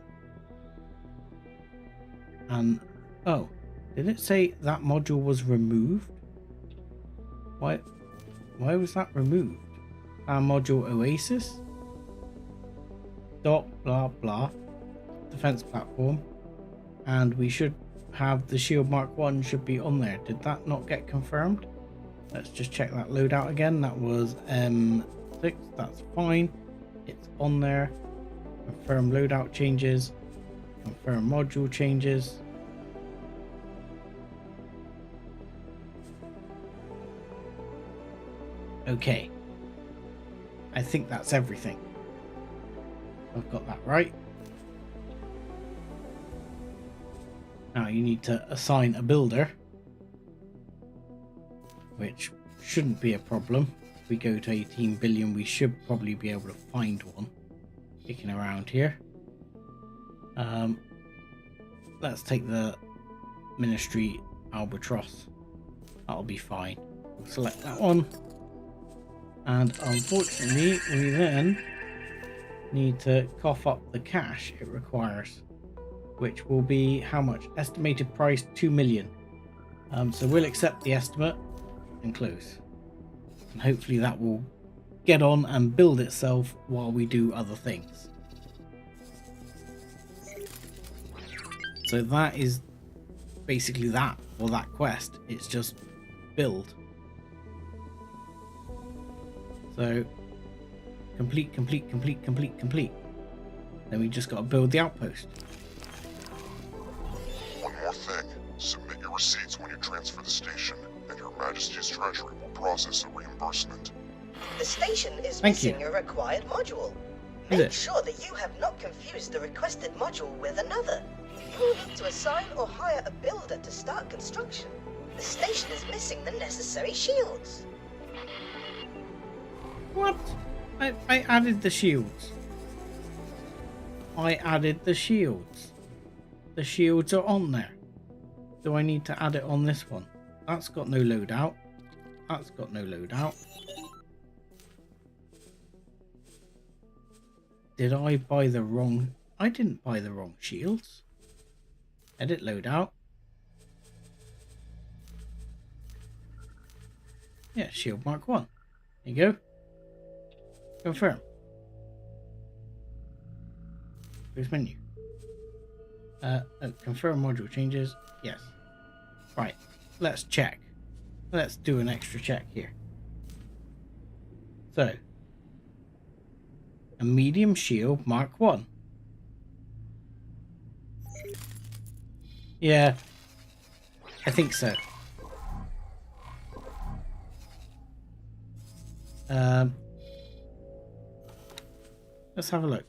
And oh, did it say that module was removed? Why was that removed? Our module Oasis. Dot blah blah. Defense platform. And we should have the shield Mark 1 should be on there. Did that not get confirmed? Let's just check that loadout again. That was M6. That's fine. It's on there. Confirm loadout changes. Confirm module changes. Okay. I think that's everything. I've got that right. Now you need to assign a builder, which shouldn't be a problem. If we go to 18 billion, we should probably be able to find one kicking around here. Let's take the Ministry Albatross. That'll be fine. We'll select that one. And unfortunately, we then need to cough up the cash it requires, which will be how much? Estimated price 2 million. So we'll accept the estimate and close. And hopefully that will get on and build itself while we do other things. So that is basically that for that quest. It's just build. So complete. Then we just got to build the outpost. One more thing. Submit your receipts when you transfer the station, and Your Majesty's Treasury will process a reimbursement. The station is missing a required module. Make sure that you have not confused the requested module with another. You will need to assign or hire a builder to start construction. The station is missing the necessary shields. What? I added the shields. I added the shields. The shields are on there. Do I need to add it on this one? That's got no loadout. That's got no loadout. Did I buy the wrong... I didn't buy the wrong shields. Edit loadout. Yeah, shield Mark 1. There you go. Confirm. Close menu. Confirm module changes. Yes. Right. Let's check. Let's do an extra check here. So. A medium shield Mark 1. Yeah. I think so. Let's have a look.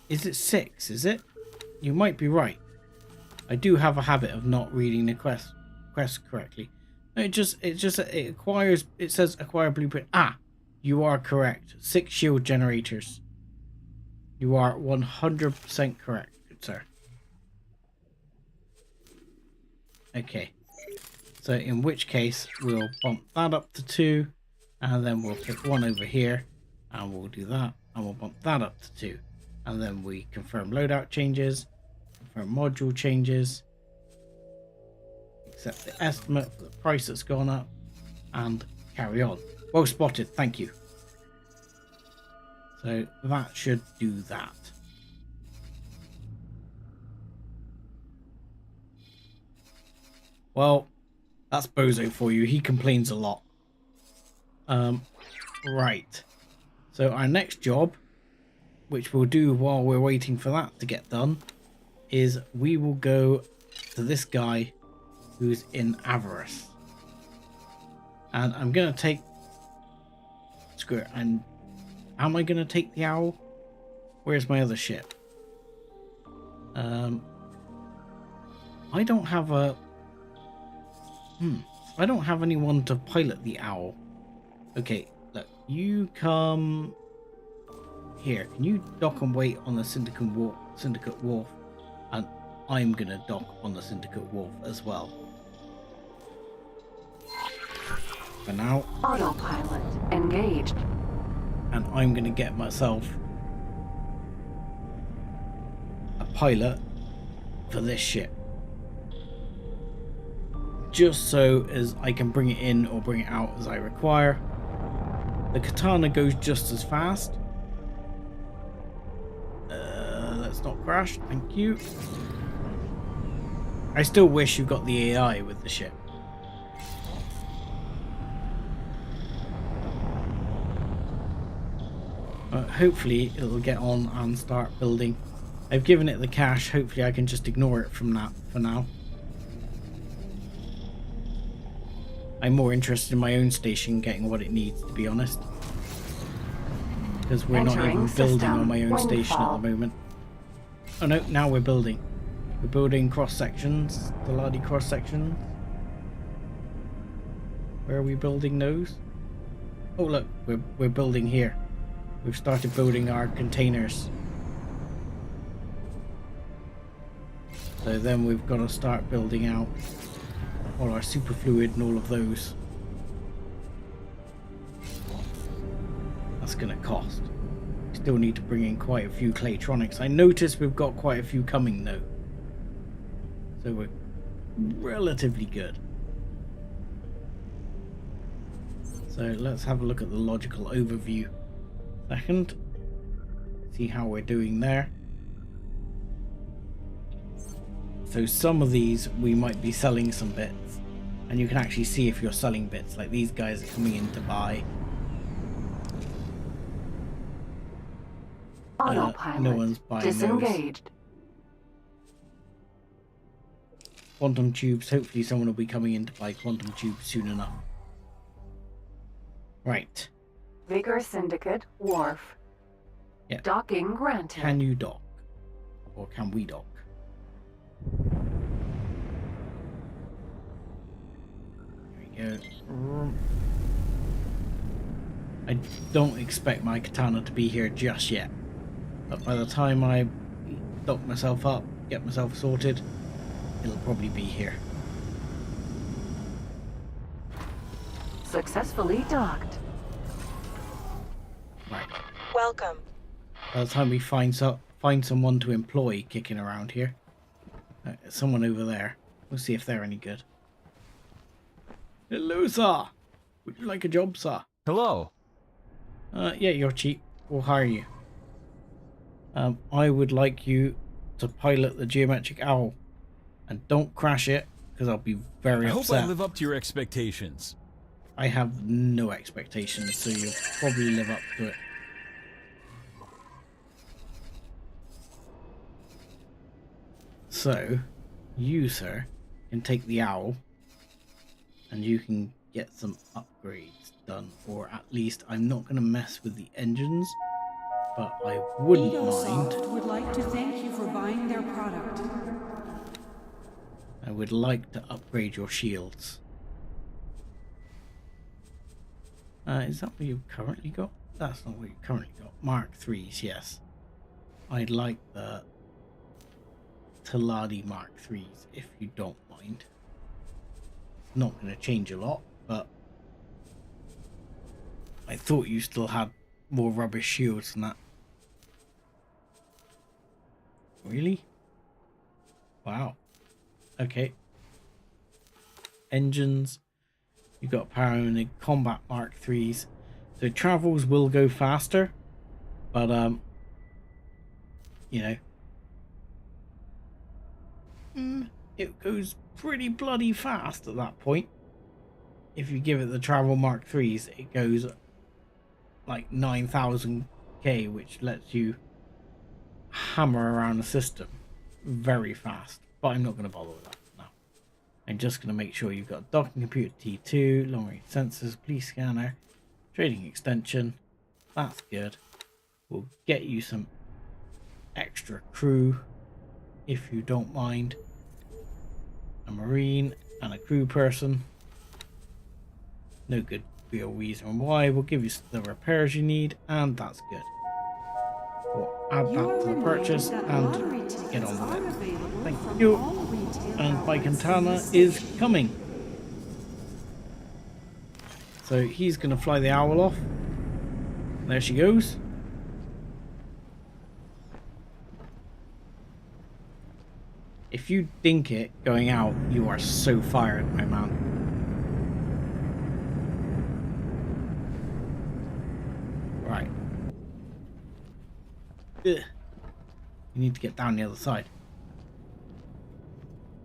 Is it 6? Is it? You might be right. I do have a habit of not reading the quest correctly. No, it acquires. It says acquire blueprint. Ah, you are correct. 6 shield generators. You are 100% correct, good sir. Okay. So in which case we'll bump that up to 2, and then we'll pick 1 over here, and we'll do that, and we'll bump that up to 2, and then we confirm loadout changes, confirm module changes, accept the estimate for the price that's gone up, and carry on. Well spotted, thank you. So that should do that. Well, that's Bozo for you. He complains a lot. Right. So our next job, which we'll do while we're waiting for that to get done, is we will go to this guy who's in Avarice. And I'm going to take... Screw it. And am I going to take the owl? Where's my other ship? I don't have a... I don't have anyone to pilot the owl. Okay, look. You come... Here. Can you dock and wait on the Syndicate Wharf? And I'm going to dock on the Syndicate Wharf as well. For now. Autopilot engaged. And I'm going to get myself pilot for this ship. Just so as I can bring it in or bring it out as I require. The katana goes just as fast. Let's not crash, thank you. I still wish you got the AI with the ship. Hopefully it'll get on and start building. I've given it the cash, hopefully I can just ignore it from that for now. I'm more interested in my own station getting what it needs, to be honest. Because we're not even building on my own station at the moment. Oh no, now we're building. We're building cross sections, the Lardy cross sections. Where are we building those? Oh look, we're building here. We've started building our containers. So then we've got to start building out all our superfluid and all of those. That's going to cost. We still need to bring in quite a few Claytronics. I noticed we've got quite a few coming though. So we're relatively good. So let's have a look at the logical overview. Second, see how we're doing there. So some of these we might be selling some bits, and you can actually see if you're selling bits, like these guys are coming in to buy. No one's buying disengaged. Those. Quantum tubes, hopefully someone will be coming in to buy quantum tubes soon enough. Right. Vigor Syndicate Wharf. Yeah. Docking granted. Can you dock? Or can we dock? There we go. I don't expect my katana to be here just yet. But by the time I dock myself up, get myself sorted, it'll probably be here. Successfully docked. Right. Welcome. By the time we find someone to employ kicking around here. Someone over there. We'll see if they're any good. Hello, sir. Would you like a job, sir? Hello. Yeah, you're cheap. We'll hire you. I would like you to pilot the geometric owl. And don't crash it, because I'll be very upset. I hope I live up to your expectations. I have no expectations, so you'll probably live up to it. So, you, sir, can take the owl, and you can get some upgrades done, or at least I'm not going to mess with the engines, but I wouldn't mind. Would like to thank you for buying their product. I would like to upgrade your shields. Is that what you've currently got? That's not what you've currently got. Mark 3s, yes. I'd like the Taladi Mark 3s, if you don't mind. Not going to change a lot, but I thought you still had more rubbish shields than that. Really? Wow. Okay. Engines. You've got power in the combat Mark 3s. So travels will go faster. But, you know. It goes pretty bloody fast at that point. If you give it the travel Mark 3s, it goes like 9,000k, which lets you hammer around the system very fast. But I'm not going to bother with that now. I'm just going to make sure you've got docking computer T2, long range sensors, police scanner, trading extension. That's good. We'll get you some extra crew if you don't mind. A marine and a crew person. No good real reason why. We'll give you the repairs you need, and that's good. We'll add that to the purchase and get on with it. Thank you. And my katana is coming. So he's going to fly the owl off. There she goes. If you dink it going out, you are so fired, my man. Right. Ugh. You need to get down the other side.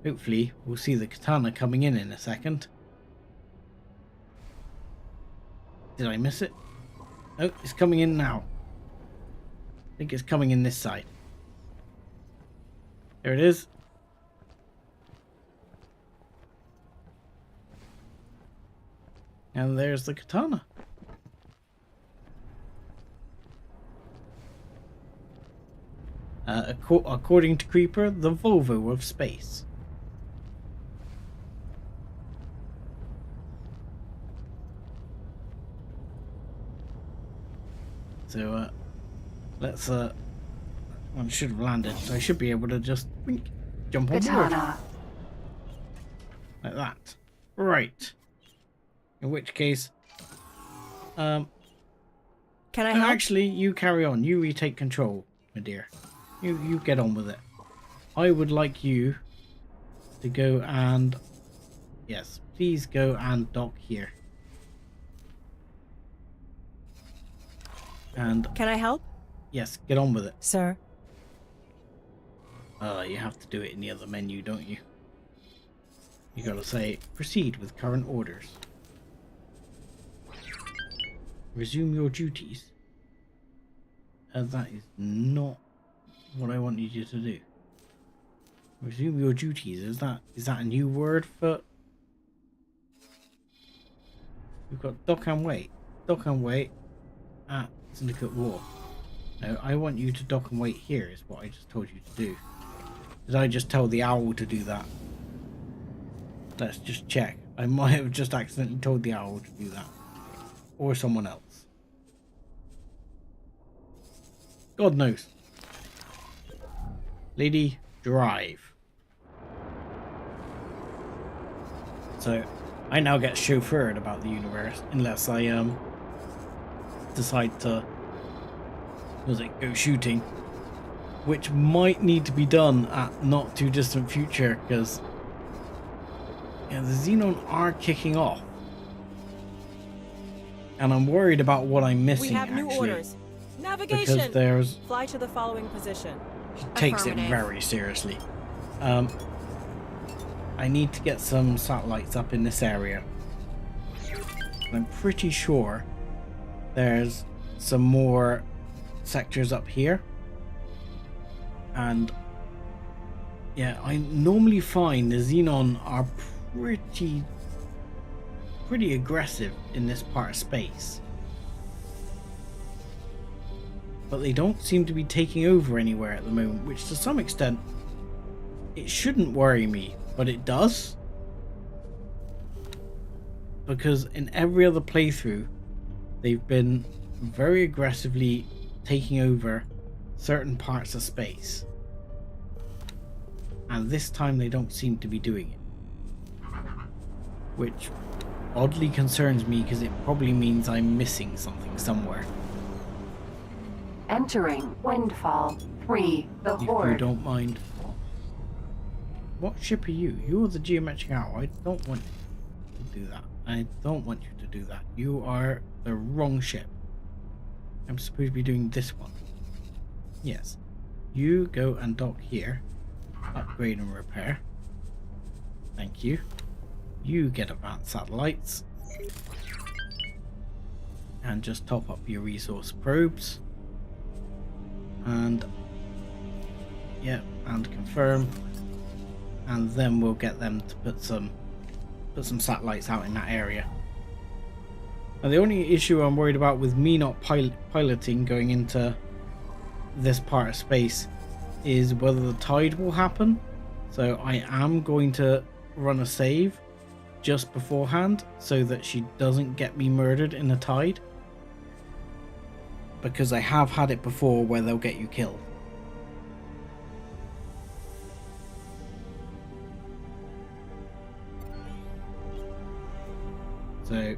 Hopefully, we'll see the katana coming in a second. Did I miss it? Oh, it's coming in now. I think it's coming in this side. There it is. And there's the katana. According to Creeper, the Volvo of space. So, let's, one should have landed, so I should be able to just jump on board. Like that. Right. In which case, can I help? Actually, you carry on. You retake control, my dear. You get on with it. I would like you to go and... Yes, please go and dock here. And... Can I help? Yes, get on with it. Sir. You have to do it in the other menu, don't you? You gotta say, proceed with current orders. Resume your duties. That is not what I wanted you to do. Resume your duties. Is that a new word for... We've got dock and wait. Dock and wait at Syndicate War. No, I want you to dock and wait here is what I just told you to do. Did I just tell the owl to do that? Let's just check. I might have just accidentally told the owl to do that. Or someone else. God knows. Lady, drive. So, I now get chauffeured about the universe, unless I decide to, go shooting, which might need to be done at not too distant future, because the Xenon are kicking off, and I'm worried about what I'm missing. We have new orders. Navigation. Because there's... Fly to the following position. She takes it very seriously. I need to get some satellites up in this area. I'm pretty sure there's some more sectors up here. And yeah, I normally find the Xenon are pretty aggressive in this part of space. But they don't seem to be taking over anywhere at the moment, which to some extent, it shouldn't worry me, but it does. Because in every other playthrough, they've been very aggressively taking over certain parts of space. And this time they don't seem to be doing it. Which oddly concerns me, because it probably means I'm missing something somewhere. Entering Windfall 3, the Horde. If you don't mind. What ship are you? You're the Geometric Owl. I don't want you to do that. I don't want you to do that. You are the wrong ship. I'm supposed to be doing this one. Yes. You go and dock here. Upgrade and repair. Thank you. You get advanced satellites. And just top up your resource probes. And yeah, and confirm, and then we'll get them to put some satellites out in that area. Now the only issue I'm worried about with me not piloting going into this part of space is whether the tide will happen. So I am going to run a save just beforehand so that she doesn't get me murdered in the tide. Because I have had it before where they'll get you killed. So...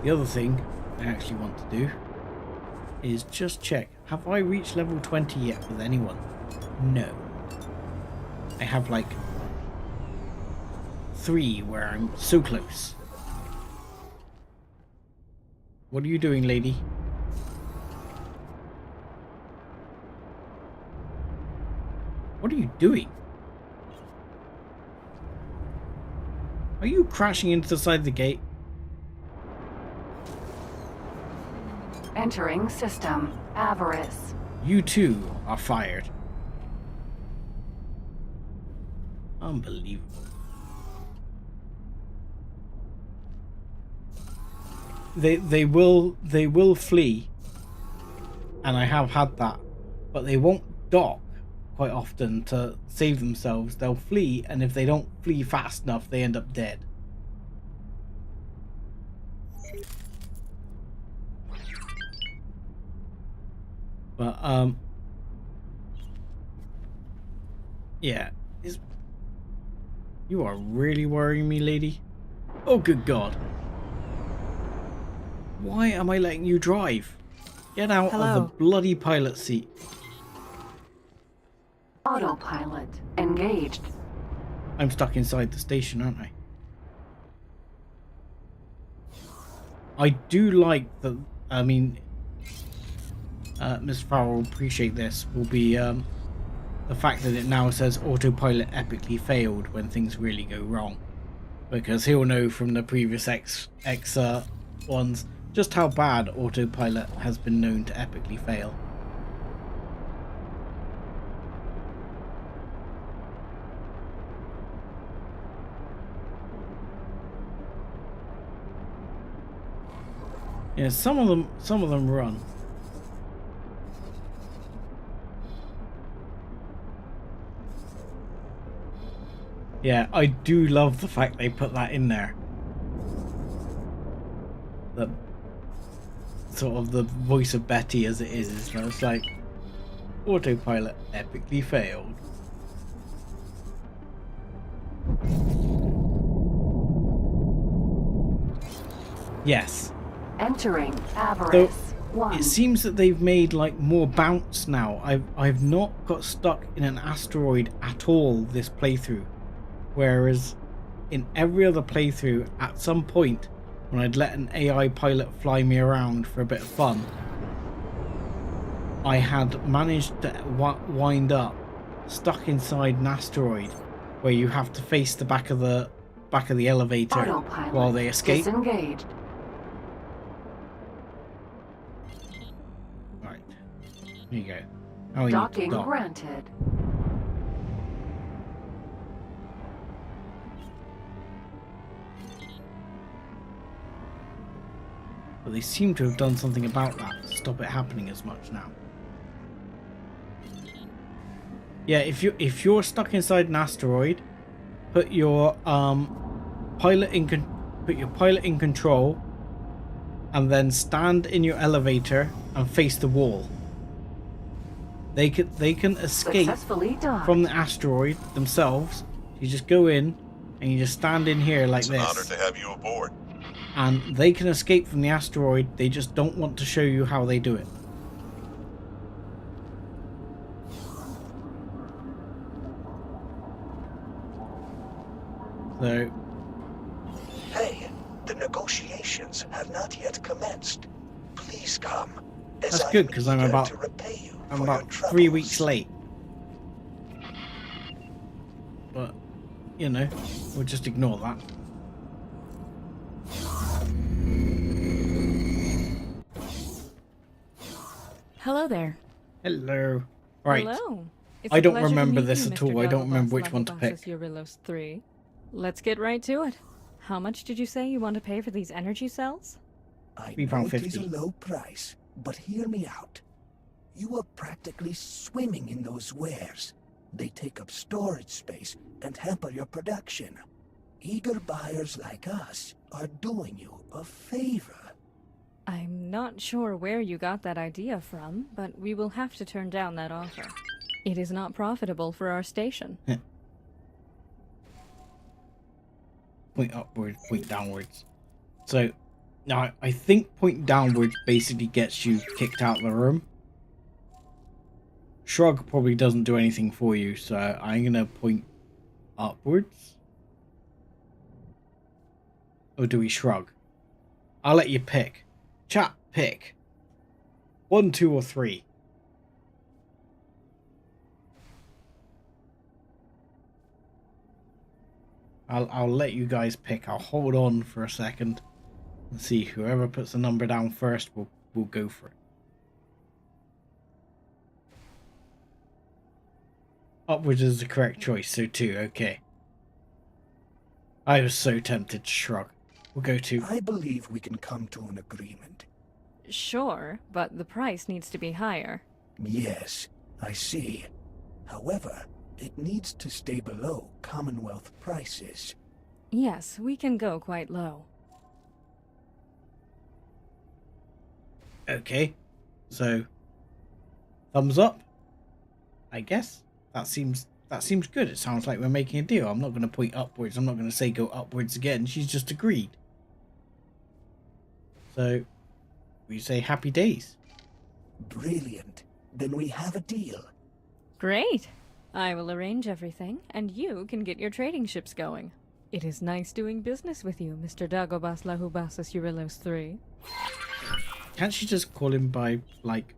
the other thing I actually want to do is just check. Have I reached level 20 yet with anyone? No. I have like 3 where I'm so close. What are you doing, lady? What are you doing? Are you crashing into the side of the gate? Entering system. Avarice. You too are fired. Unbelievable. They will flee, and I have had that, but they won't dock quite often to save themselves. They'll flee, and if they don't flee fast enough, they end up dead. But yeah, you are really worrying me, lady. Oh, good God. Why am I letting you drive? Get out of the bloody pilot seat. Autopilot engaged. I'm stuck inside the station, aren't I? I do like the, I mean, Ms. Farrell will appreciate this, will be the fact that it now says autopilot epically failed when things really go wrong. Because he'll know from the previous X ones just how bad autopilot has been known to epically fail. Yeah, some of them run. Yeah, I do love the fact they put that in there. The sort of the voice of Betty as it is it's like autopilot epically failed. Yes. Entering Avarice. So it seems that they've made like more bounce now. I've not got stuck in an asteroid at all this playthrough. Whereas in every other playthrough, at some point when I'd let an AI pilot fly me around for a bit of fun, I had managed to wind up stuck inside an asteroid where you have to face the back of the elevator Autopilot while they escape. Disengaged. Right. Here you go. How Docking granted. But they seem to have done something about that to stop it happening as much now. Yeah, if you're stuck inside an asteroid, put your pilot in control, and then stand in your elevator and face the wall. They can escape from the asteroid themselves. You just go in and you just stand in here like this. It's an honor to have you aboard. And they can escape from the asteroid. They just don't want to show you how they do it. So, hey, the negotiations have not yet commenced. Please come. That's good because I'm about 3 weeks late. But you know, we'll just ignore that. Hello there. Hello. Right. Hello. I don't remember this at all. I don't remember which one to pick. Rarities 3. Let's get right to it. How much did you say you want to pay for these energy cells? I know it is a low price, but hear me out. You are practically swimming in those wares. They take up storage space and hamper your production. Eager buyers like us are doing you a favor. I'm not sure where you got that idea from, but we will have to turn down that offer. It is not profitable for our station. Point upwards, point downwards. So, Now, I think point downwards basically gets you kicked out of the room. Shrug probably doesn't do anything for you, so I'm going to point upwards. Or do we shrug? I'll let you pick. Chat, pick. 1, 2, or 3. I'll let you guys pick. I'll hold on for a second and see. Whoever puts the number down first will go for it. Upwards is the correct choice, so 2, okay. I was so tempted to shrug. We'll go 2. I believe we can come to an agreement. Sure, but the price needs to be higher. Yes, I see. However, it needs to stay below Commonwealth prices. Yes, we can go quite low. Okay, so thumbs up, I guess. That seems good. It sounds like we're making a deal. I'm not going to point upwards. I'm not going to say go upwards again. She's just agreed. So we say happy days. Brilliant. Then we have a deal. Great. I will arrange everything, and you can get your trading ships going. It is nice doing business with you, Mr. Dagobas Lahubasas Eurylos III. Can't she just call him by, like,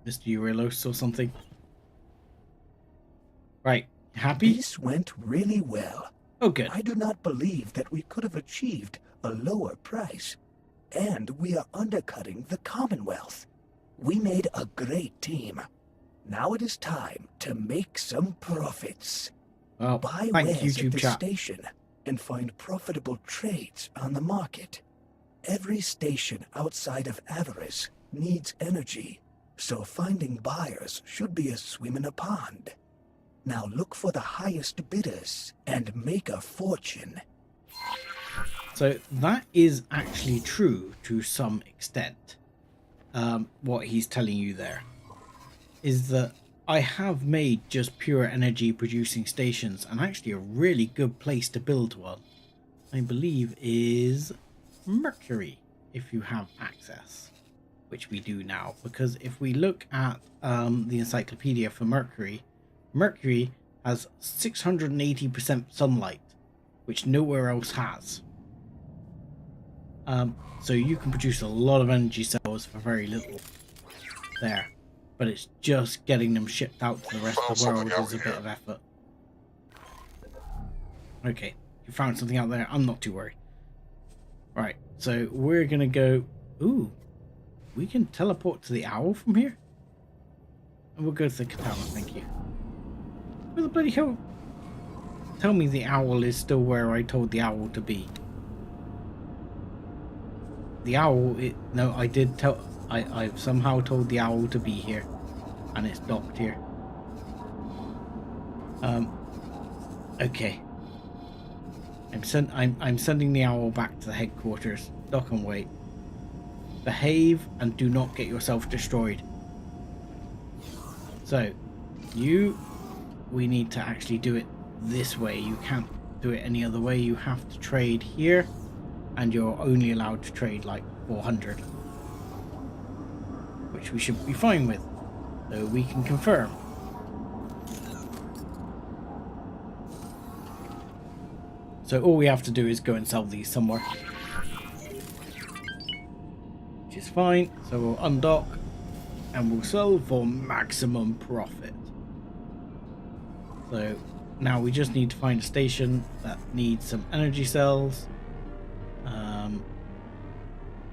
Mr. Eurylos or something? Right. Happy? This went really well. Oh, good. I do not believe that we could have achieved a lower price. And we are undercutting the Commonwealth. We made a great team. Now it is time to make some profits. Well, buy thank wares YouTube at the chat. station and find profitable trades on the market. Every station outside of Avarice needs energy, so finding buyers should be a swim in a pond. Now look for the highest bidders and make a fortune. So that is actually true to some extent. What he's telling you there is that I have made just pure energy producing stations, and actually a really good place to build one, I believe, is Mercury, if you have access, which we do now, because if we look at the encyclopedia for Mercury, Mercury has 680% sunlight, which nowhere else has. So you can produce a lot of energy cells for very little there, but it's just getting them shipped out to the rest of the world is a bit of effort. Okay, you found something out there. I'm not too worried. Right, so we're gonna go. Ooh, we can teleport to the owl from here, and we'll go to the katana. Thank you. Where the bloody hell? Tell me the owl is still where I told the owl to be. The owl, no, I did tell, I've somehow told the owl to be here, and it's docked here. Okay. I'm sending the owl back to the headquarters. Dock and wait. Behave and do not get yourself destroyed. So, we need to actually do it this way. You can't do it any other way. You have to trade here, and you're only allowed to trade like 400, which we should be fine with, so we can confirm. So all we have to do is go and sell these somewhere, which is fine. So we'll undock and we'll sell for maximum profit. So now we just need to find a station that needs some energy cells.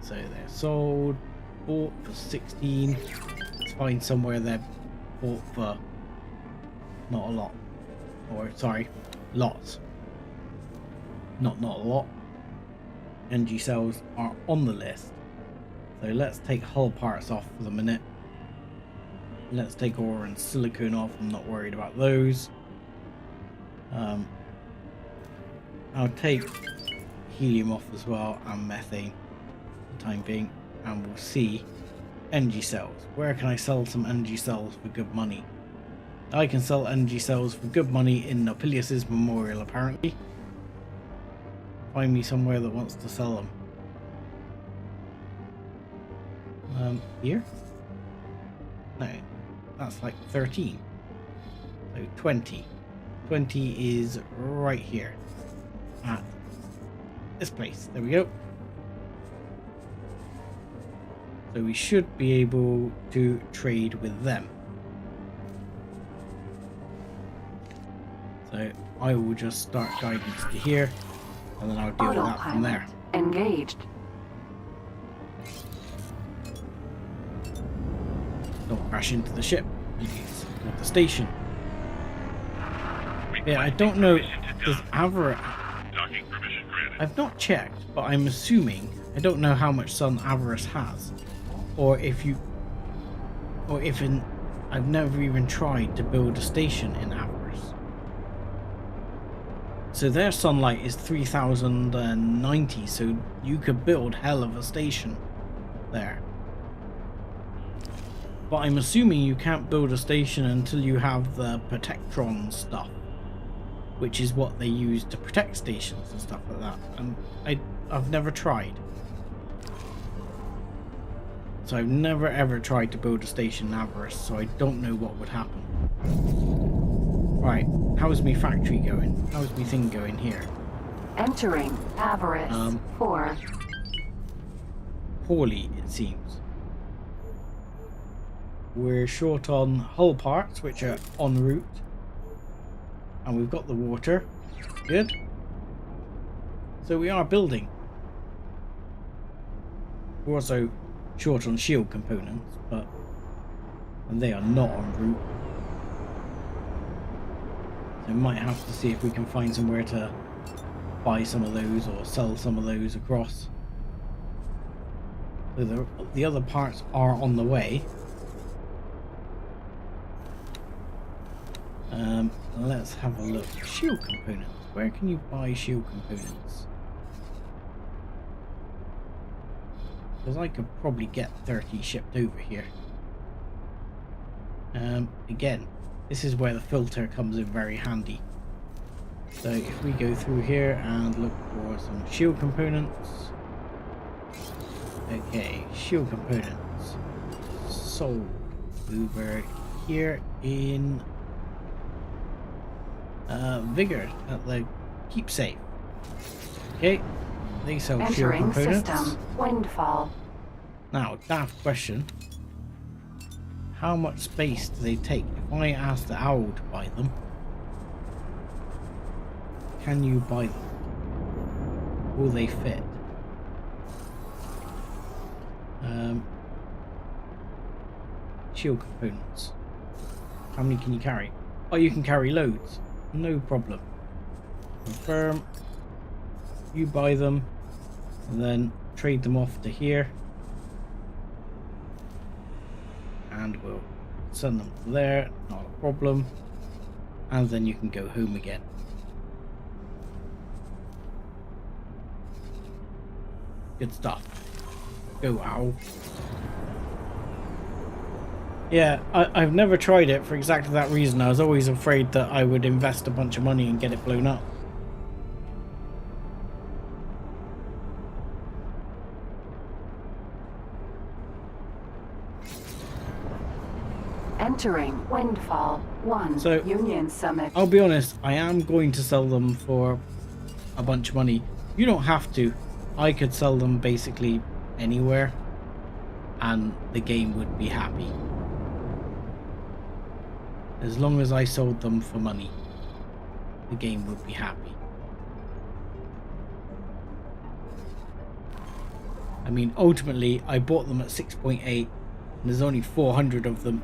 So they're sold, bought for 16. Let's find somewhere they're bought for not a lot, or sorry, lots. Not a lot. Energy cells are on the list. So let's take hull parts off for the minute. Let's take ore and silicone off. I'm not worried about those. I'll take helium off as well, and methane for the time being, and we'll see. Energy cells. Where can I sell some energy cells for good money? I can sell energy cells for good money in Nopileos' memorial, apparently. Find me somewhere that wants to sell them. Here? No, that's like 13. So 20. 20 is right here. At this place. There we go. So we should be able to trade with them. So I will just start guidance to here, and then I'll deal with that from there. Engaged. Don't crash into the ship. Please. At the station. Yeah, I don't know. Does Avarice? I've not checked, but I'm assuming. I don't know how much sun Avarice has, or if I've never even tried to build a station in Avarice. So their sunlight is 3090, so you could build hell of a station there. But I'm assuming you can't build a station until you have the Protectron stuff, which is what they use to protect stations and stuff like that. And I've never tried. So I've never ever tried to build a station in Avarice, so I don't know what would happen. Right, how's my factory going? How's my thing going here? Entering Avarice 4. Poorly, it seems. We're short on hull parts, which are en route. And we've got the water. Good. So we are building. We're also short on shield components, and they are not en route. So we might have to see if we can find somewhere to buy some of those or sell some of those across. So the other parts are on the way. Let's have a look. Shield components. Where can you buy shield components? Because I could probably get 30 shipped over here. Again, this is where the filter comes in very handy. So if we go through here and look for some shield components. Okay, shield components sold over here in Vigor at the keepsafe. Okay, they sell shield components. System. Windfall. Now, daft question. How much space do they take? If I ask the owl to buy them, can you buy them? Will they fit? Shield components. How many can you carry? Oh, you can carry loads. No problem. Confirm. You buy them and then trade them off to here. And we'll send them there, not a problem. And then you can go home again. Good stuff. Go, owl. Yeah, I've never tried it for exactly that reason. I was always afraid that I would invest a bunch of money and get it blown up. Entering Windfall 1 So, Union Summit. I'll be honest, I am going to sell them for a bunch of money. You don't have to. I could sell them basically anywhere and the game would be happy. As long as I sold them for money, the game would be happy. I mean, ultimately, I bought them at 6.8 and there's only 400 of them.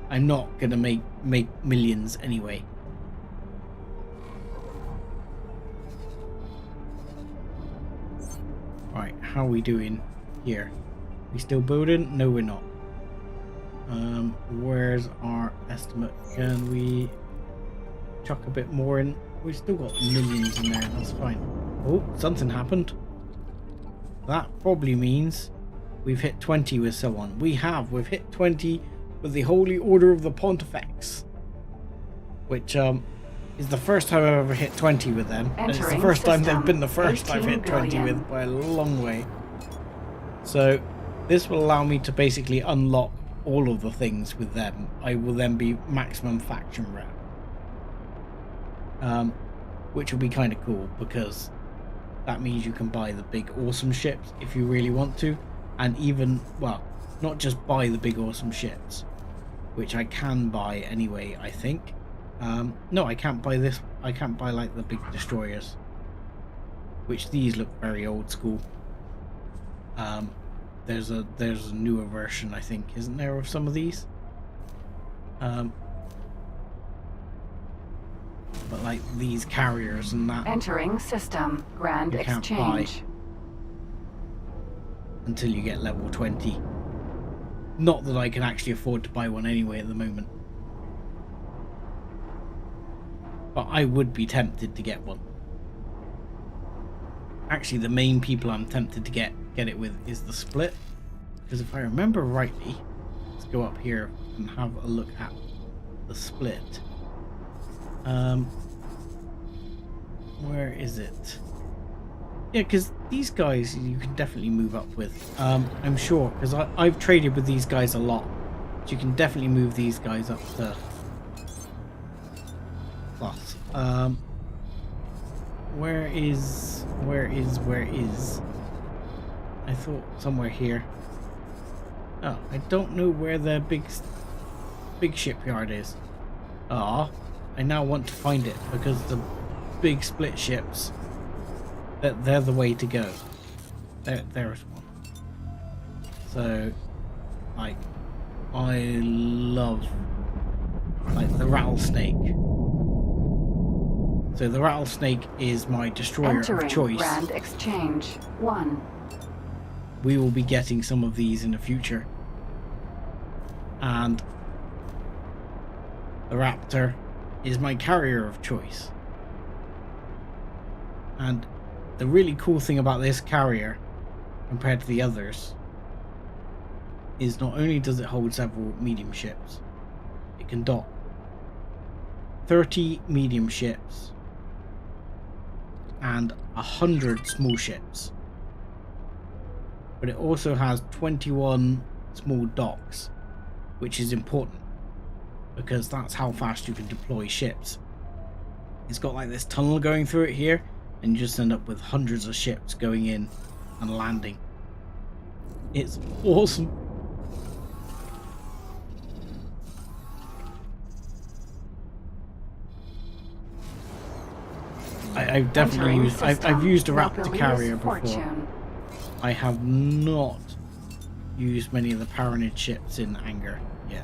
I'm not gonna make millions anyway. Right, how are we doing here? We still building? No, we're not. Where's our estimate? Can we chuck a bit more in? We've still got millions in there, that's fine. Oh, something happened. That probably means we've hit 20 with someone. We've hit 20 with the Holy Order of the Pontifex, which is the first time I've ever hit 20 with them. And it's the first time they've been the first I've hit 20 with by a long way. So this will allow me to basically unlock all of the things with them. I will then be maximum faction rep. Which will be kind of cool, because that means you can buy the big awesome ships if you really want to, and even, well, not just buy the big awesome ships, which I can buy anyway, I think. No, I can't buy this. I can't buy like the big destroyers, which these look very old school. There's a newer version, I think, isn't there, of some of these? But like these carriers and that. Entering system. Grand Exchange. Can't buy until you get level 20. Not that I can actually afford to buy one anyway at the moment. But I would be tempted to get one. Actually, the main people I'm tempted to get it with is the split. Because if I remember rightly, let's go up here and have a look at the split. Where is it? Yeah, because these guys you can definitely move up with. I'm sure, because I've traded with these guys a lot. So you can definitely move these guys up to plus. Where is? I thought somewhere here. Oh, I don't know where the big shipyard is. Ah, I now want to find it, because the big split ships, they're the way to go. There's one. So, like, I love like the rattlesnake. So the rattlesnake is my destroyer of choice. Grand Exchange 1. We will be getting some of these in the future. And the Raptor is my carrier of choice. And the really cool thing about this carrier compared to the others is not only does it hold several medium ships, it can dock 30 medium ships and 100 small ships. But it also has 21 small docks, which is important because that's how fast you can deploy ships. It's got like this tunnel going through it here, and you just end up with hundreds of ships going in and landing. It's awesome. I've definitely used I've used a Raptor carrier before. I have not used many of the Paranid ships in Anger yet.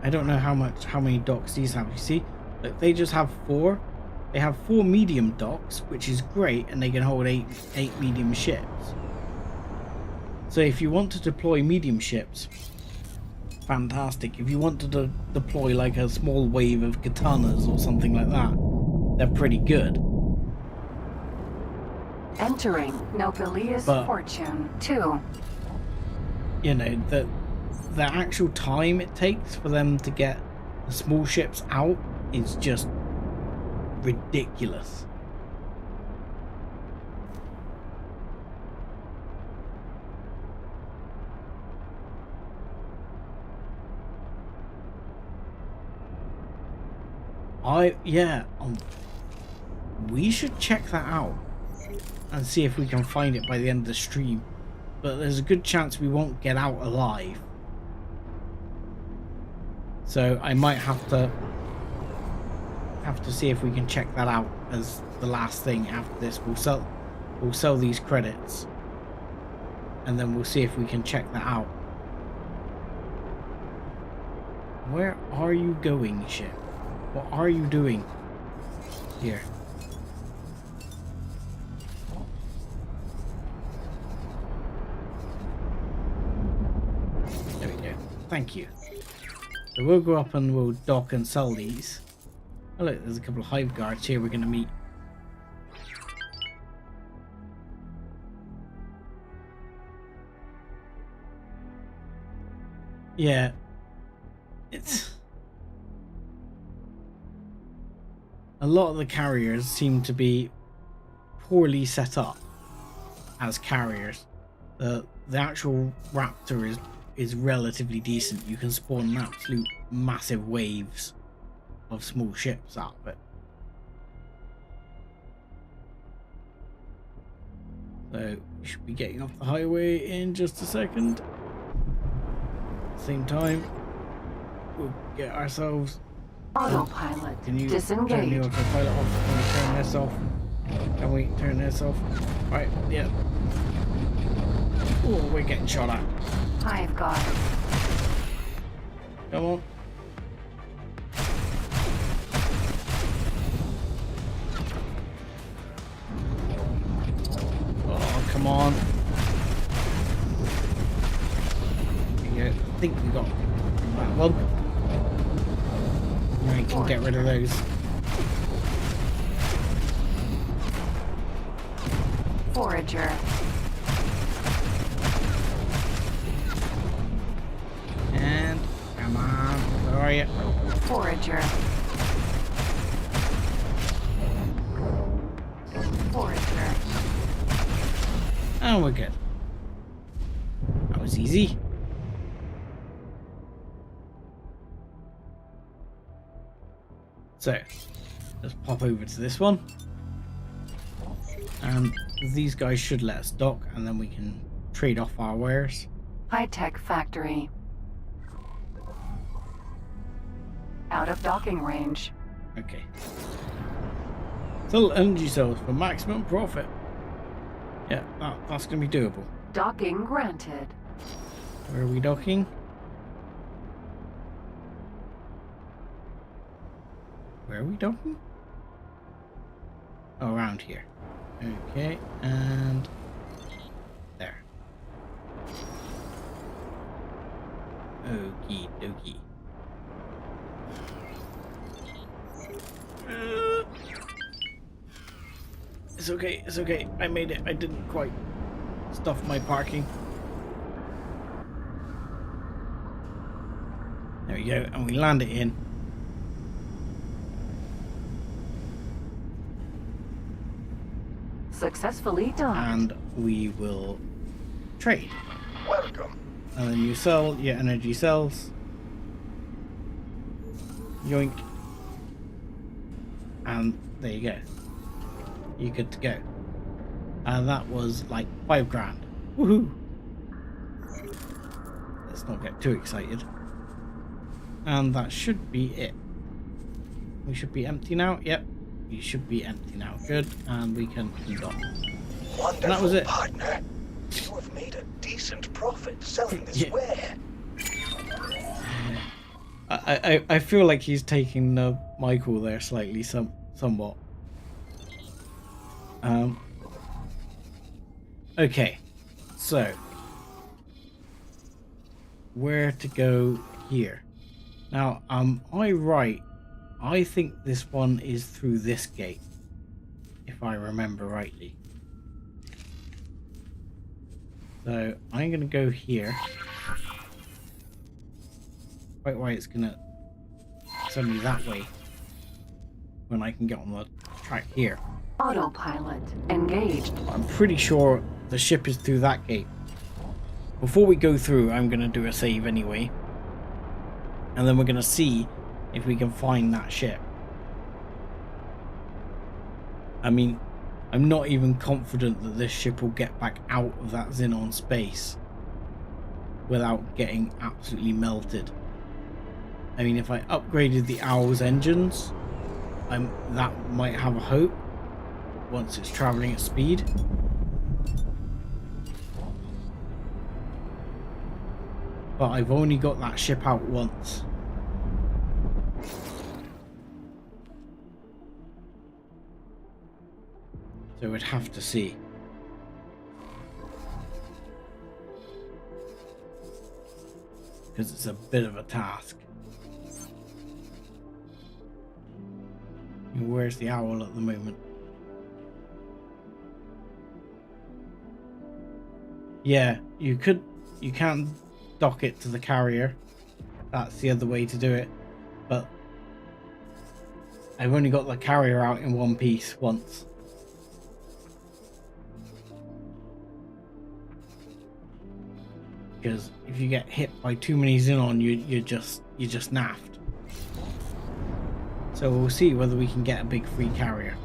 I don't know how many docks these have. You see, look, they just have 4. They have 4 medium docks, which is great, and they can hold 8 medium ships. So if you want to deploy medium ships, fantastic. If you want to deploy like a small wave of katanas or something like that, they're pretty good. Entering Nopileos Fortune 2. You know, the actual time it takes for them to get the small ships out is just ridiculous. We should check that out and see if we can find it by the end of the stream, but there's a good chance we won't get out alive, so I might have to see if we can check that out as the last thing. After this, we'll sell these credits, and then we'll see if we can check that out. Where are you going, ship? What are you doing here? There we go. Thank you. So we'll go up and we'll dock and sell these. Oh look, there's a couple of hive guards here we're going to meet. Yeah. It's... a lot of the carriers seem to be poorly set up. as carriers. The actual Raptor is relatively decent. You can spawn absolute massive waves of small ships out of it. So we should be getting off the highway in just a second. Same time, we'll get ourselves. Autopilot. Can you disengage. turn the autopilot off? Can we turn this off? Can we turn this off? Right, yeah. Oh, we're getting shot at. I've got it. Come on. Oh, come on. Yeah, I think we got that one. I can get rid of those. Forager. And come on, where are you? Forager. Forager. Oh, we're good. That was easy. So, let's pop over to this one. And these guys should let us dock, and then we can trade off our wares. High-tech factory. Out of docking range. Okay. Sell energy cells for maximum profit. Yeah, that's going to be doable. Docking granted. Where are we docking? Where are we docking? Oh, around here. Okay, and there. Okie dokie. It's okay, it's okay. I made it. I didn't quite stuff my parking. There we go, and we land it in. Successfully done. And we will trade. Welcome. And then you sell your energy cells. Yoink. And there you go. You're good to go. And that was like 5 grand. Woohoo! Let's not get too excited. And that should be it. We should be empty now. Yep. We should be empty now. Good. And we can dock. Wonderful, and that was it. Partner. You have made a decent profit selling this ware. I feel like he's taking Michael there slightly, somewhat. Okay, so where to go here? Now, am I right? I think this one is through this gate, if I remember rightly. So I'm gonna go here. Quite why it's gonna send me that way when I can get on the track here. Autopilot engaged. I'm pretty sure the ship is through that gate. Before we go through, I'm gonna do a save anyway, and then we're gonna see if we can find that ship. I mean, I'm not even confident that this ship will get back out of that Xenon space without getting absolutely melted. I mean, if I upgraded the Owl's engines, that might have a hope once it's traveling at speed. But I've only got that ship out once. So we'd have to see. Because it's a bit of a task. Where's the Owl at the moment? Yeah, you can dock it to the carrier. That's the other way to do it. But I've only got the carrier out in one piece once. Because if you get hit by too many Xenon, you're just naffed. So we'll see whether we can get a big free carrier.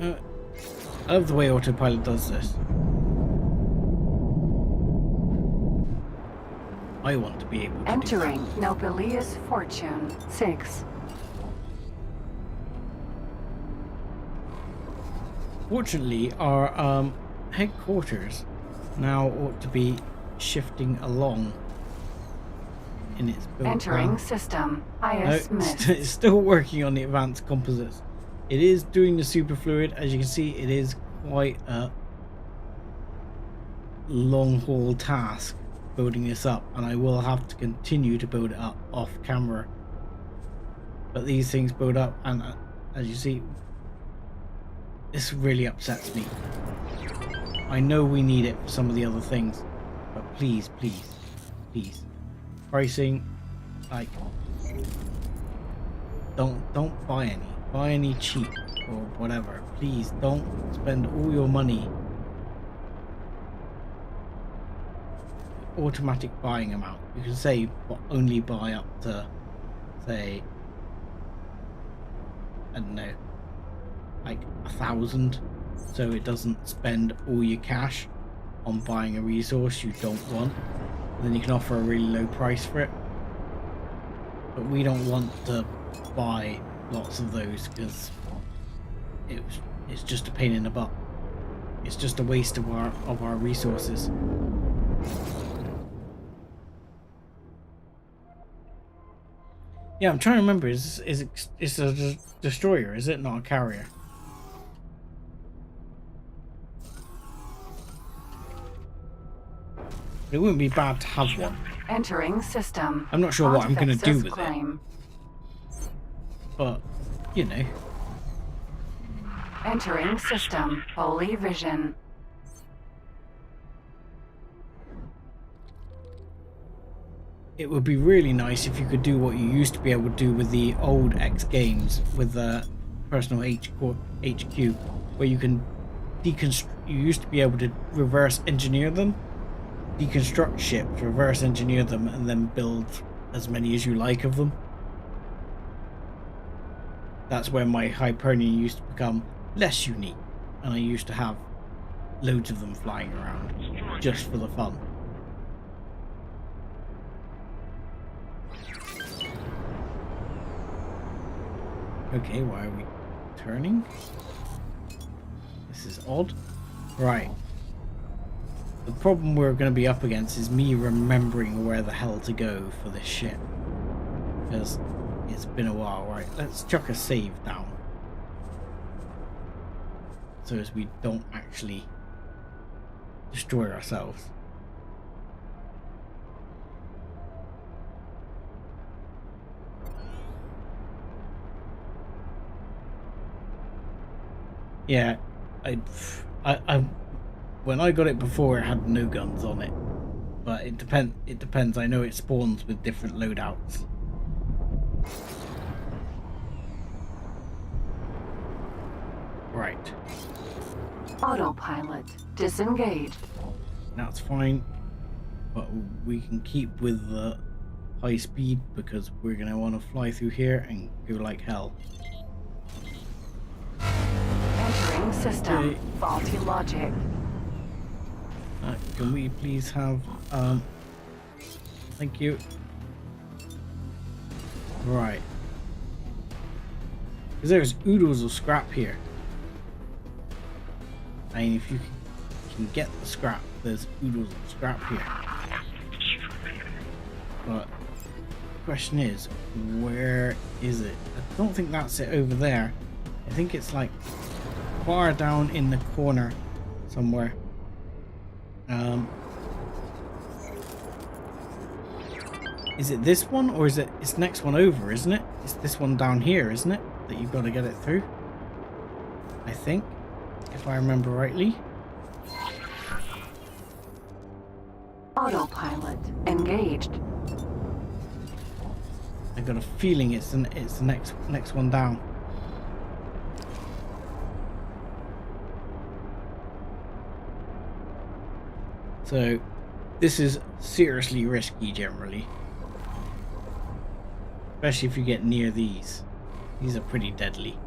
I love the way autopilot does this. I want to be able to entering Nopileos Fortune 6. Fortunately, our headquarters now ought to be shifting along in its build. Entering system. It's still working on the advanced composites. It is doing the superfluid. As you can see, it is quite a long haul task building this up, and I will have to continue to build it up off camera. But these things build up, and as you see, this really upsets me. I know we need it for some of the other things, but please, please, please, pricing, like, don't buy any cheap or whatever. Please don't spend all your money. Automatic buying amount. You can say, but only buy up to, say, I don't know, like 1,000, so it doesn't spend all your cash on buying a resource you don't want. And then you can offer a really low price for it. But we don't want to buy lots of those because it's just a pain in the butt. It's just a waste of our resources. Yeah, I'm trying to remember. It's a destroyer, is it? Not a carrier. It wouldn't be bad to have one. Entering system. I'm not sure what I'm going to do with it. But, you know. Entering system. Holy vision. It would be really nice if you could do what you used to be able to do with the old X games with the personal HQ, where you can deconstruct. You used to be able to reverse engineer them, deconstruct ships, reverse engineer them, and then build as many as you like of them. That's where my Hyperion used to become less unique, and I used to have loads of them flying around just for the fun. Okay, why are we turning? This is odd. Right. The problem we're going to be up against is me remembering where the hell to go for this ship. Because it's been a while. Right, let's chuck a save down. So as we don't actually destroy ourselves. Yeah, I when I got it before, it had no guns on it, but it depends. I know it spawns with different loadouts. Right. Autopilot disengaged. That's fine, but we can keep with the high speed because we're gonna want to fly through here and go like hell. Entering system. Okay. Faulty logic. Can we please have thank you. Right. Because there's oodles of scrap here. I mean, if you can get the scrap, there's oodles of scrap here. But the question is, where is it? I don't think that's it over there. I think it's like far down in the corner somewhere. Is it this one, or is it's the next one over, isn't it? It's this one down here, isn't it? That you've got to get it through. I think, if I remember rightly. Autopilot engaged. I got a feeling it's the next one down. So this is seriously risky generally. Especially if you get near these. These are pretty deadly.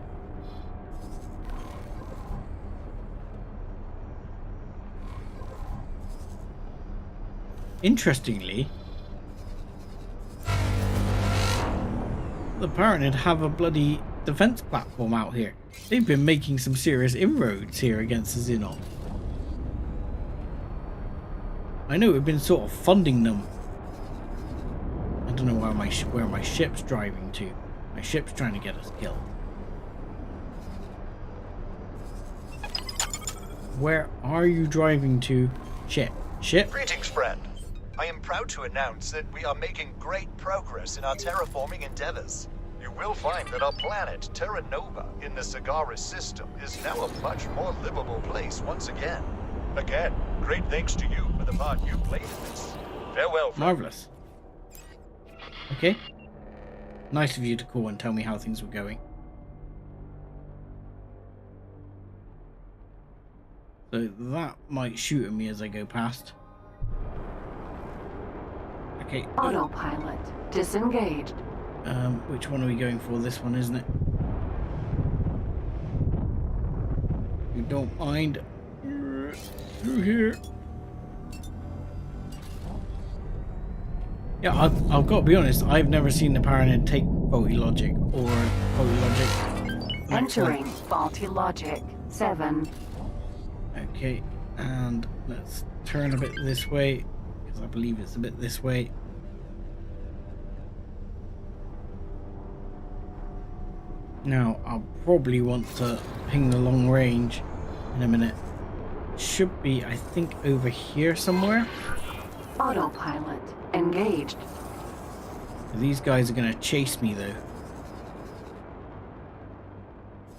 Interestingly, the Paranid have a bloody defense platform out here. They've been making some serious inroads here against the Xenon. I know we've been sort of funding them. I don't know where my ship's driving to. My ship's trying to get us killed. Where are you driving to? Ship. Greetings, friend. I am proud to announce that we are making great progress in our terraforming endeavors. You will find that our planet, Terra Nova, in the Sagaris system, is now a much more livable place once again. Again, great thanks to you for the part you played in this. Farewell, friend. Marvelous. Okay. Nice of you to call and tell me how things were going. So that might shoot at me as I go past. Okay. Autopilot disengaged. Which one are we going for? This one, isn't it? You don't mind. Through here. Yeah, I've got to be honest. I've never seen the Paranid take faulty logic or faulty logic. Entering faulty logic 7. Okay, and let's turn a bit this way because I believe it's a bit this way. Now, I'll probably want to ping the long range in a minute. Should be, I think, over here somewhere. Autopilot engaged. These guys are going to chase me, though.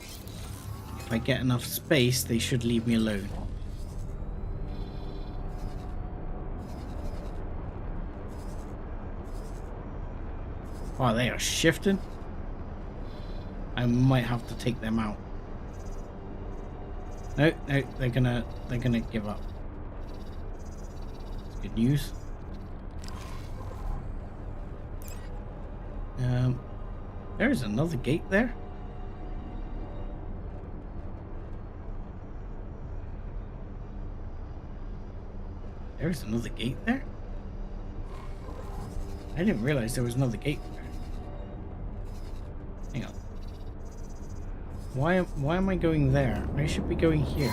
If I get enough space, they should leave me alone. Wow, they are shifting. I might have to take them out. No, they're gonna give up. That's good news. There's another gate there. There's another gate there. I didn't realize there was another gate there. Hang on. Why am I going there? I should be going here.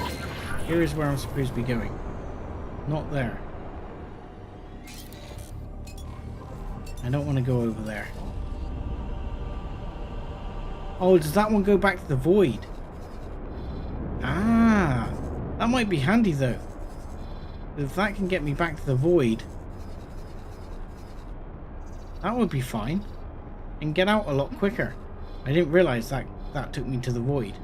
Here is where I'm supposed to be going. Not there. I don't want to go over there. Oh, does that one go back to the void? Ah, that might be handy though. If that can get me back to the void, that would be fine. And get out a lot quicker. I didn't realize that took me to the void.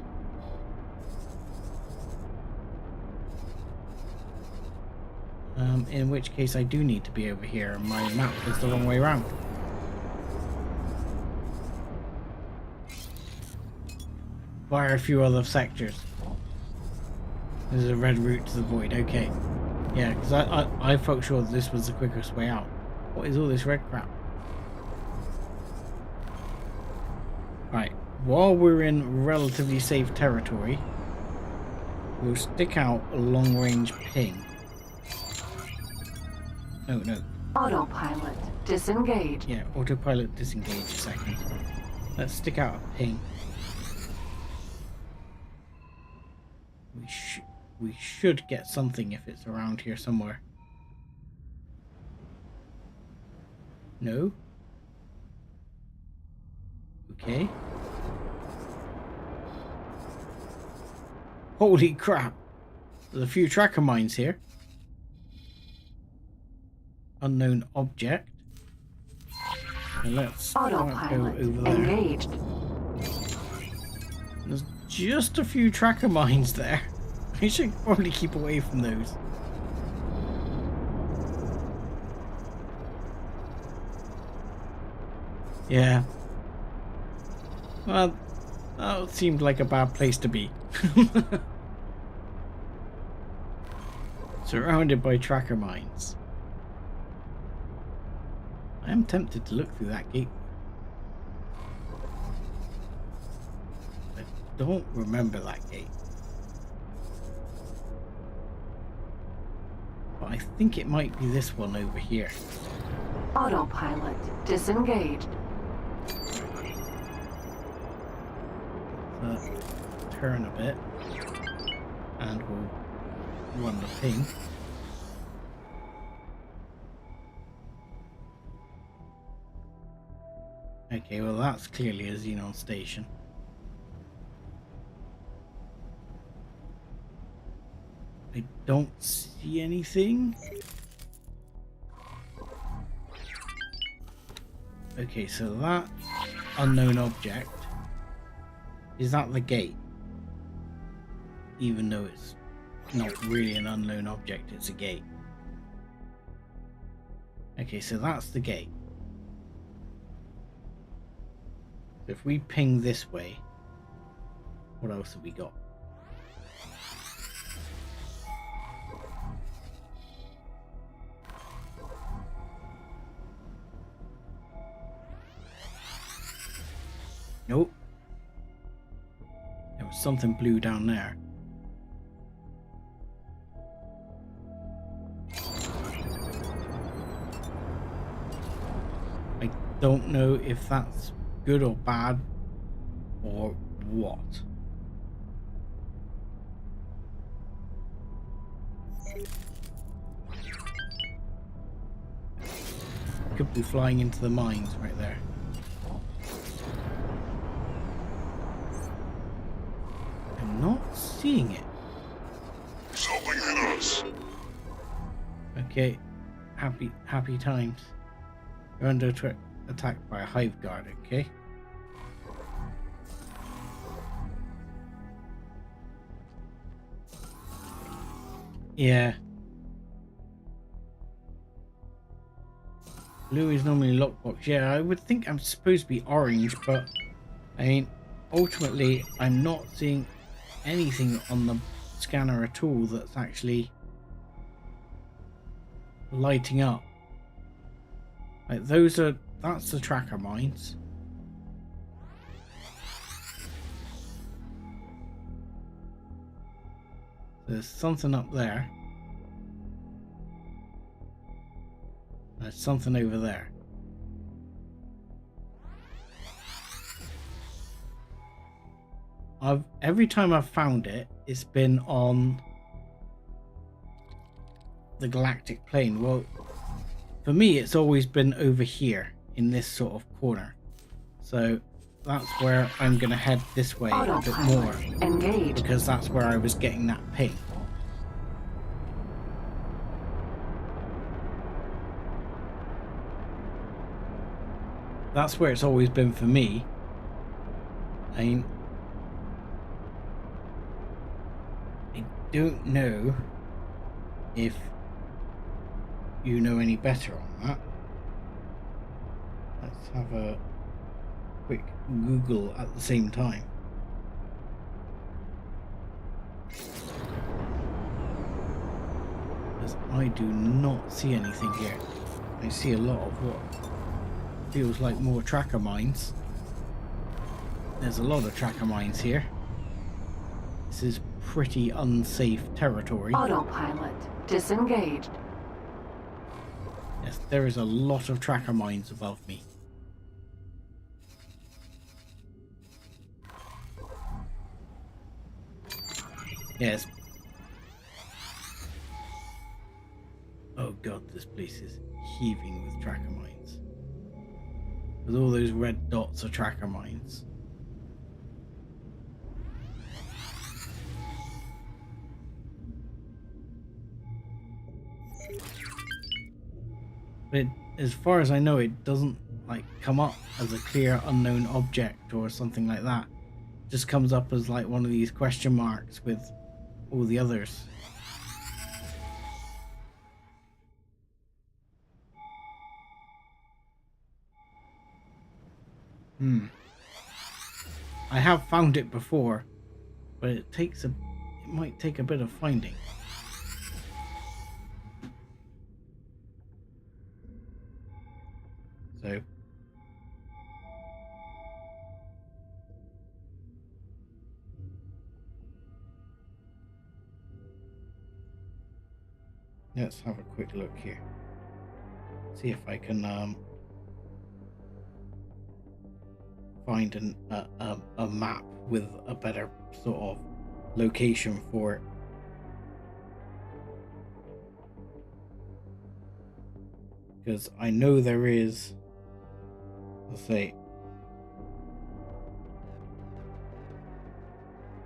In which case I do need to be over here and my map is the wrong way around. Via a few other sectors. There's a red route to the void, okay. Yeah, because I felt sure that this was the quickest way out. What is all this red crap? Right, while we're in relatively safe territory, we'll stick out a long-range ping. No. Autopilot disengaged. Yeah, autopilot disengage a second. Let's stick out a ping. We should get something if it's around here somewhere. No? Okay. Holy crap! There's a few tracker mines here. Unknown object. And let's go over there. Engaged. There's just a few tracker mines there. I should probably keep away from those. Yeah. Well, that seemed like a bad place to be. Surrounded by tracker mines. I am tempted to look through that gate. I don't remember that gate. But I think it might be this one over here. Autopilot disengaged. Turn a bit. And we'll run the ping. Okay, well that's clearly a Xenon station. I don't see anything. Okay, so that unknown object, is that the gate? Even though it's not really an unknown object, it's a gate. Okay, so that's the gate. So if we ping this way, what else have we got? Nope. There was something blue down there. I don't know if that's good or bad or what. Could be flying into the mines right there. I'm not seeing it. Something hit us. Okay, happy times. You're under attack by a hive guard, okay? Yeah. Blue is normally lockbox. Yeah, I would think I'm supposed to be orange, but I mean, ultimately, I'm not seeing anything on the scanner at all that's actually lighting up. Like that's the tracker mines. There's something up there. There's something over there. Every time I've found it, it's been on the galactic plane. Well, for me, it's always been over here in this sort of corner. So that's where I'm going to head this way a bit more. Engage. Because that's where I was getting that ping. That's where it's always been for me. I mean, I don't know if you know any better on that. Let's have a quick Google at the same time. Because I do not see anything here. I see a lot of what feels like more tracker mines. There's a lot of tracker mines here. This is pretty unsafe territory. Autopilot disengaged. Yes, there is a lot of tracker mines above me. Yes. Oh god, this place is heaving with tracker mines. With all those red dots are tracker mines. But as far as I know, it doesn't like come up as a clear unknown object or something like that. It just comes up as like one of these question marks with all the others. I have found it before, but it might take a bit of finding. So let's have a quick look here. See if I can find a map with a better sort of location for it. Because I know there is, let's say,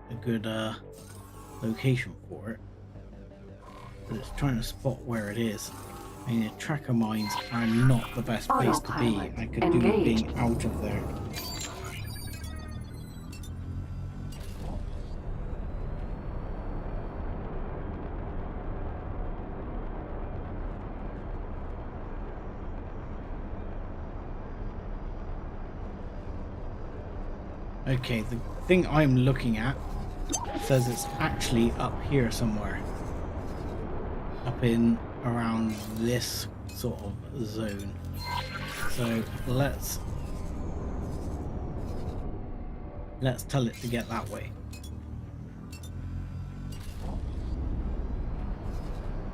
a good location for it. But it's trying to spot where it is. I mean, the tracker mines are not the best place to be. I could do with being out of there. Okay, the thing I'm looking at says it's actually up here somewhere. Up in around this sort of zone. So let's tell it to get that way.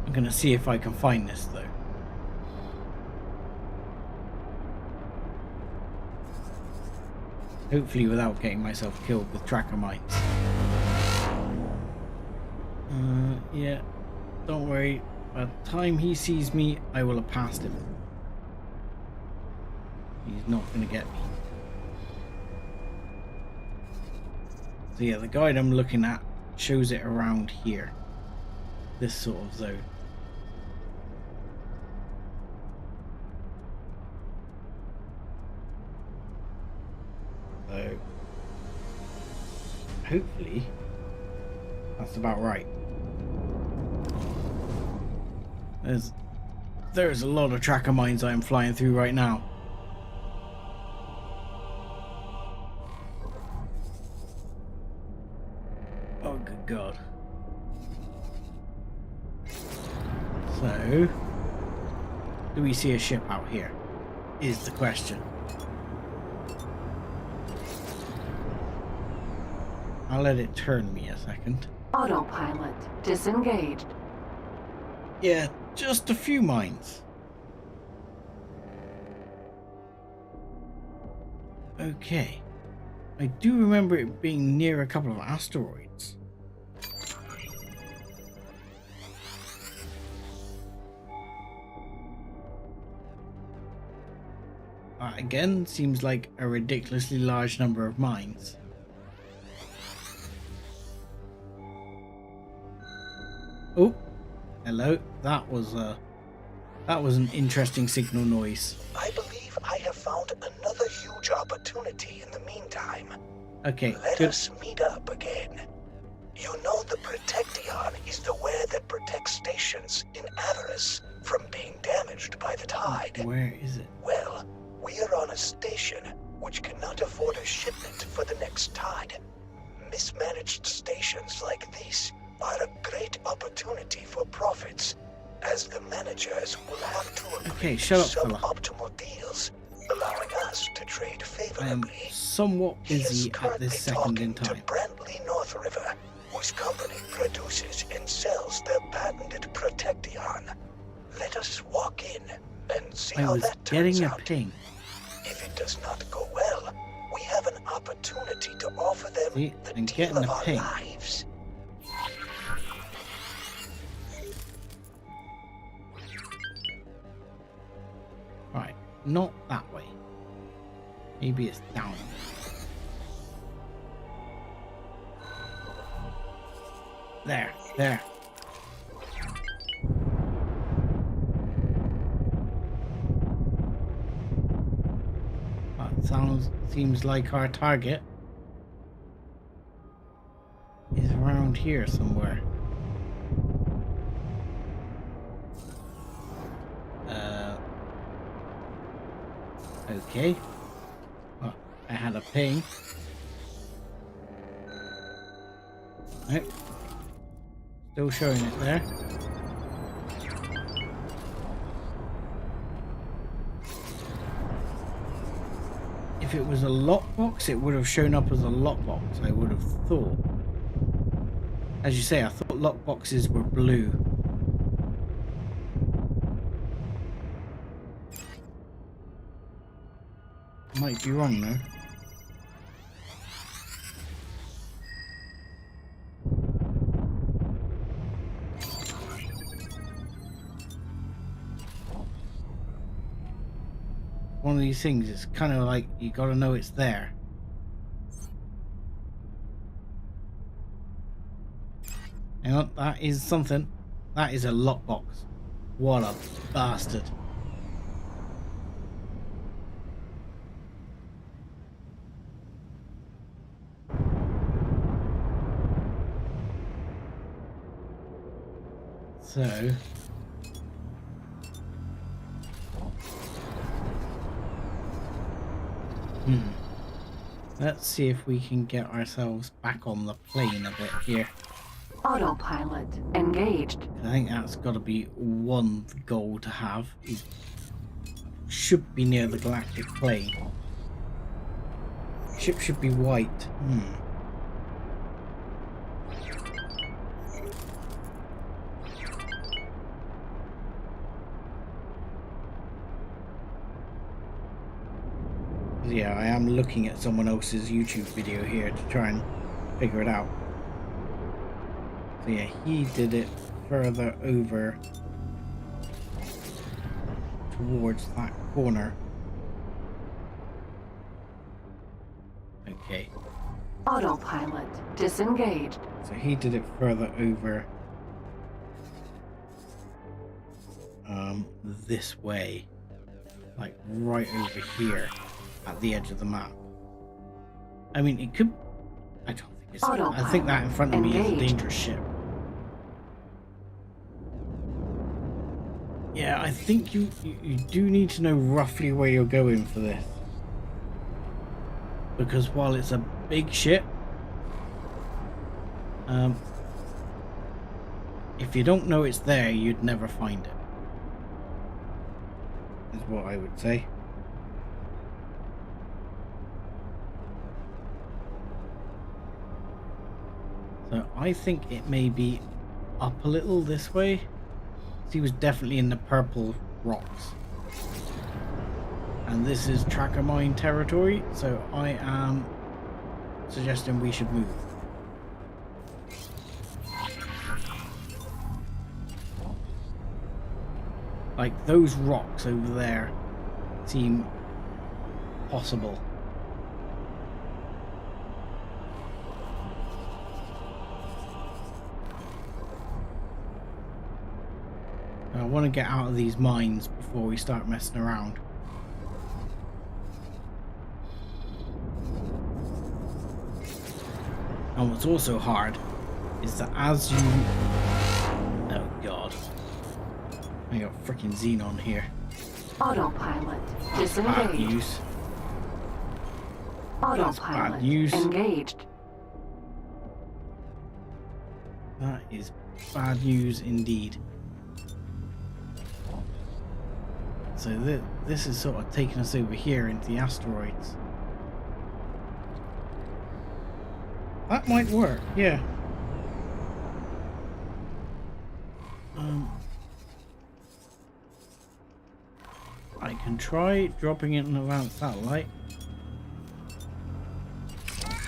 I'm gonna see if I can find this though. Hopefully without getting myself killed with tracker mines. Yeah, don't worry. By the time he sees me, I will have passed him. He's not going to get me. So yeah, the guide I'm looking at shows it around here. This sort of zone. So hopefully that's about right. There's a lot of tracker mines I am flying through right now. Oh good god. So do we see a ship out here? Is the question. I'll let it turn me a second. Autopilot disengaged. Yeah, just a few mines. Okay. I do remember it being near a couple of asteroids. Again, seems like a ridiculously large number of mines. Oh. Hello, that was an interesting signal noise. I believe I have found another huge opportunity in the meantime. Okay, Let us meet up again. You know the Protection is the wear that protects stations in Avarice from being damaged by the tide. Where is it? Well, we are on a station which cannot afford a shipment for the next tide. Mismanaged stations like this are a great opportunity for profits, as the managers will have to agree to suboptimal deals, allowing us to trade favorably. I am somewhat busy at this second in time. To Brantley North River, whose company produces and sells their patented Protection. Let us walk in and see how that turns out. Ping. If it does not go well, we have an opportunity to offer them the deal of our lives. Right, not that way. Maybe it's down. There. That seems like our target is around here somewhere. Okay. Oh, I had a ping. Nope. Still showing it there. if it was a lockbox, it would have shown up as a lockbox, I would have thought. As you say, I thought lockboxes were blue. Might be wrong though. One of these things, it's kind of like you gotta know it's there. Hang on, that is something. That is a lockbox. What a bastard. So let's see if we can get ourselves back on the plane a bit here. Autopilot engaged. I think that's got to be one goal to have. It should be near the galactic plane. Ship should be white. Yeah, I am looking at someone else's YouTube video here to try and figure it out. So yeah, he did it further over towards that corner. Okay. Autopilot disengaged. So he did it further over this way. Like right over here. At the edge of the map. I mean, it could. I don't think it's. I think that in front of me is a dangerous ship. Yeah, I think you do need to know roughly where you're going for this, because while it's a big ship, if you don't know it's there, you'd never find it. Is what I would say. So I think it may be up a little this way. He was definitely in the purple rocks. And this is tracker mine territory, so I am suggesting we should move. Like those rocks over there seem possible. I want to get out of these mines before we start messing around. And what's also hard is that as you... Oh god. I got freaking xenon here. Autopilot disengaged. Bad news. Autopilot bad news. Engaged. That is bad news indeed. So this is sort of taking us over here into the asteroids. That might work, yeah. I can try dropping it in an advanced satellite.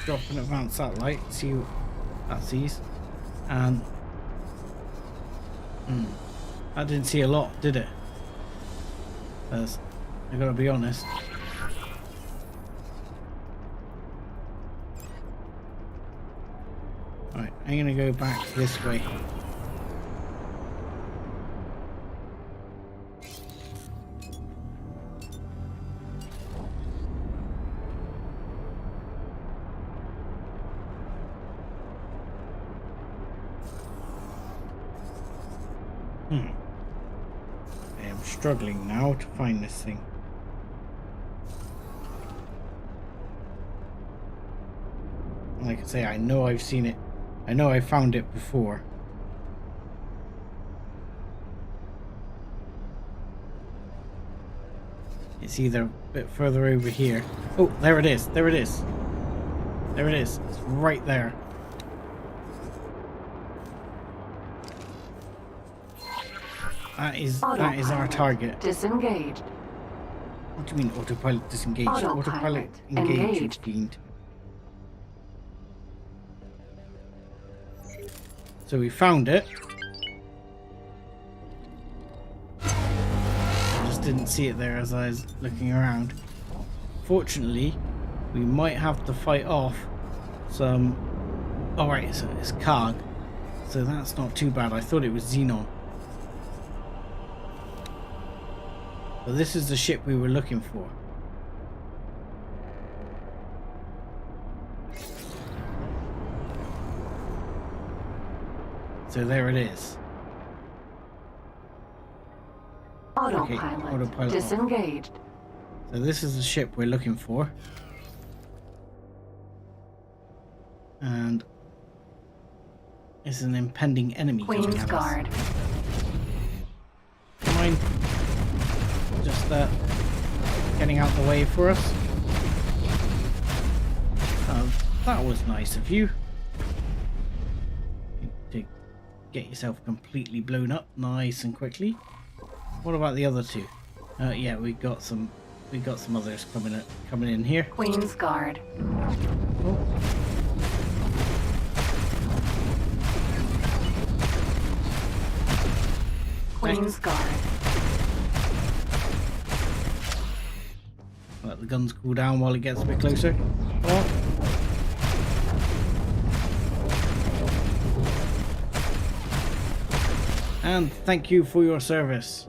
Drop an advanced satellite, see what that sees. And that didn't see a lot, did it? I gotta be honest. Alright, I'm gonna go back this way. I am struggling now to find this thing. Like I say, I know I've seen it. I know I found it before. It's either a bit further over here. Oh, there it is. There it is. There it is. It's right there. That is our target. Disengaged. What do you mean autopilot disengaged? Autopilot engaged, fiend. So we found it. I just didn't see it there as I was looking around. Fortunately, we might have to fight off some... Alright, so it's Karg. So that's not too bad. I thought it was Xenon. But this is the ship we were looking for. So there it is. Autopilot disengaged. So this is the ship we're looking for. And it's an impending enemy. Queen's Guard. Mind just getting out the way for us. That was nice of you. To get yourself completely blown up nice and quickly. What about the other two? Yeah, we got some others coming in here. Queen's Guard. Oh. Queen's Guard. Let the guns cool down while it gets a bit closer. Oh. And thank you for your service.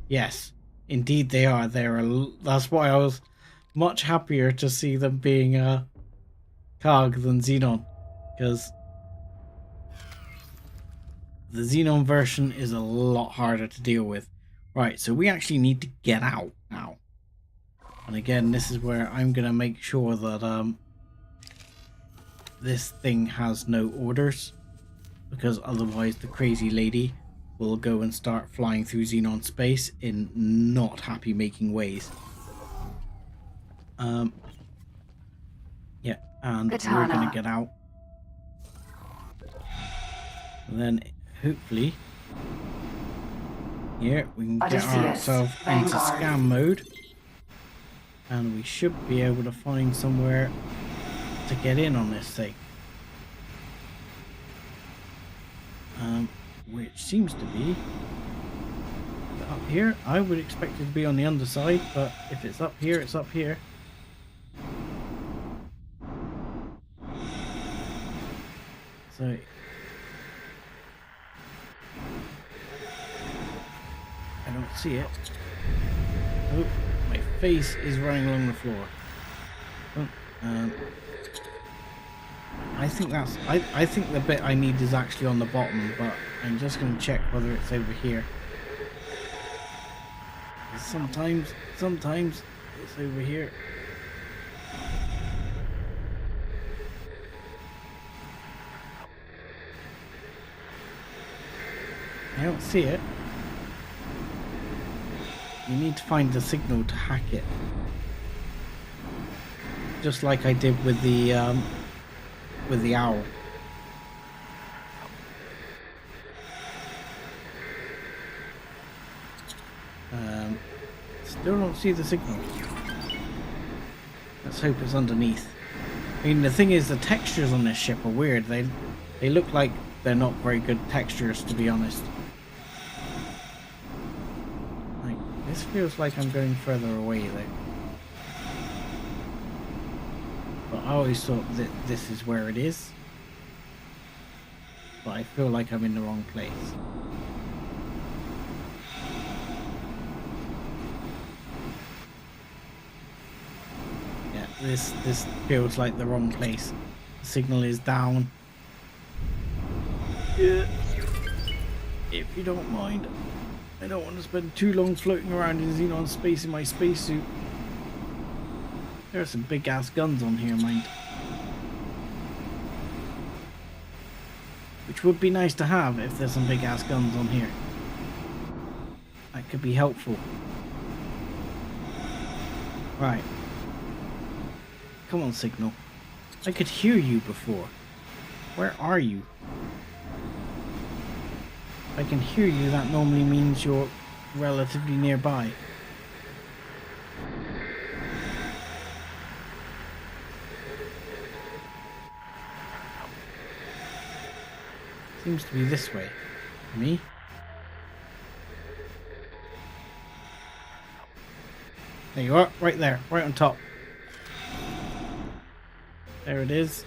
Yes, indeed they are. That's why I was much happier to see them being Karg than Xenon, because the Xenon version is a lot harder to deal with. Right, so we actually need to get out now. And again, this is where I'm going to make sure that this thing has no orders, because otherwise the crazy lady will go and start flying through Xenon space in not happy making ways. Yeah, and we're going to get out. And then hopefully here we can get ourselves into scam mode, and we should be able to find somewhere to get in on this thing, which seems to be up here. I would expect it to be on the underside, but if it's up here, it's up here. So I don't see it. Oh, my face is running along the floor. Oh, I think that's. I think the bit I need is actually on the bottom, but I'm just going to check whether it's over here. Sometimes it's over here. I don't see it. You need to find the signal to hack it. Just like I did with the owl. Still don't see the signal. Let's hope it's underneath. I mean, the thing is, the textures on this ship are weird. They look like they're not very good textures, to be honest. Like, this feels like I'm going further away though. But I always thought that this is where it is. But I feel like I'm in the wrong place. Yeah, this feels like the wrong place. The signal is down. Yeah. If you don't mind. I don't want to spend too long floating around in Xenon space in my spacesuit. There are some big ass guns on here, mind. Which would be nice to have if there's some big ass guns on here. That could be helpful. Right. Come on, signal. I could hear you before. Where are you? If I can hear you, that normally means you're relatively nearby. Seems to be this way. Me? There you are, right there, right on top. There it is.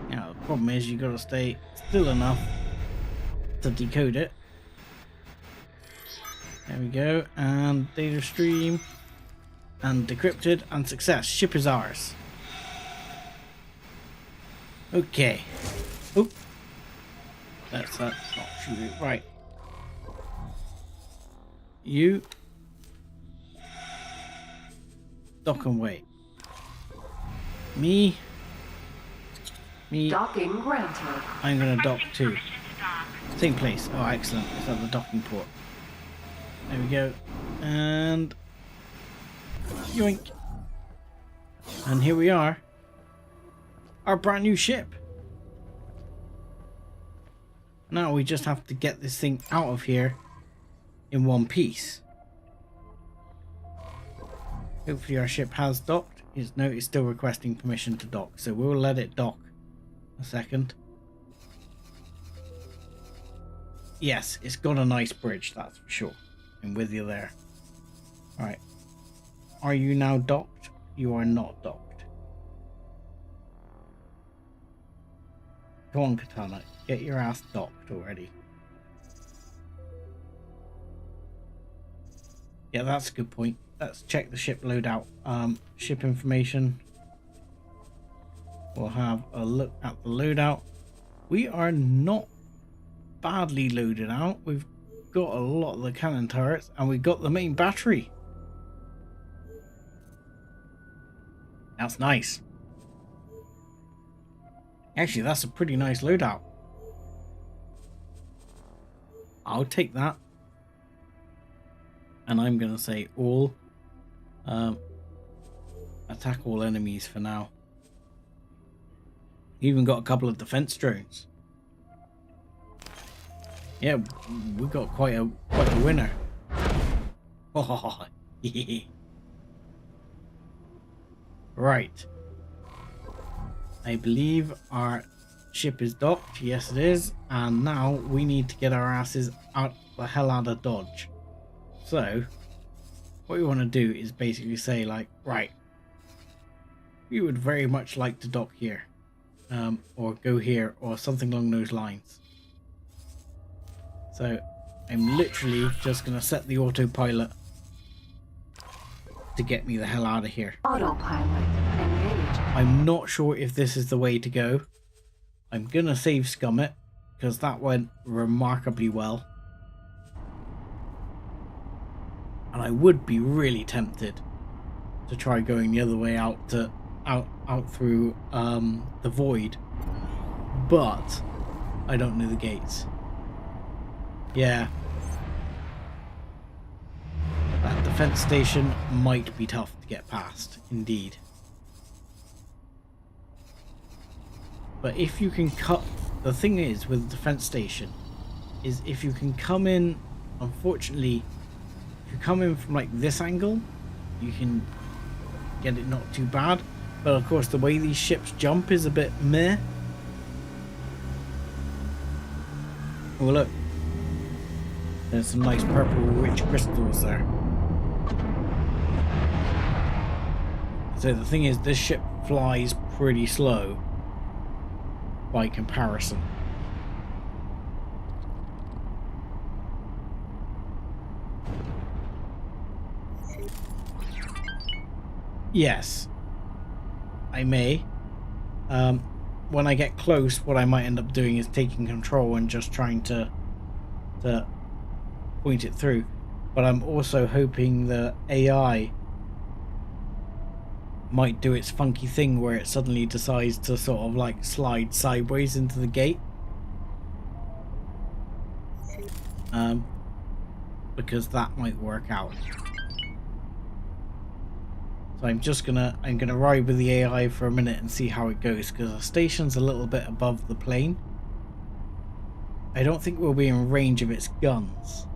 Now the problem is you gotta stay still enough to decode it. There we go, and data stream. And decrypted, and success. Ship is ours. Okay. Oop. That's not shooting. Right. You dock and wait. Me. Docking granted. I'm gonna dock too. Same place. Oh, excellent. It's at the docking port. There we go. And yoink. And here we are. Our brand new ship. Now we just have to get this thing out of here in one piece. Hopefully our ship has docked. It's still requesting permission to dock, so we'll let it dock a second. Yes, it's got a nice bridge, that's for sure. I'm with you there. Alright. Are you now docked? You are not docked. Come on, Katana. Get your ass docked already. Yeah, that's a good point. Let's check the ship loadout. Ship information. We'll have a look at the loadout. We are not badly loaded out. We've got a lot of the cannon turrets and we got the main battery. That's nice. Actually, that's a pretty nice loadout. I'll take that. And I'm going to say all. Attack all enemies for now. Even got a couple of defense drones. Yeah, we got quite a winner. Oh, yeah. Right. I believe our ship is docked. Yes, it is. And now we need to get our asses out the hell out of Dodge. So, what we want to do is basically say, like, right, we would very much like to dock here. Or go here, or something along those lines. So, I'm literally just going to set the autopilot to get me the hell out of here. Autopilot engaged. I'm not sure if this is the way to go. I'm going to save scum it, because that went remarkably well. And I would be really tempted to try going the other way out to out through the void, but I don't know the gates. Yeah, that defense station might be tough to get past, indeed. But if you can cut, the thing is with the defense station is if you can come in, unfortunately, if you come in from like this angle, you can get it not too bad. But of course the way these ships jump is a bit meh. Oh look, there's some nice purple rich crystals there. So the thing is, this ship flies pretty slow by comparison. Yes, I may. When I get close, what I might end up doing is taking control and just trying to point it through. But I'm also hoping the AI might do its funky thing where it suddenly decides to sort of like slide sideways into the gate. because that might work out. So I'm gonna ride with the AI for a minute and see how it goes, because our station's a little bit above the plane. I don't think we'll be in range of its guns.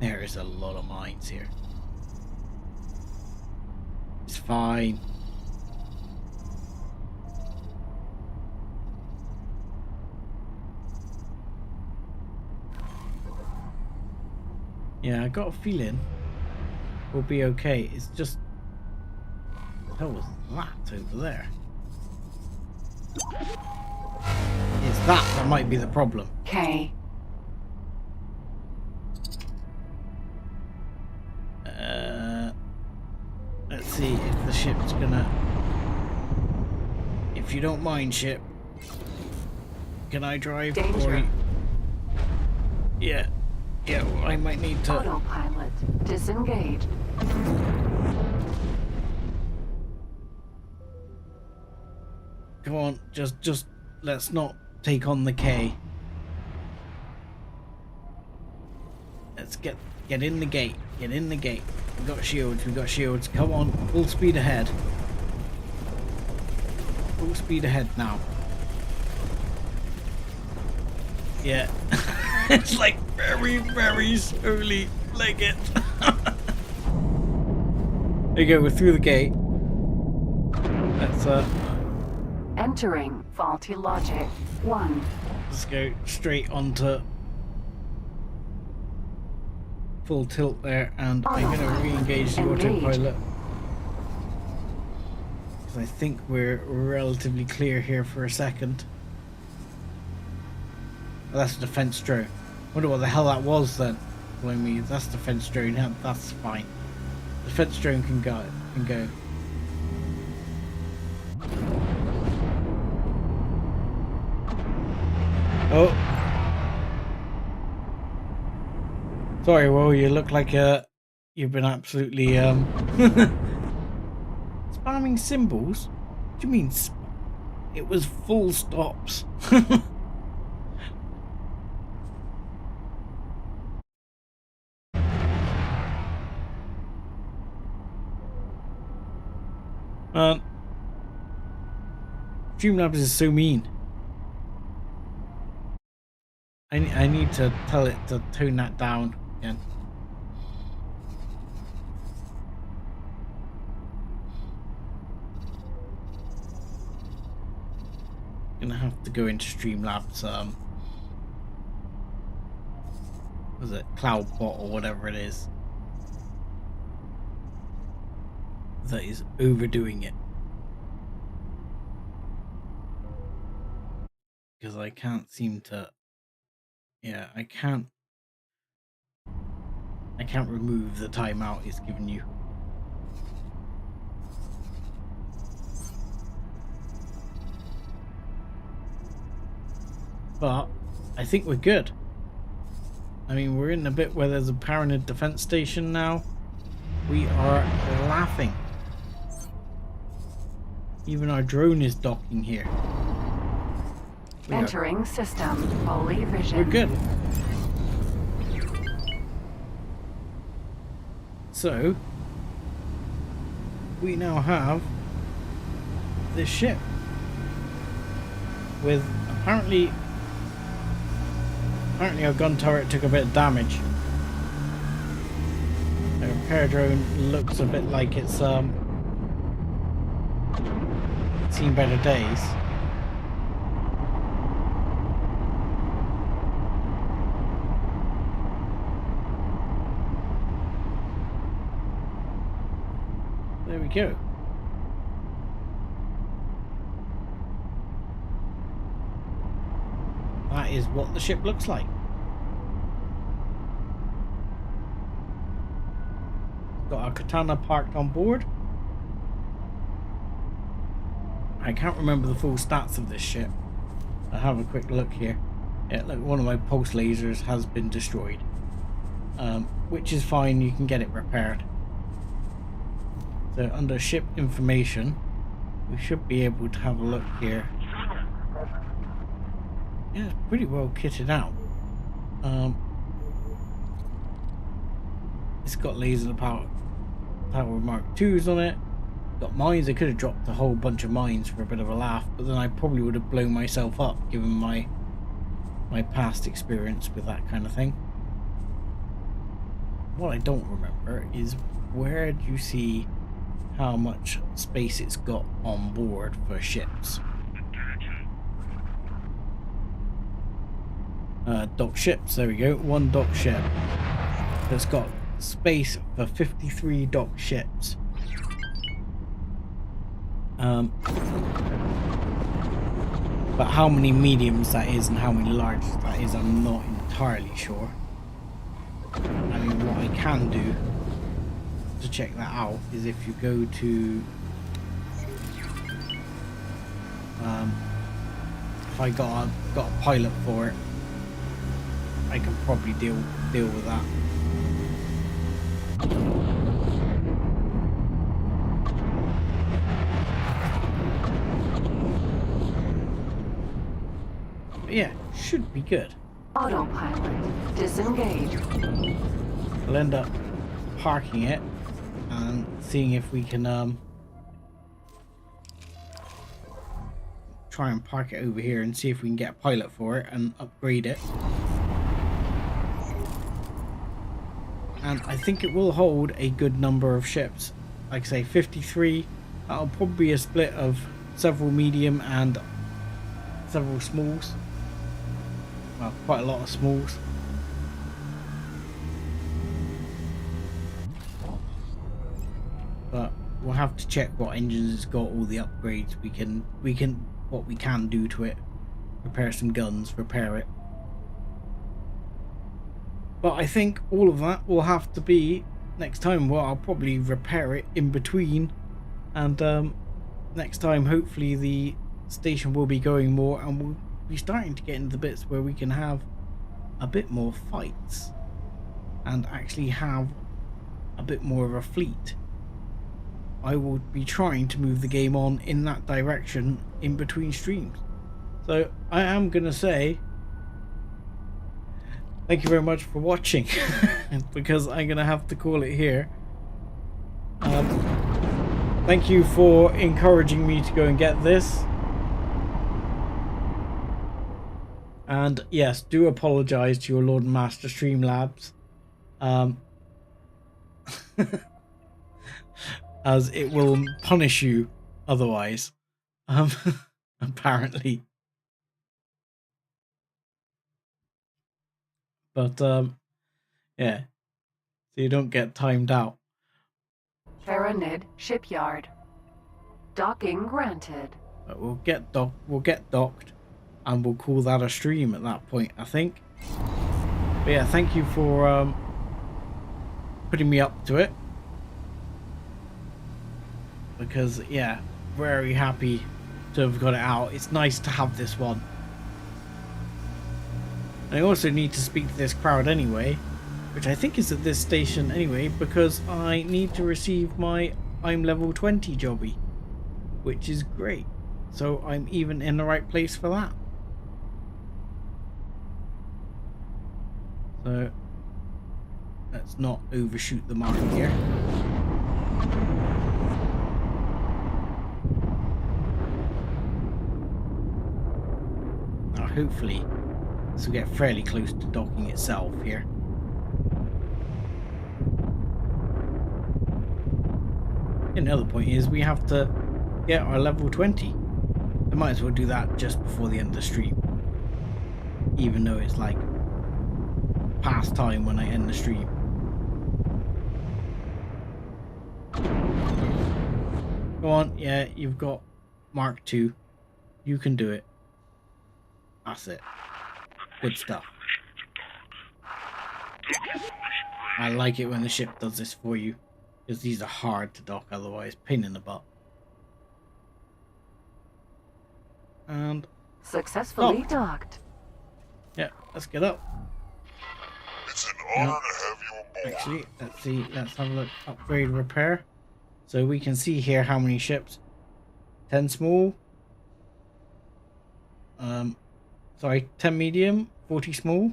There is a lot of mines here. It's fine. Yeah, I got a feeling we'll be okay. It's just... what the hell was that over there? It's that might be the problem. Okay. Let's see if the ship's gonna... If you don't mind, ship, can I drive? Danger. Or... Yeah. Yeah, well, I might need to... Autopilot disengaged. Come on, just let's not take on the K. Let's get in the gate. Get in the gate. We got shields. We got shields. Come on, full speed ahead. Full speed ahead now. Yeah. It's like very, very slowly, like it. There you go, we're through the gate. Let's entering faulty logic 1. Let's go straight onto full tilt there, and I'm gonna re-engage the autopilot. Because I think we're relatively clear here for a second. Oh, that's a defense drone. Wonder what the hell that was then. Well, I mean, that's defense drone. Yeah, that's fine. Defense drone can go. Oh. Sorry, well, you look like you've been absolutely spamming symbols. What do you mean? It was full stops. Streamlabs is so mean. I need to tell it to tone that down again. Gonna have to go into Streamlabs was it CloudBot or whatever it is that is overdoing it. Because I can't seem to... Yeah, I can't remove the timeout it's given you. But I think we're good. I mean, we're in a bit where there's a Paranid defense station now. We are laughing. Even our drone is docking here. Entering system fully vision. We're good. So we now have this ship with apparently our gun turret took a bit of damage. The repair drone looks a bit like it's seen better days. There we go. That is what the ship looks like. Got our katana parked on board. I can't remember the full stats of this ship. I'll have a quick look here. Yeah, look, one of my pulse lasers has been destroyed. Which is fine, you can get it repaired. So under ship information, we should be able to have a look here. Yeah, it's pretty well kitted out. It's got laser power Mark IIs on it. Got mines. I could have dropped a whole bunch of mines for a bit of a laugh, but then I probably would have blown myself up given my past experience with that kind of thing. What I don't remember is, where do you see how much space it's got on board for ships? Dock ships, there we go. One dock ship. It's got space for 53 dock ships. But how many mediums that is and how many large that is, I'm not entirely sure. I mean, what I can do to check that out is if you go to if I got a pilot for it, I can probably deal with that. But yeah, should be good. Autopilot disengaged. We'll end up parking it and seeing if we can try and park it over here and see if we can get a pilot for it and upgrade it. And I think it will hold a good number of ships. Like I say, 53. That'll probably be a split of several medium and several smalls. Well, quite a lot of smalls. But we'll have to check what engines it's got, all the upgrades what we can do to it. Repair some guns, repair it. But I think all of that will have to be next time. Well, I'll probably repair it in between, and next time hopefully the station will be going more, and we'll be starting to get into the bits where we can have a bit more fights and actually have a bit more of a fleet. I will be trying to move the game on in that direction in between streams. So I am gonna say thank you very much for watching because I'm gonna have to call it here. Thank you for encouraging me to go and get this. And yes, do apologize to your Lord and Master Streamlabs. As it will punish you otherwise. Apparently. But yeah. So you don't get timed out. Faranid shipyard. Docking granted. But we'll get docked and we'll call that a stream at that point, I think. But yeah, thank you for putting me up to it. Because yeah, very happy to have got it out. It's nice to have this one. I also need to speak to this crowd anyway, which I think is at this station anyway, because I need to receive my I'm level 20 jobby, which is great. So I'm even in the right place for that. So let's not overshoot the mark here. Now hopefully this will get fairly close to docking itself here. And the other point is we have to get our level 20. I might as well do that just before the end of the stream. Even though it's like past time when I end the stream. Go on, yeah, you've got Mark II. You can do it. That's it. Good stuff. I like it when the ship does this for you, because these are hard to dock otherwise. Pain in the butt. And successfully docked. Yeah, let's get up. It's an honor to have you aboard. Actually, let's see. Let's have a look. Upgrade, repair. So we can see here how many ships. 10 small. 10 medium, 40 small.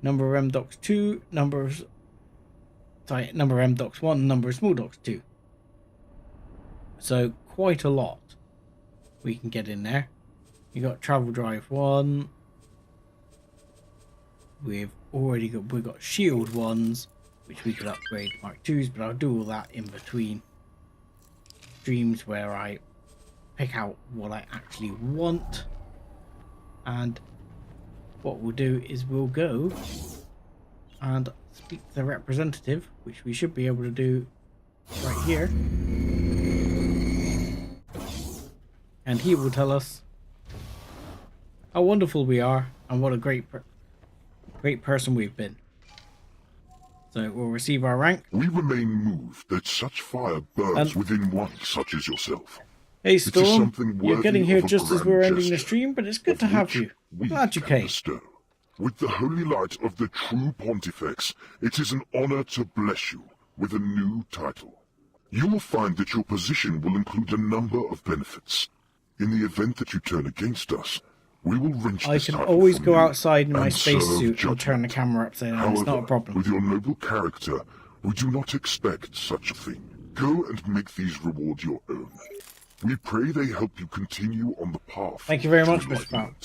Number of M docks 2, number of M docks 1, number of small docks 2. So quite a lot we can get in there. You got travel drive 1. We've got shield 1s, which we could upgrade to Mark 2s, but I'll do all that in between streams where I pick out what I actually want. And what we'll do is we'll go and speak to the representative, which we should be able to do right here. And he will tell us how wonderful we are and what a great person we've been. So we'll receive our rank. We remain moved that such fire burns within one such as yourself. Hey Storm, you're getting here just as we're ending the stream, but it's good to have you. Glad you came. With the holy light of the true Pontifex, it is an honor to bless you with a new title. You will find that your position will include a number of benefits. In the event that you turn against us, we will wrench I can always go outside in my spacesuit and turn the camera upside down. However, it's not a problem. With your noble character, we do not expect such a thing. Go and make these rewards your own. We pray they help you continue on the path. Thank you very much, Mr. Brown.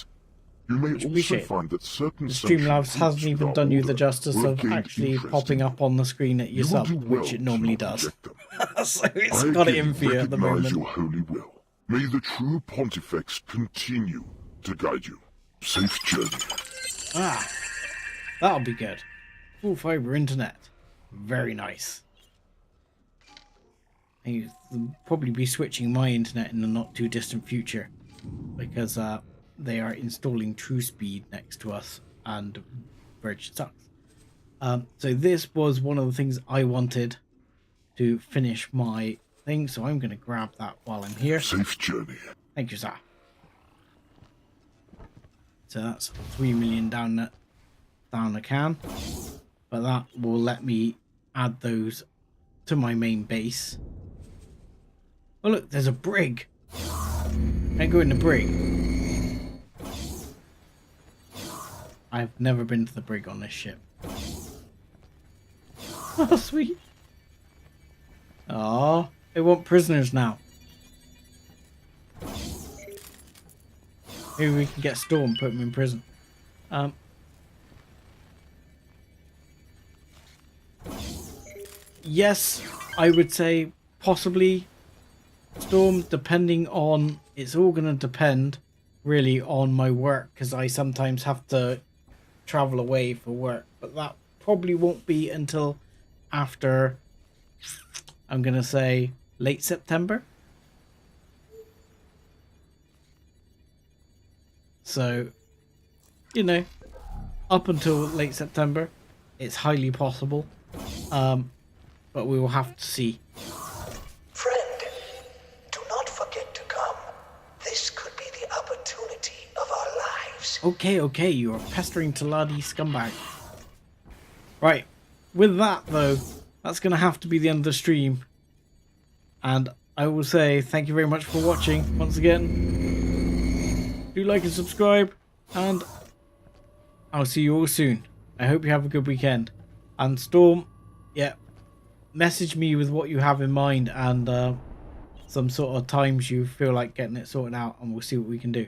You may also find that certain Streamlabs hasn't even done you the justice of actually popping up on the screen at your sub, which it normally does. So it's got it in for you at the moment. Your holy will. May the true Pontifex continue to guide you. Safe journey. Ah, that'll be good. Full fiber internet. Very nice. I'll probably be switching my internet in the not too distant future because they are installing True Speed next to us and Virgin sucks. So this was one of the things I wanted to finish my thing, so I'm going to grab that while I'm here. Safe journey. Thank you, sir. So that's 3 million down the can, but that will let me add those to my main base. Oh look, there's a brig. Can't go in the brig. I've never been to the brig on this ship. Oh, sweet. Oh, they want prisoners now. Maybe we can get Storm, put him in prison. Yes, I would say possibly Storm, depending on... It's all going to depend really on my work, because I sometimes have to travel away for work. But that probably won't be until after, I'm going to say, late September. So, you know, up until late September, it's highly possible. But we will have to see. Friend, do not forget to come. This could be the opportunity of our lives. Okay, you are pestering Taladi scumbag. Right, with that though, that's going to have to be the end of the stream. And I will say thank you very much for watching once again. Do like and subscribe, and I'll see you all soon. I hope you have a good weekend. And Storm, yeah, message me with what you have in mind and some sort of times you feel like getting it sorted out, and we'll see what we can do.